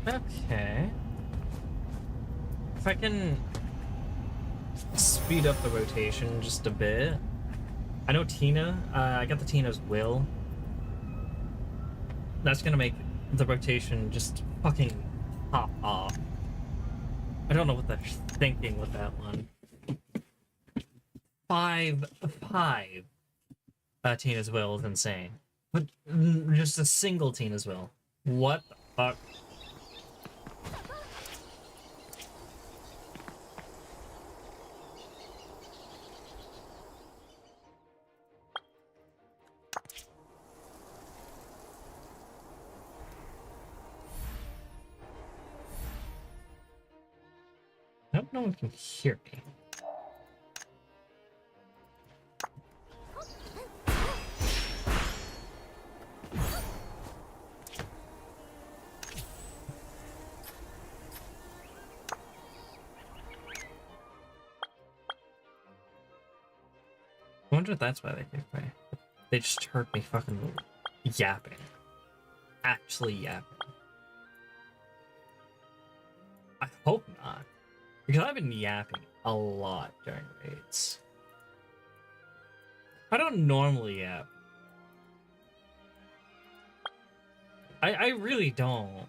Okay. If I can speed up the rotation just a bit. I know Tina, I got the Tina's will. That's gonna make the rotation just fucking pop off. I don't know what they're thinking with that one. Five Tina's will is insane. But just a single Tina's will. What the fuck? I hope no one can hear me. I wonder if that's why they kicked me. They just heard me fucking yapping. Actually yapping. I hope not. Because I've been yapping a lot during raids. I don't normally yap. I really don't.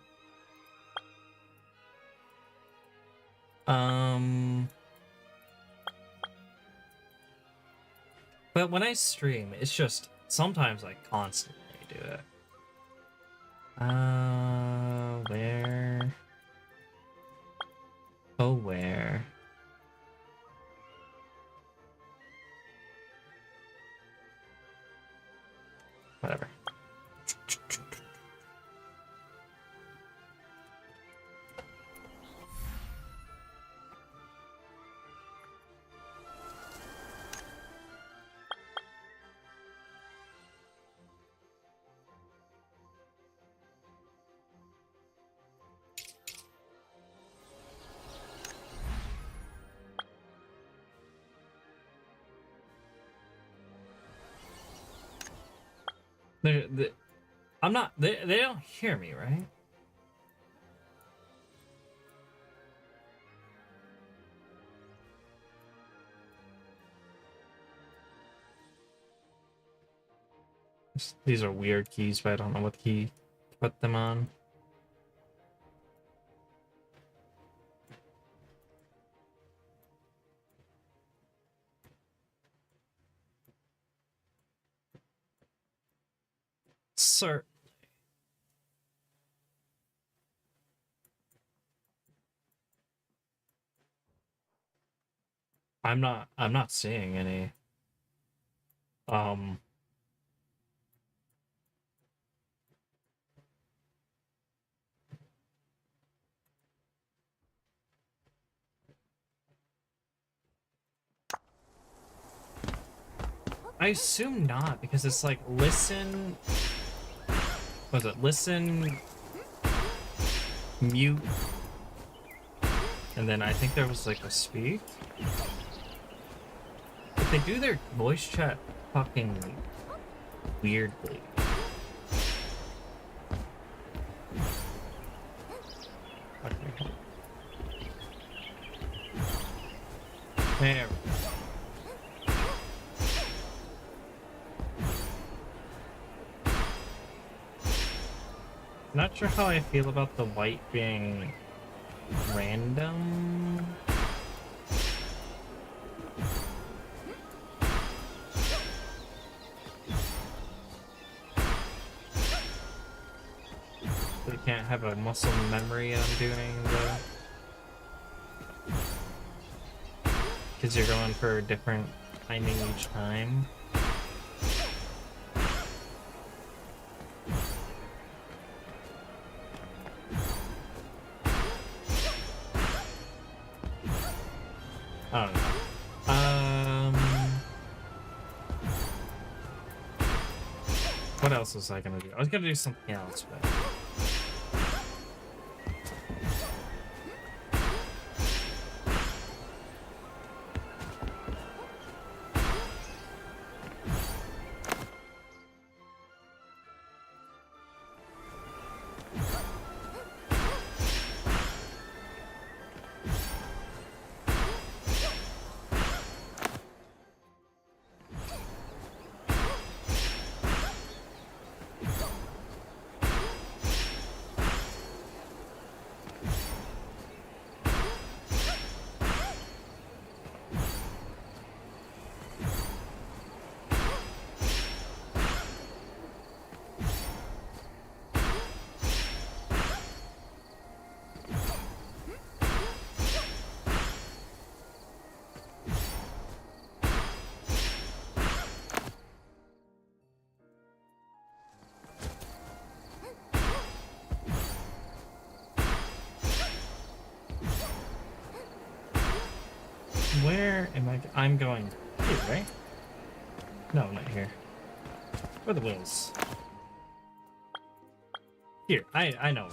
But when I stream, it's just sometimes I constantly do it. Where? Oh, where? Whatever. I'm not. They don't hear me, right? These are weird keys, but I don't know what key to put them on. Sir. I'm not seeing any. I assume not, because it's like listen. Was it listen, mute, and then I think there was like a speak. But they do their voice chat fucking weirdly. Okay. There. Not sure how I feel about the white being random. We can't have a muscle memory on doing the... Because you're going for a different timing each time. I don't know. What else was I gonna do? I was gonna do something else, but... Where am I? I'm going here, right? No, not here. Where are the wheels? Here, I know.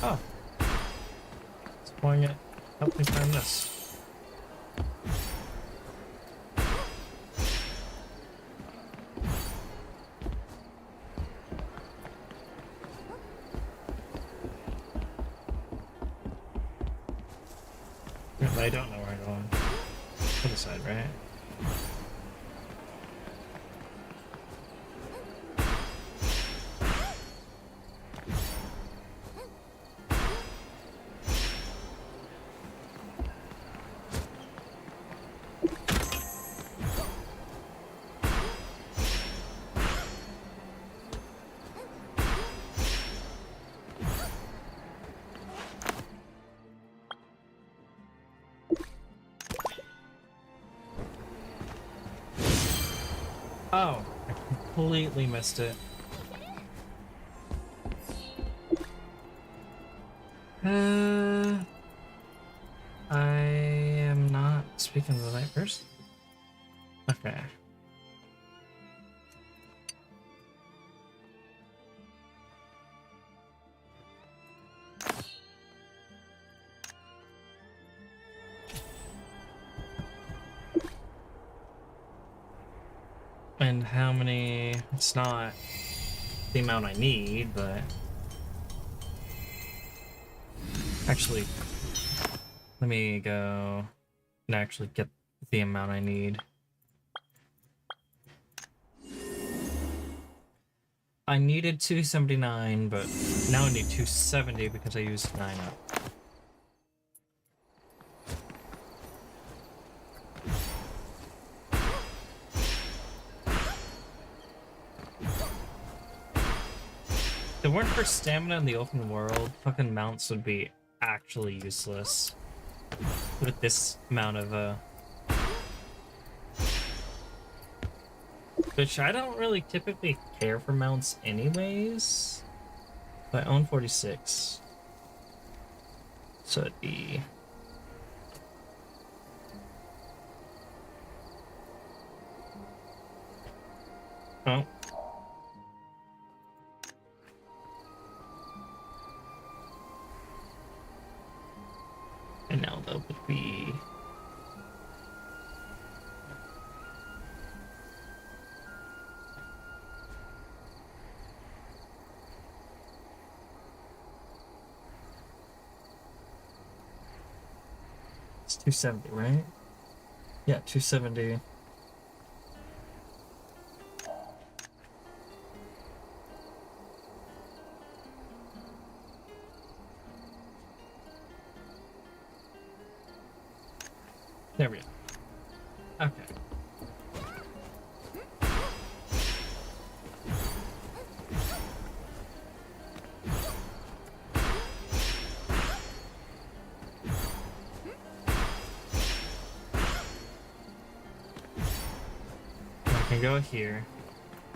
Oh. Exploring it. Help me find this. I don't know where I'm going. Other side, right? Oh, I completely missed it. I am not speaking to the right person. Okay. And how many? It's not the amount I need, but actually, let me go and actually get the amount I need. I needed 279, but now I need 270 because I used 9 up. If it weren't for stamina in the open world, fucking mounts would be actually useless. With this amount of, which I don't really typically care for mounts anyways. But I own 46. So it'd be... Oh. And now that would be... It's 270, right? Yeah, 270. There we go. Okay. I can go here.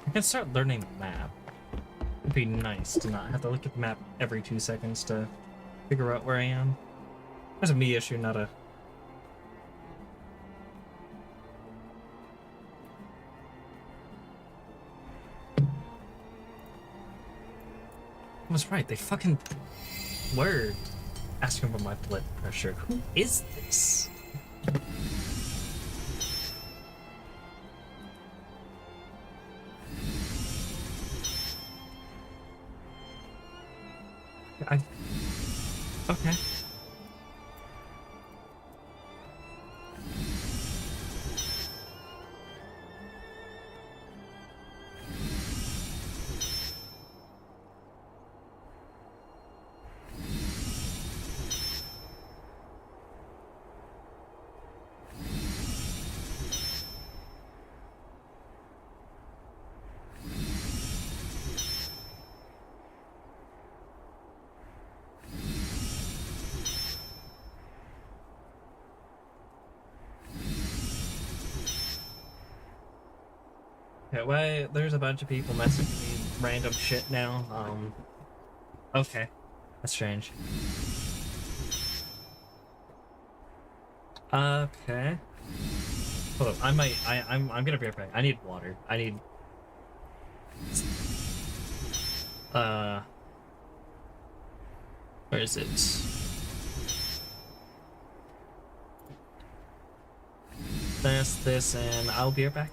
I can start learning the map. It'd be nice to not have to look at the map every 2 seconds to figure out where I am. That's a me issue, not a... I was right, they fucking were asking for my blood pressure. Who is this? Okay. Okay, why there's a bunch of people messaging me random shit now. Okay. That's strange. Okay. Hold up, I'm gonna be right back. I need water. I need where is it? This, and I'll be right back.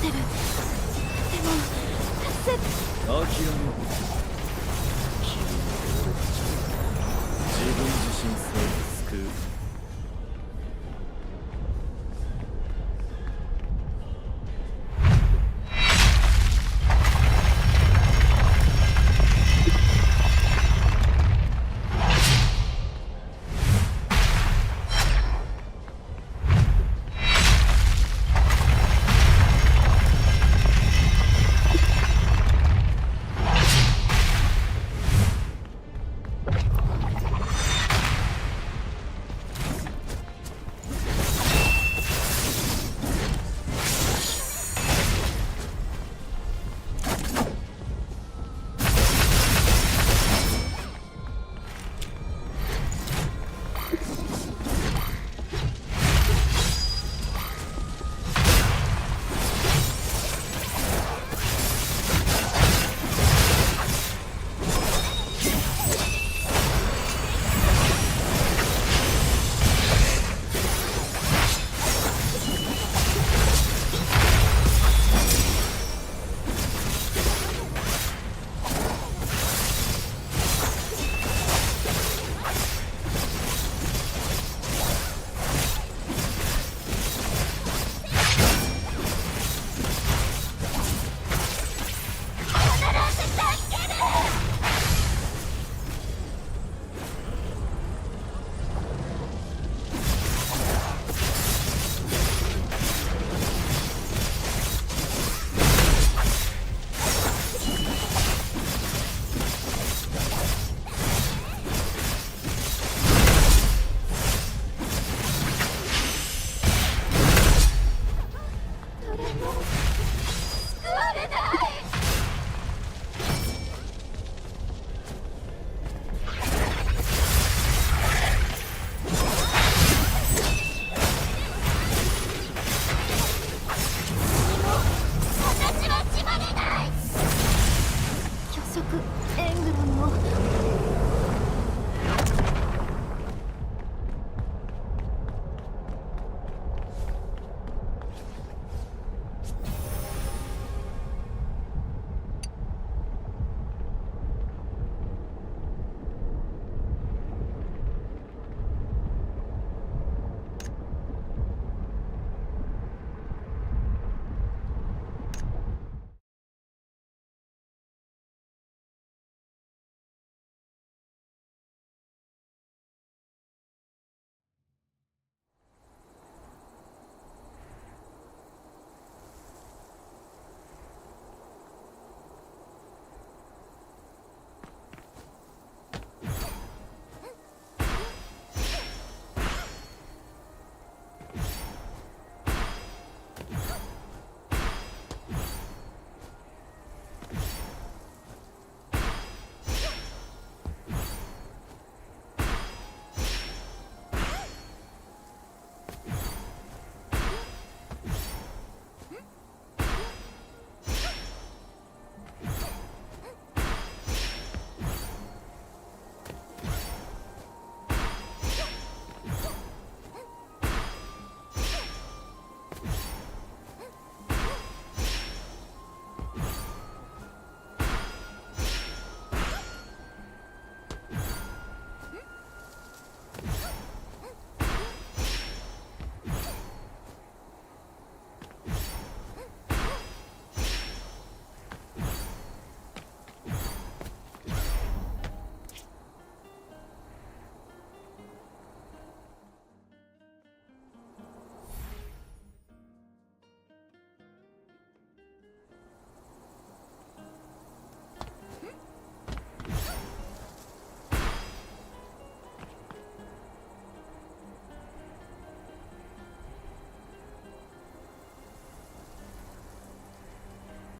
諦めろ。君の俺たちは自分自身さえ救う。